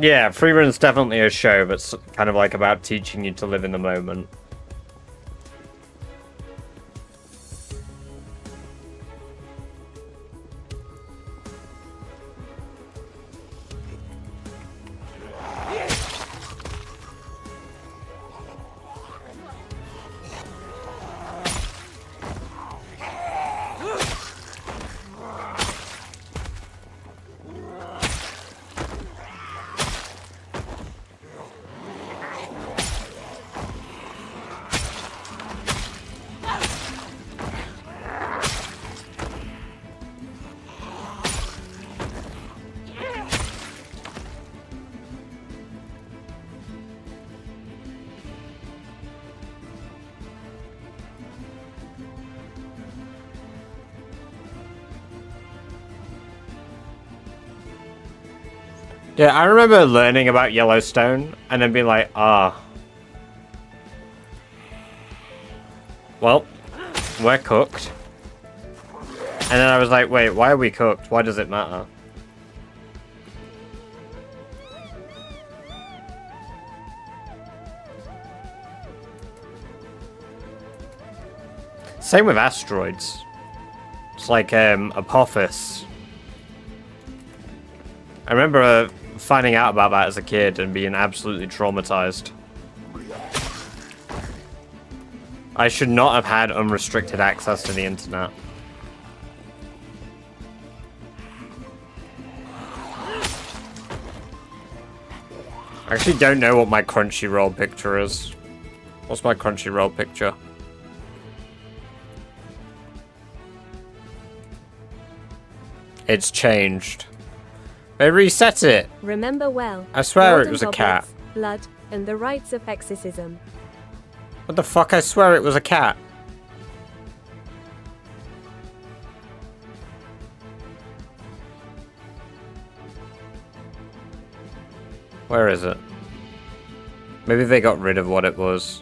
Speaker 1: Yeah, Free Run's definitely a show, but it's kind of like about teaching you to live in the moment. Yeah, I remember learning about Yellowstone and then being like, well, we're cooked. And then I was like, wait, why are we cooked? Why does it matter? Same with asteroids. It's like Apophis. I remember finding out about that as a kid and being absolutely traumatized. I should not have had unrestricted access to the internet. I actually don't know what my Crunchyroll picture is. What's my Crunchyroll picture? It's changed. They reset it.
Speaker 3: Remember well.
Speaker 1: I swear
Speaker 3: Blood
Speaker 1: it was
Speaker 3: and
Speaker 1: a cat.
Speaker 3: goblets, Blood and the rites of exorcism.
Speaker 1: What the fuck? I swear it was a cat. Where is it? Maybe they got rid of what it was.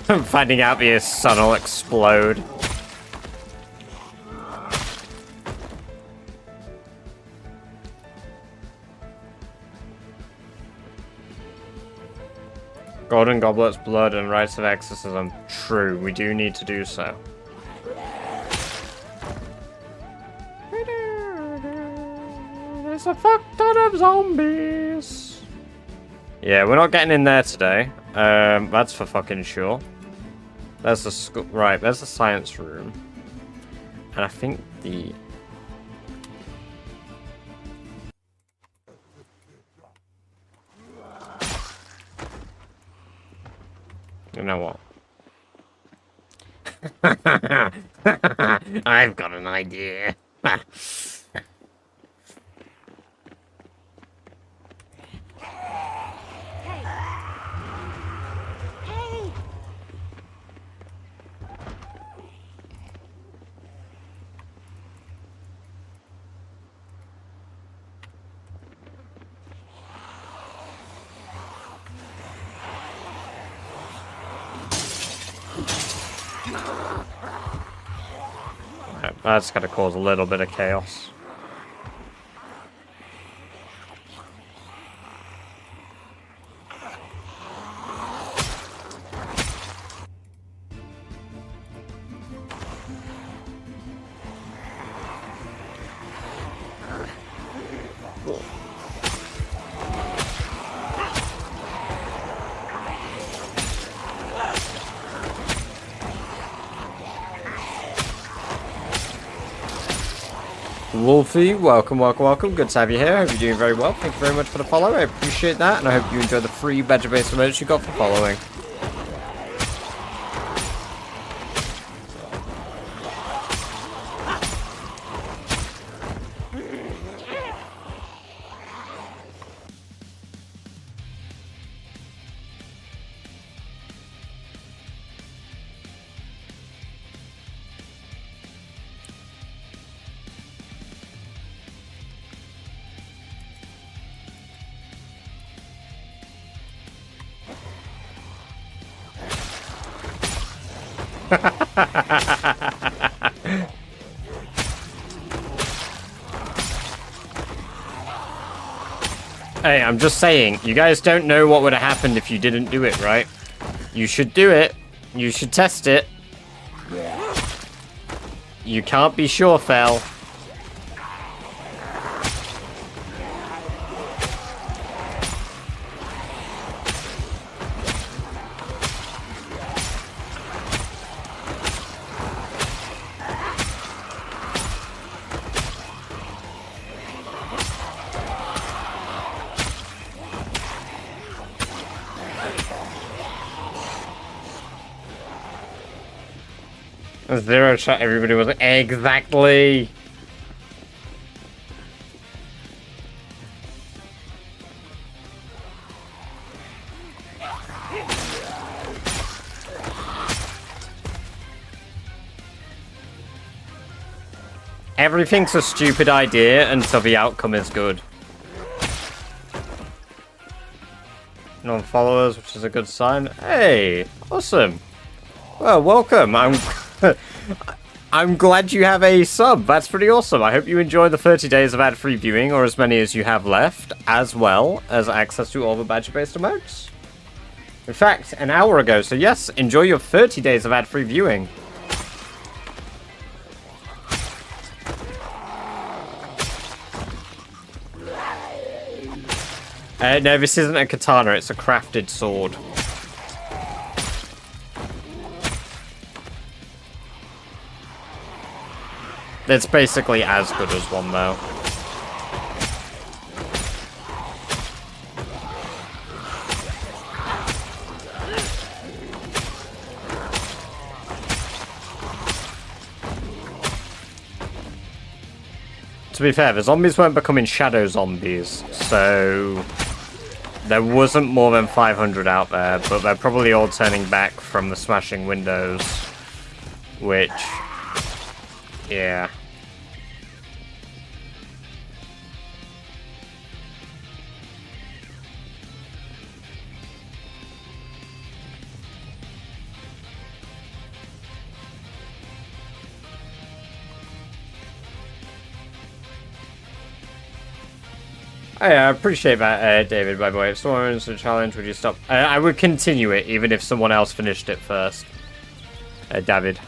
Speaker 1: I'm finding out the sun will explode. Golden goblets, blood, and rites of exorcism. True, we do need to do so. There's a fuck ton of zombies. Yeah, we're not getting in there today. That's for fucking sure. There's the school. Right, there's the science room. And I think the... You know what? I've got an idea. That's gonna cause a little bit of chaos. Wolfie, welcome, welcome, welcome. Good to have you here. Hope you're doing very well. Thank you very much for the follow. I appreciate that, and I hope you enjoy the free badger-based emotes you got for following. Hey, I'm just saying, you guys don't know what would have happened if you didn't do it, right? You should do it. You should test it. You can't be sure, Fel. Zero shot, everybody was exactly. Everything's a stupid idea until the outcome is good. Non-followers, which is a good sign. Hey, awesome. Well, welcome. I'm glad you have a sub. That's pretty awesome. I hope you enjoy the 30 days of ad-free viewing, or as many as you have left, as well as access to all the badger-based emotes. In fact, an hour ago. So yes, enjoy your 30 days of ad-free viewing. No, this isn't a katana. It's a crafted sword. It's basically as good as one, though. To be fair, the zombies weren't becoming shadow zombies, so there wasn't more than 500 out there, but they're probably all turning back from the smashing windows, which... yeah. I appreciate that, David, by the way. If someone wins the challenge, would you stop? I would continue it, even if someone else finished it first. David.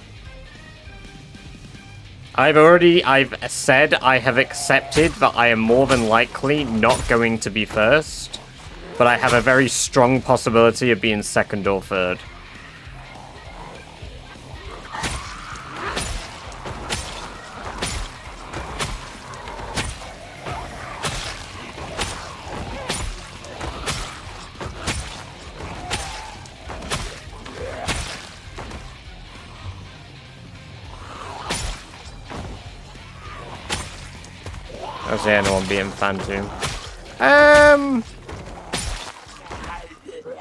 Speaker 1: I've said I have accepted that I am more than likely not going to be first, but I have a very strong possibility of being second or third. That's the only one being Phantom.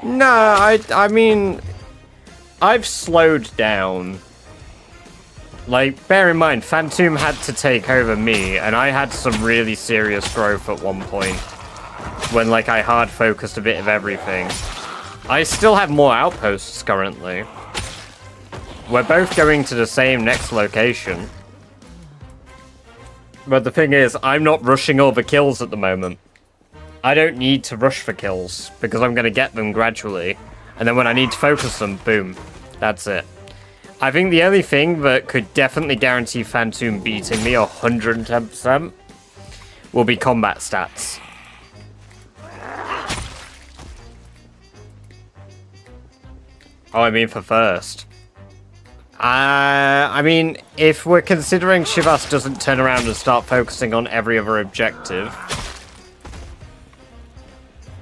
Speaker 1: No, I mean, I've slowed down. Like, bear in mind, Phantom had to take over me, and I had some really serious growth at one point. When, like, I hard focused a bit of everything. I still have more outposts currently. We're both going to the same next location. But the thing is, I'm not rushing all the kills at the moment. I don't need to rush for kills, because I'm going to get them gradually. And then when I need to focus them, boom. That's it. I think the only thing that could definitely guarantee Phantom beating me 110% will be combat stats. Oh, I mean for first. I mean, if we're considering Shivas doesn't turn around and start focusing on every other objective,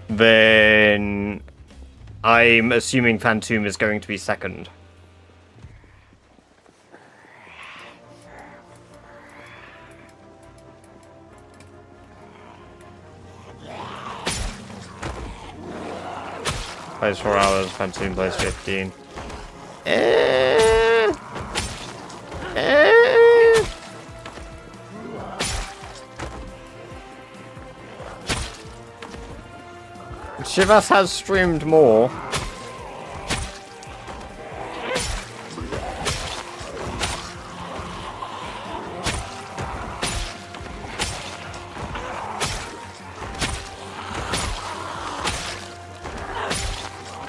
Speaker 1: then I'm assuming Phantom is going to be second. Plays 4 hours, Phantom plays 15. Shivas has streamed more.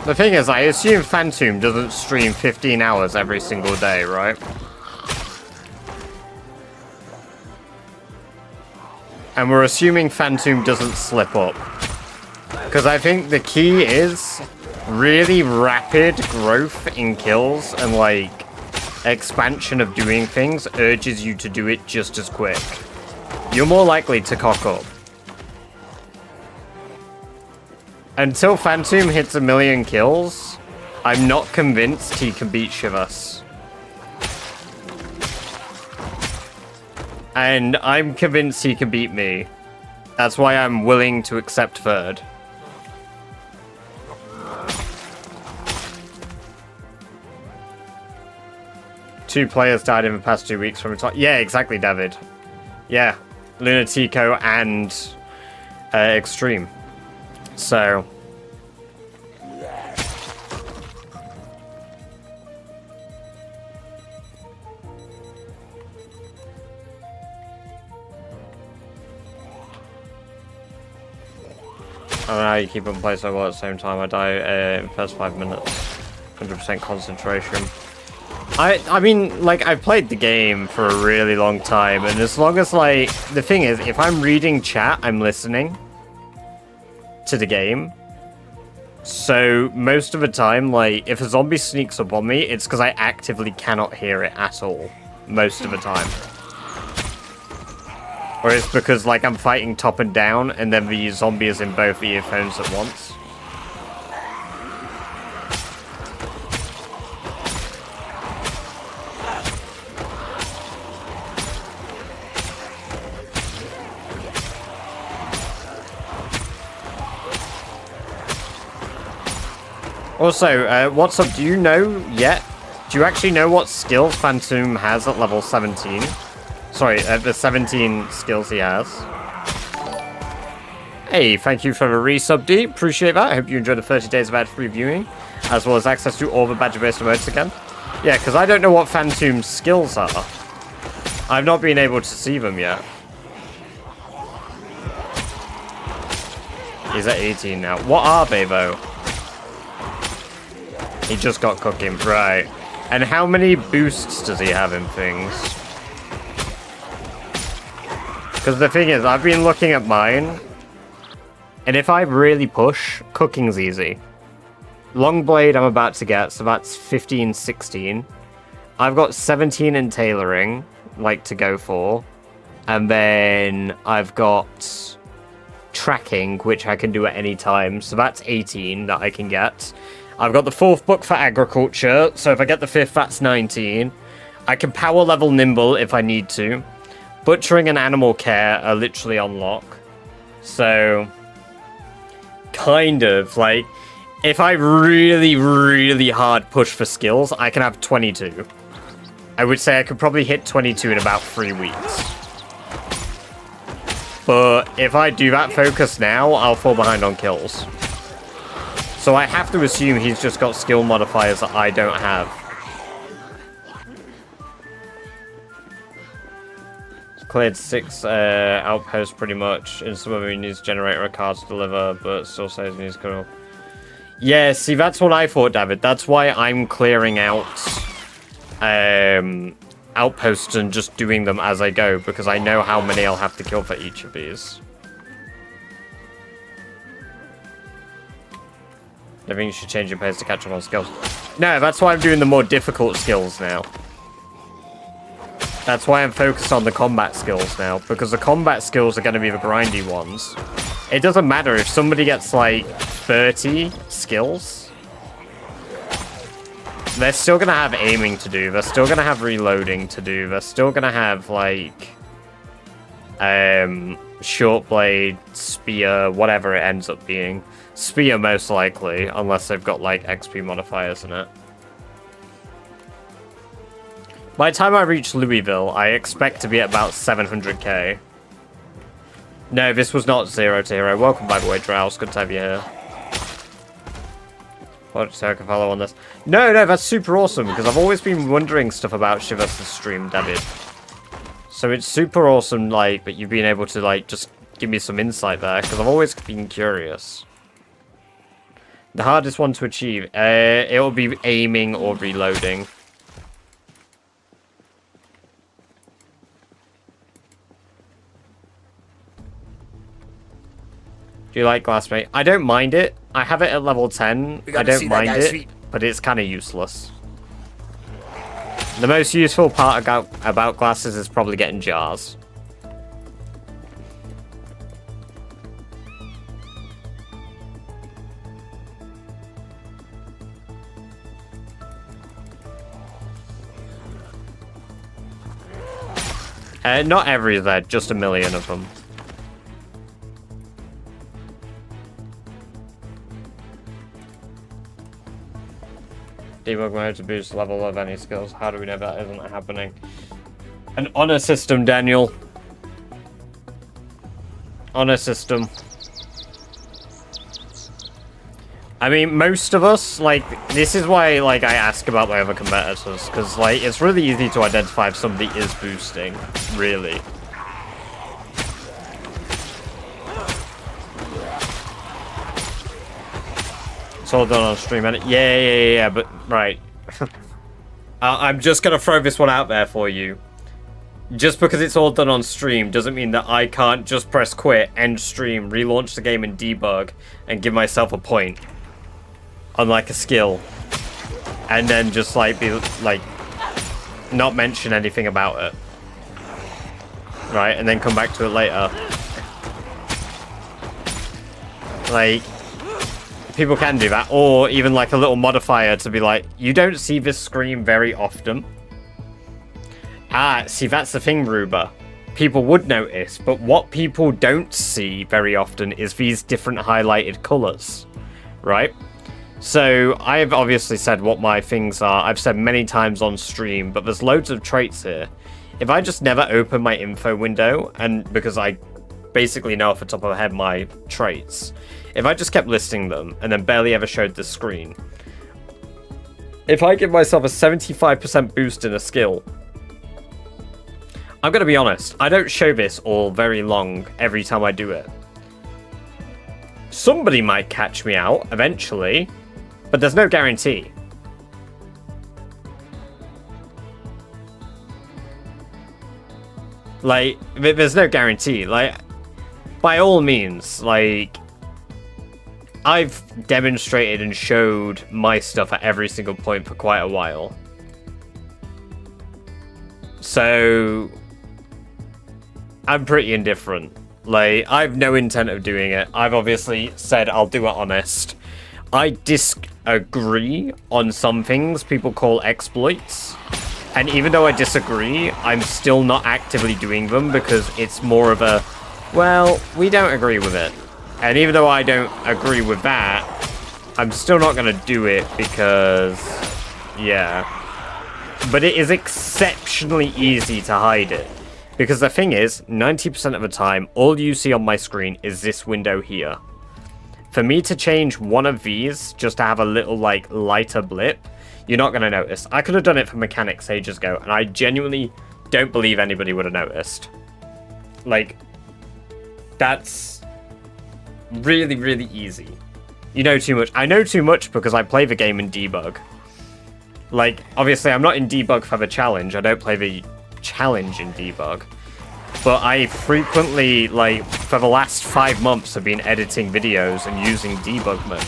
Speaker 1: The thing is, I assume Phantom doesn't stream 15 hours every single day, right? And we're assuming Phantom doesn't slip up. Because I think the key is really rapid growth in kills and, like, expansion of doing things urges you to do it just as quick. You're more likely to cock up. Until Phantom hits 1 million kills, I'm not convinced he can beat Shivas. And I'm convinced he can beat me. That's why I'm willing to accept third. Two players died in the past 2 weeks from a top. Yeah, exactly, David. Yeah, Lunatico and Extreme. So. I don't know how you keep on playing so well at the same time. I die in the first 5 minutes. 100% concentration. I mean, like, I've played the game for a really long time, and as long as, like, the thing is, if I'm reading chat, I'm listening to the game. So, most of the time, like, if a zombie sneaks up on me, it's because I actively cannot hear it at all. Most of the time. Or it's because, like, I'm fighting top and down, and then the zombie is in both earphones at once. Also, what's up? Do you know yet? Do you actually know what skills Phantom has at level 17? Sorry, the 17 skills he has. Hey, thank you for the resub, D. Appreciate that. I hope you enjoyed the 30 days of ad-free viewing, as well as access to all the badger-based emotes again. Yeah, because I don't know what Phantom's skills are. I've not been able to see them yet. He's at 18 now. What are they, though? He just got cooking, right. And how many boosts does he have in things? Because the thing is, I've been looking at mine, and if I really push, cooking's easy. Long blade I'm about to get, so that's 15, 16. I've got 17 in tailoring, like to go for. And then I've got tracking, which I can do at any time, so that's 18 that I can get. I've got the 4th book for agriculture, so if I get the 5th, that's 19. I can power level nimble if I need to. Butchering and animal care are literally on lock. So, kind of, like, if I really, really hard push for skills, I can have 22. I would say I could probably hit 22 in about 3 weeks. But if I do that focus now, I'll fall behind on kills. So I have to assume he's just got skill modifiers that I don't have. Cleared 6 outposts pretty much. In some of them he needs generator a card to deliver, but still says he needs to go. Yeah, see, that's what I thought, David. That's why I'm clearing out outposts and just doing them as I go, because I know how many I'll have to kill for each of these. I think you should change your pace to catch up on skills. No, that's why I'm doing the more difficult skills now. That's why I'm focused on the combat skills now, because the combat skills are going to be the grindy ones. It doesn't matter if somebody gets, like, 30 skills. They're still going to have aiming to do. They're still going to have reloading to do. They're still going to have, like, short blade, spear, whatever it ends up being. Spear most likely, unless they've got, like, XP modifiers in it. By the time I reach Louisville, I expect to be at about 700k. No, this was not 0 to hero. Welcome, by the way, Drows. Good to have you here. What so I can follow on this? No, that's super awesome, because I've always been wondering stuff about Shivas' stream, David. So it's super awesome, like, that you've been able to, like, just give me some insight there, because I've always been curious. The hardest one to achieve. It will be aiming or reloading. Do you like glass, mate? I don't mind it. I have it at level 10. I don't mind it, but it's kind of useless. The most useful part about glasses is probably getting jars. Not every Zed, just 1 million of them. Debug mode to boost level of any skills. How do we know that isn't happening? An honor system, Daniel. Honor system. I mean, most of us, like, this is why, like, I ask about my other competitors, because, like, it's really easy to identify if somebody is boosting, really. It's all done on stream, and yeah, but, right. I'm just gonna throw this one out there for you. Just because it's all done on stream doesn't mean that I can't just press quit, end stream, relaunch the game and debug, and give myself a point. On, like, a skill. And then just, like, be, like, not mention anything about it. Right, and then come back to it later. Like, people can do that, or even like a little modifier to be like, you don't see this screen very often. Ah, see, that's the thing, Ruba. People would notice, but what people don't see very often is these different highlighted colors, right? So I've obviously said what my things are. I've said many times on stream, but there's loads of traits here. If I just never open my info window, and because I basically know off the top of my head my traits, if I just kept listing them and then barely ever showed the screen, if I give myself a 75% boost in a skill, I'm going to be honest, I don't show this all very long every time I do it. Somebody might catch me out eventually, but there's no guarantee. Like, there's no guarantee. Like, by all means, like, I've demonstrated and showed my stuff at every single point for quite a while. So, I'm pretty indifferent. Like, I've no intent of doing it. I've obviously said I'll do it honest. I disagree on some things people call exploits. And even though I disagree, I'm still not actively doing them because it's more of a, well, we don't agree with it. And even though I don't agree with that, I'm still not going to do it because, yeah. But it is exceptionally easy to hide it. Because the thing is, 90% of the time, all you see on my screen is this window here. For me to change one of these, just to have a little, like, lighter blip, you're not going to notice. I could have done it for mechanics ages ago, and I genuinely don't believe anybody would have noticed. Like, that's really, really easy. You know too much. I know too much because I play the game in debug. Like, obviously, I'm not in debug for the challenge. I don't play the challenge in debug. But I frequently, like, for the last 5 months, have been editing videos and using debug mode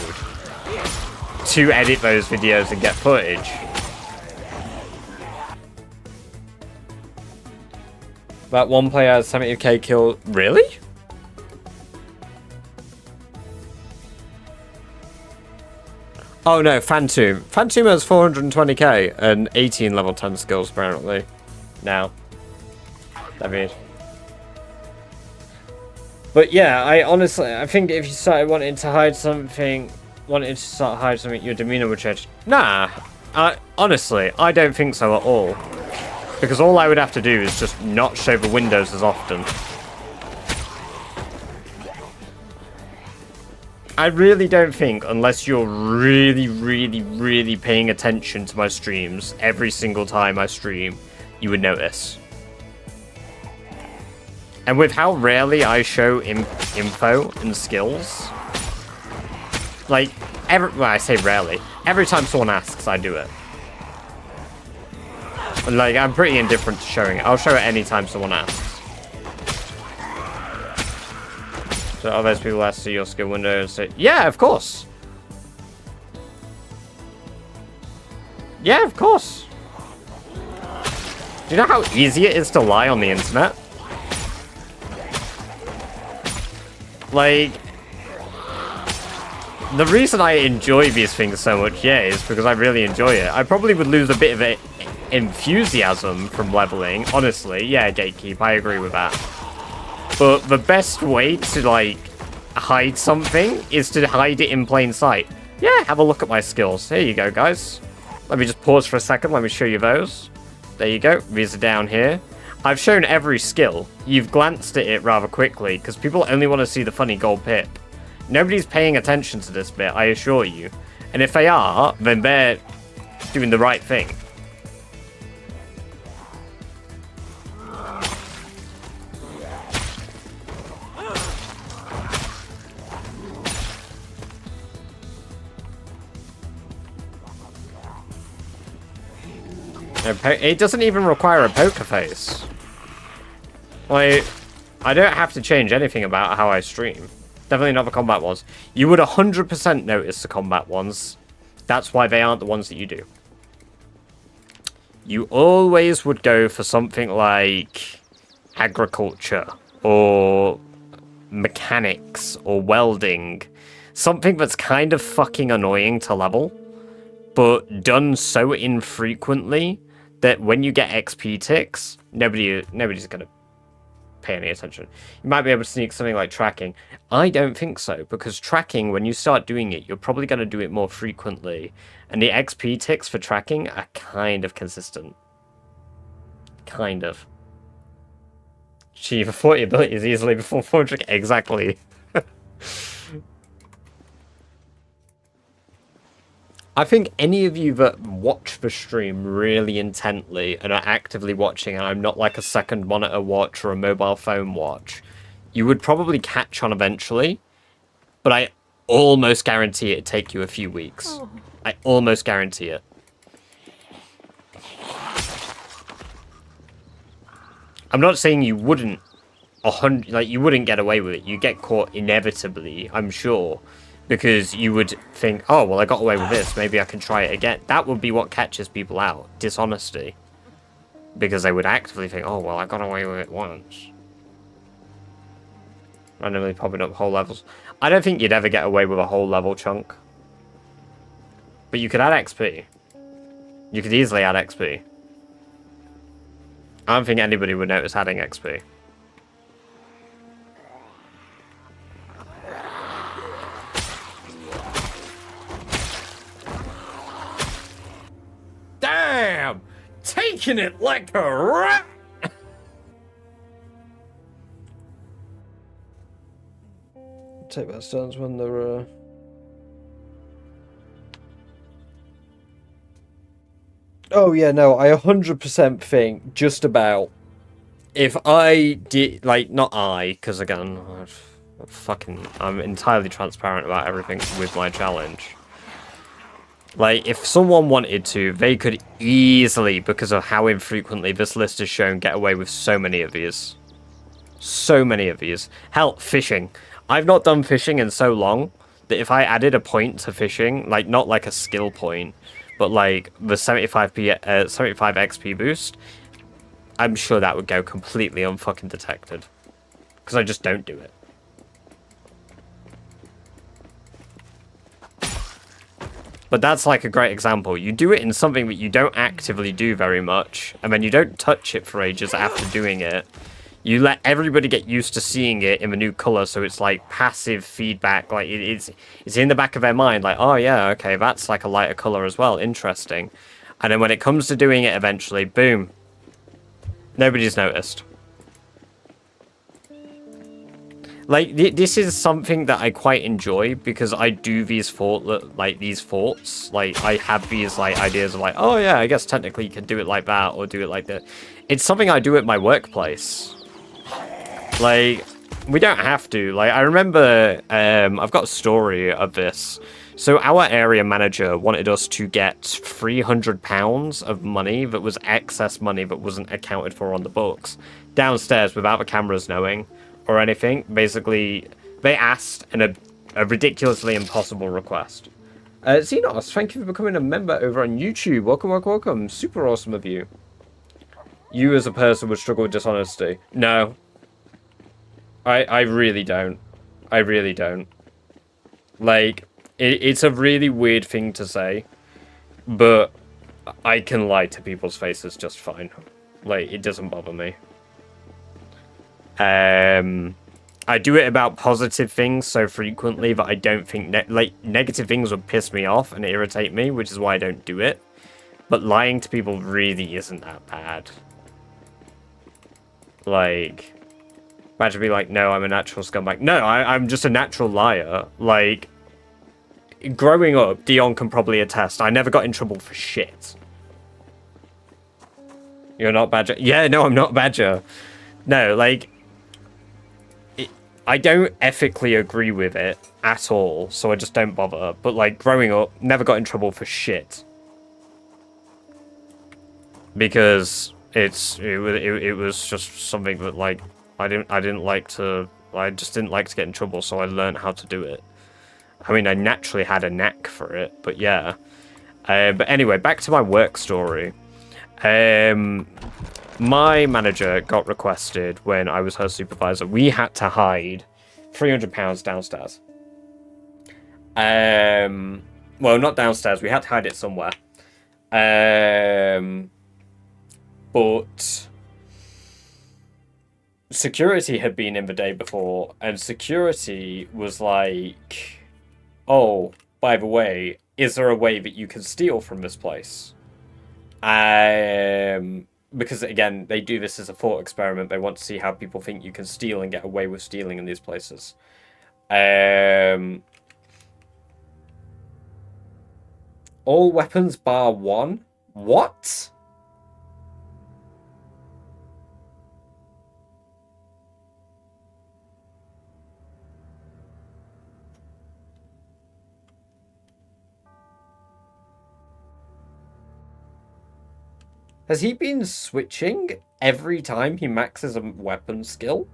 Speaker 1: to edit those videos and get footage. That one player has 70k kill. Really? Oh no, Phantom. Phantom has 420k and 18 level 10 skills apparently. Now. David. But yeah, I think if you started wanting to hide something, your demeanor would change. Nah, honestly, I don't think so at all. Because all I would have to do is just not show the windows as often. I really don't think, unless you're really, really, really paying attention to my streams every single time I stream, you would notice. And with how rarely I show info and skills, like, well, I say rarely. Every time someone asks, I do it. Like, I'm pretty indifferent to showing it. I'll show it anytime someone asks. So are those people ask to see your skill window and say, yeah, of course. Yeah, of course. Do you know how easy it is to lie on the internet? Like, the reason I enjoy these things so much, yeah, is because I really enjoy it. I probably would lose a bit of enthusiasm from leveling, honestly. Yeah, Gatekeep, I agree with that. But the best way to, like, hide something is to hide it in plain sight. Yeah, have a look at my skills. Here you go, guys. Let me just pause for a second. Let me show you those. There you go. These are down here. I've shown every skill. You've glanced at it rather quickly, because people only want to see the funny gold pip. Nobody's paying attention to this bit, I assure you. And if they are, then they're doing the right thing. It doesn't even require a poker face. Like, I don't have to change anything about how I stream. Definitely not the combat ones. You would 100% notice the combat ones. That's why they aren't the ones that you do. You always would go for something like agriculture or mechanics or welding. Something that's kind of fucking annoying to level, but done so infrequently that when you get XP ticks, nobody's gonna pay any attention. You might be able to sneak something like tracking. I don't think so, because tracking, when you start doing it, you're probably going to do it more frequently, and the XP ticks for tracking are kind of consistent. Kind of. Achieve 40 abilities easily before 400. Exactly. I think any of you that watch the stream really intently and are actively watching, and I'm not like a second monitor watch or a mobile phone watch, you would probably catch on eventually, but I almost guarantee it'd take you a few weeks. Oh. I almost guarantee it. I'm not saying you wouldn't, you wouldn't get away with it. You get caught inevitably, I'm sure. Because you would think, oh, well, I got away with this. Maybe I can try it again. That would be what catches people out. Dishonesty. Because they would actively think, oh, well, I got away with it once. Randomly popping up whole levels. I don't think you'd ever get away with a whole level chunk. But you could add XP. You could easily add XP. I don't think anybody would notice adding XP. Damn! Taking it like a rat! Take that stance when they're, Oh, yeah, no, I 100% think just about if I did, like, not I, because again, I'm entirely transparent about everything with my challenge. Like, if someone wanted to, they could easily, because of how infrequently this list is shown, get away with so many of these. So many of these. Hell, fishing. I've not done fishing in so long that if I added a point to fishing, like, not like a skill point, but like the 75 XP boost, I'm sure that would go completely unfucking detected. Because I just don't do it. But that's like a great example. You do it in something that you don't actively do very much, and then you don't touch it for ages after doing it. You let everybody get used to seeing it in the new color, so it's like passive feedback. Like it's in the back of their mind, like, oh yeah, okay, that's like a lighter color as well. Interesting. And then when it comes to doing it eventually, boom. Nobody's noticed. Like, this is something that I quite enjoy, because I do these thoughts. Like, I have these, like, ideas of, like, oh, yeah, I guess technically you could do it like that, or do it like that. It's something I do at my workplace. Like, we don't have to. Like, I remember, I've got a story of this. So our area manager wanted us to get £300 of money that was excess money that wasn't accounted for on the books downstairs without the cameras knowing or anything. Basically, they asked a ridiculously impossible request. Xenos, thank you for becoming a member over on YouTube. Welcome, welcome, welcome. Super awesome of you. You as a person would struggle with dishonesty. No. I really don't. I really don't. Like, it's a really weird thing to say, but I can lie to people's faces just fine. Like, it doesn't bother me. I do it about positive things so frequently that I don't think... negative things would piss me off and irritate me, which is why I don't do it. But lying to people really isn't that bad. Like... Imagine be like, no, I'm a natural scumbag. No, I'm just a natural liar. Like... Growing up, Dion can probably attest, I never got in trouble for shit. You're not Badger? Yeah, no, I'm not Badger. No, like... I don't ethically agree with it at all, so I just don't bother. But, like, growing up, never got in trouble for shit. Because it was just something that, like, I just didn't like to get in trouble, so I learned how to do it. I mean, I naturally had a knack for it, but yeah. But anyway, back to my work story. My manager got requested when I was her supervisor. We had to hide £300 downstairs. Well, not downstairs. We had to hide it somewhere. But security had been in the day before, and security was like, oh, by the way, is there a way that you can steal from this place? Because, again, they do this as a thought experiment. They want to see how people think you can steal and get away with stealing in these places. All weapons bar one? What? Has he been switching every time he maxes a weapon skill?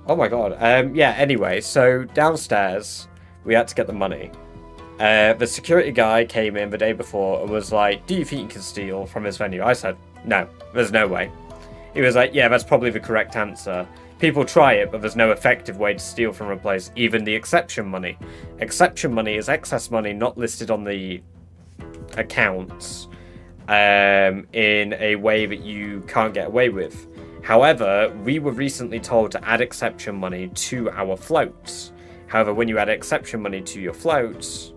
Speaker 1: Oh my god. Yeah, anyway, so downstairs, we had to get the money. The security guy came in the day before and was like, do you think you can steal from this venue? I said, no, there's no way. He was like, yeah, that's probably the correct answer. People try it, but there's no effective way to steal from a place, even the exception money. Exception money is excess money not listed on the accounts in a way that you can't get away with. However, we were recently told to add exception money to our floats. However, when you add exception money to your floats,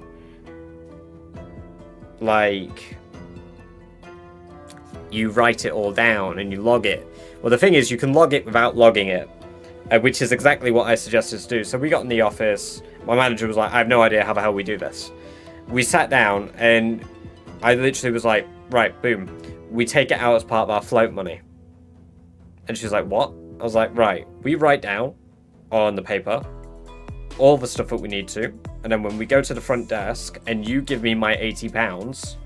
Speaker 1: like, you write it all down and you log it. Well, the thing is, you can log it without logging it, which is exactly what I suggested to do. So we got in the office. My manager was like, I have no idea how the hell we do this. We sat down and I literally was like, right, boom. We take it out as part of our float money. And she's like, what? I was like, right, we write down on the paper all the stuff that we need to, and then when we go to the front desk and you give me my £80,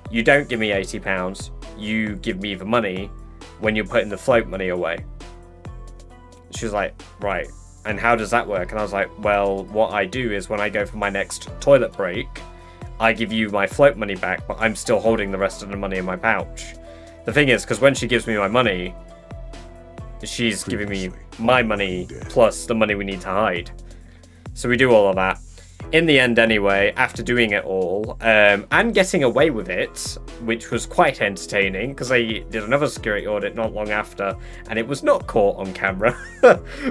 Speaker 1: you don't give me £80, you give me the money when you're putting the float money away. She was like, right, and how does that work? And I was like, well, what I do is when I go for my next toilet break, I give you my float money back, but I'm still holding the rest of the money in my pouch. The thing is, because when she gives me my money, she's giving me my money plus the money we need to hide. So we do all of that. In the end, anyway, after doing it all, and getting away with it, which was quite entertaining, because they did another security audit not long after, and it was not caught on camera,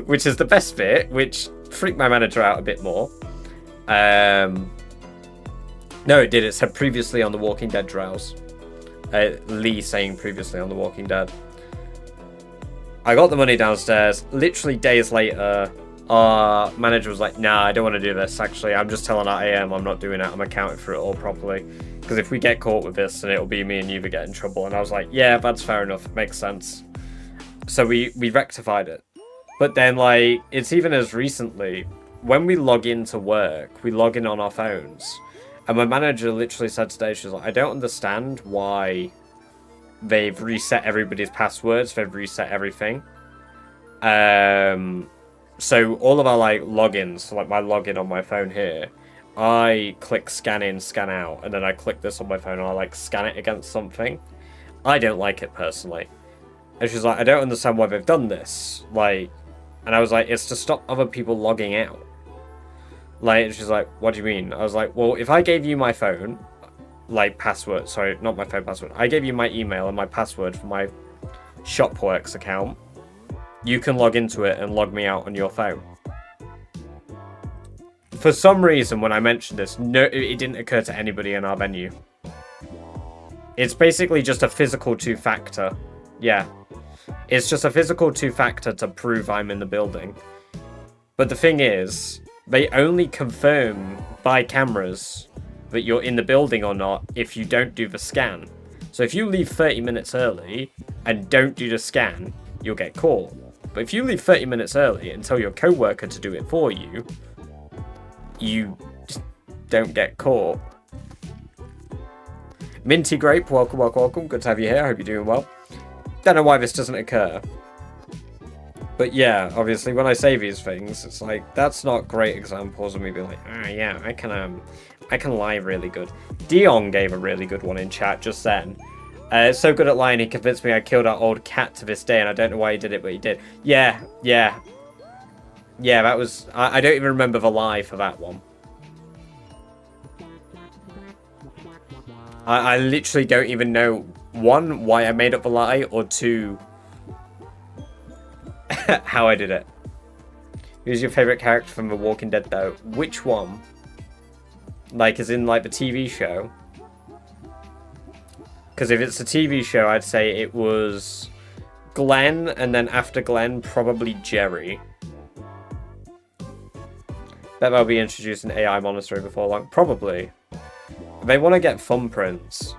Speaker 1: which is the best bit, which freaked my manager out a bit more. No, it did. It said previously on The Walking Dead trials. Lee saying previously on The Walking Dead. I got the money downstairs. Literally days later, our manager was like, nah, I don't want to do this, actually. I'm just telling our AM I'm not doing it. I'm accounting for it all properly. Because if we get caught with this, then it'll be me and you that get in trouble. And I was like, yeah, that's fair enough. It makes sense. So we rectified it. But then, like, it's even as recently, when we log into work, we log in on our phones. And my manager literally said today, she was like, I don't understand why they've reset everybody's passwords. They've reset everything. So all of our, like, logins, so, like, my login on my phone here, I click scan in, scan out, and then I click this on my phone and I, like, scan it against something. I don't like it, personally. And she's like, I don't understand why they've done this. Like, and I was like, it's to stop other people logging out. Like, and she's like, what do you mean? I was like, well, if I gave you my phone, like, password, sorry, not my phone password. I gave you my email and my password for my Shopworks account. You can log into it and log me out on your phone. For some reason, when I mentioned this, no, it didn't occur to anybody in our venue. It's basically just a physical two-factor. Yeah. It's just a physical two-factor to prove I'm in the building. But the thing is, they only confirm by cameras that you're in the building or not if you don't do the scan. So if you leave 30 minutes early and don't do the scan, you'll get caught. But if you leave 30 minutes early and tell your co-worker to do it for you, you just don't get caught. Minty Grape, welcome, welcome, welcome. Good to have you here. I hope you're doing well. Don't know why this doesn't occur. But yeah, obviously, when I say these things, it's like, that's not great examples of me being like, yeah, I can lie really good. Dion gave a really good one in chat just then. So good at lying, he convinced me I killed our old cat to this day, and I don't know why he did it, but he did. Yeah, that was... I don't even remember the lie for that one. I literally don't even know, one, why I made up the lie, or two, how I did it. Who's your favourite character from The Walking Dead, though? Which one? Like, as in, like, the TV show? Because if it's a TV show, I'd say it was Glenn, and then after Glenn, probably Jerry. Bet they'll be introducing AI monastery before long. Probably. They want to get thumbprints.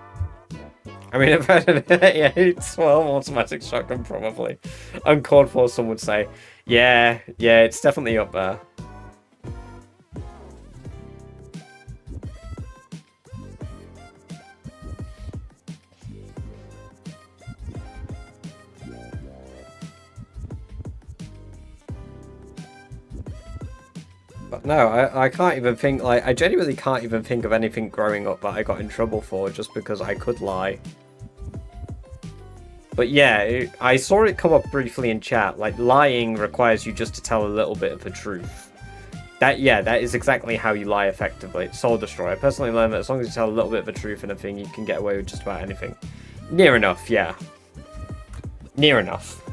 Speaker 1: I mean, if I had an 12 automatic shotgun, probably. Uncalled for, some would say. Yeah, it's definitely up there. But no, I can't even think, like, I genuinely can't even think of anything growing up that I got in trouble for just because I could lie. But yeah, I saw it come up briefly in chat, like, lying requires you just to tell a little bit of the truth. That is exactly how you lie effectively. It's Soul Destroyer. I personally learned that as long as you tell a little bit of the truth in a thing, you can get away with just about anything. Near enough, yeah. Near enough.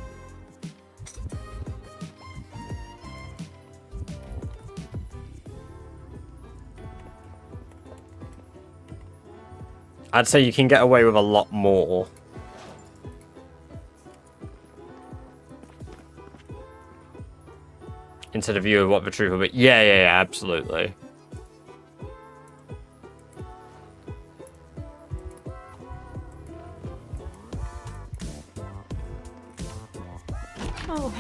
Speaker 1: I'd say you can get away with a lot more. Into the view of what the truth will be. Yeah, absolutely.
Speaker 3: Oh.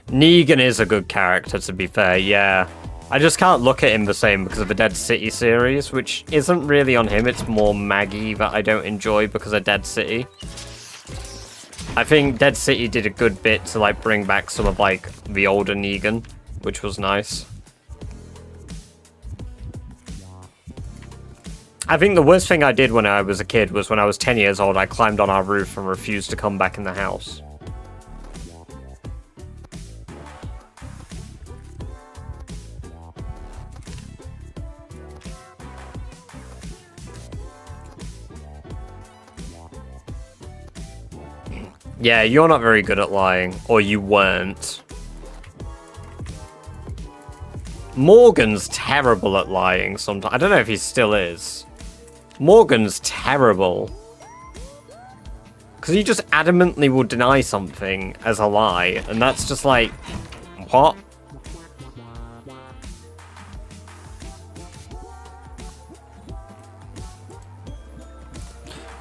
Speaker 1: Negan is a good character, to be fair, yeah. I just can't look at him the same because of the Dead City series, which isn't really on him. It's more Maggie that I don't enjoy because of Dead City. I think Dead City did a good bit to, like, bring back some of, like, the older Negan, which was nice. I think the worst thing I did when I was a kid was when I was 10 years old, I climbed on our roof and refused to come back in the house. Yeah, you're not very good at lying. Or you weren't. Morgan's terrible at lying sometimes. I don't know if he still is. Morgan's terrible. Because he just adamantly will deny something as a lie, and that's just like, what?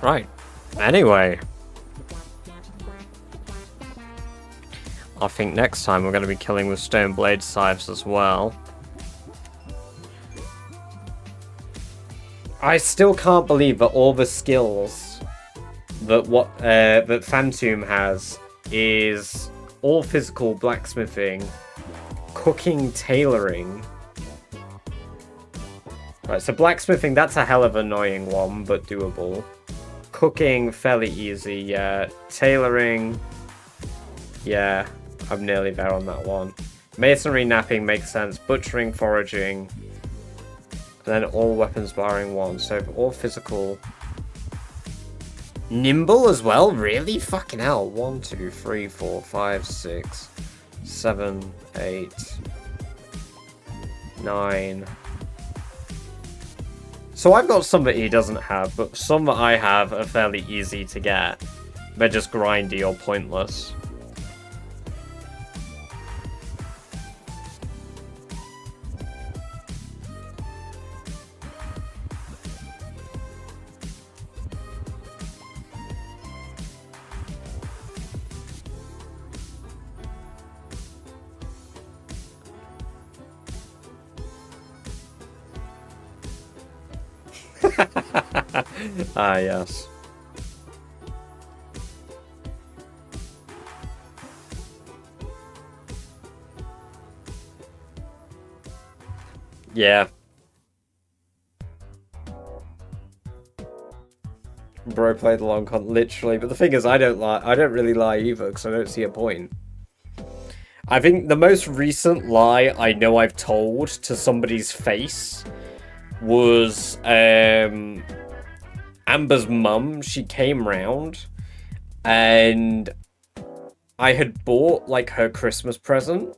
Speaker 1: Right. Anyway. I think next time we're going to be killing with stone blade scythes as well. I still can't believe that all the skills that that Phantom has is all physical blacksmithing, cooking, tailoring. Right, so blacksmithing, that's a hell of an annoying one, but doable. Cooking, fairly easy, yeah. Tailoring, yeah, I'm nearly there on that one. Masonry, napping makes sense. Butchering, foraging. And then all weapons barring one. So all physical. Nimble as well? Really? Fucking hell. 1, 2, 3, 4, 5, 6, 7, 8, 9. So I've got some that he doesn't have, but some that I have are fairly easy to get. They're just grindy or pointless. Ah, yes. Yeah. Bro played the long con, literally. But the thing is, I don't really lie either, because I don't see a point. I think the most recent lie I know I've told to somebody's face was Amber's mum. She came round and I had bought like her Christmas present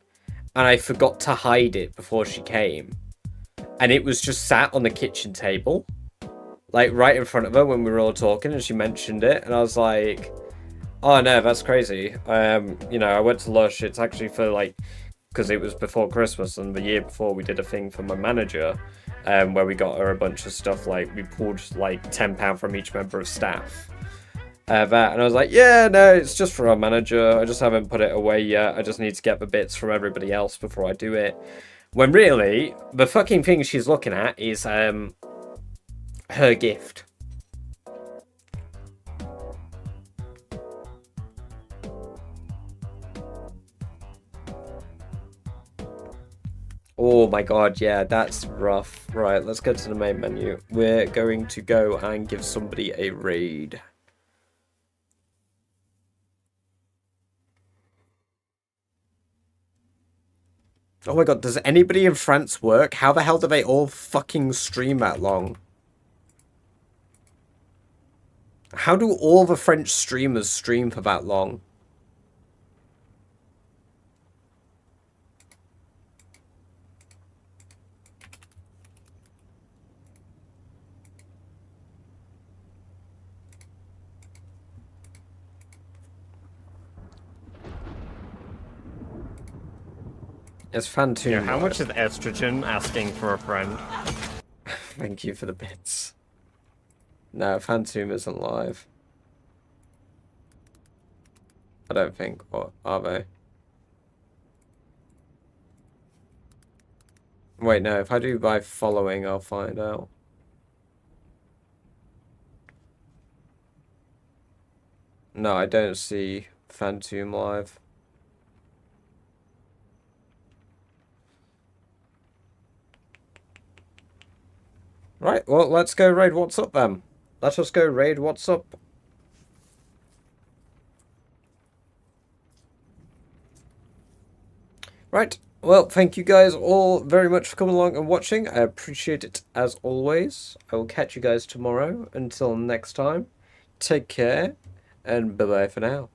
Speaker 1: and I forgot to hide it before she came, and it was just sat on the kitchen table like right in front of her when we were all talking, and she mentioned it and I was like, oh no, that's crazy. You know, I went to Lush. It's actually for like, because it was before Christmas, and the year before we did a thing for my manager, where we got her a bunch of stuff, like we pulled like £10 from each member of staff. And I was like, yeah, no, it's just for our manager. I just haven't put it away yet. I just need to get the bits from everybody else before I do it. When really, the fucking thing she's looking at is her gift. Oh my god, yeah, that's rough. Right, let's go to the main menu. We're going to go and give somebody a raid. Oh my god, does anybody in France work? How the hell do they all fucking stream that long? How do all the French streamers stream for that long? It's Phantom.
Speaker 5: Yeah, how much is estrogen asking for a friend?
Speaker 1: Thank you for the bits. No, Phantom isn't live. I don't think. What are they? Wait, no. If I do by following, I'll find out. No, I don't see Phantom live. Right, well, let's go raid What's Up then. Let us go raid What's Up. Right, well, thank you guys all very much for coming along and watching. I appreciate it as always. I will catch you guys tomorrow. Until next time, take care, and bye-bye for now.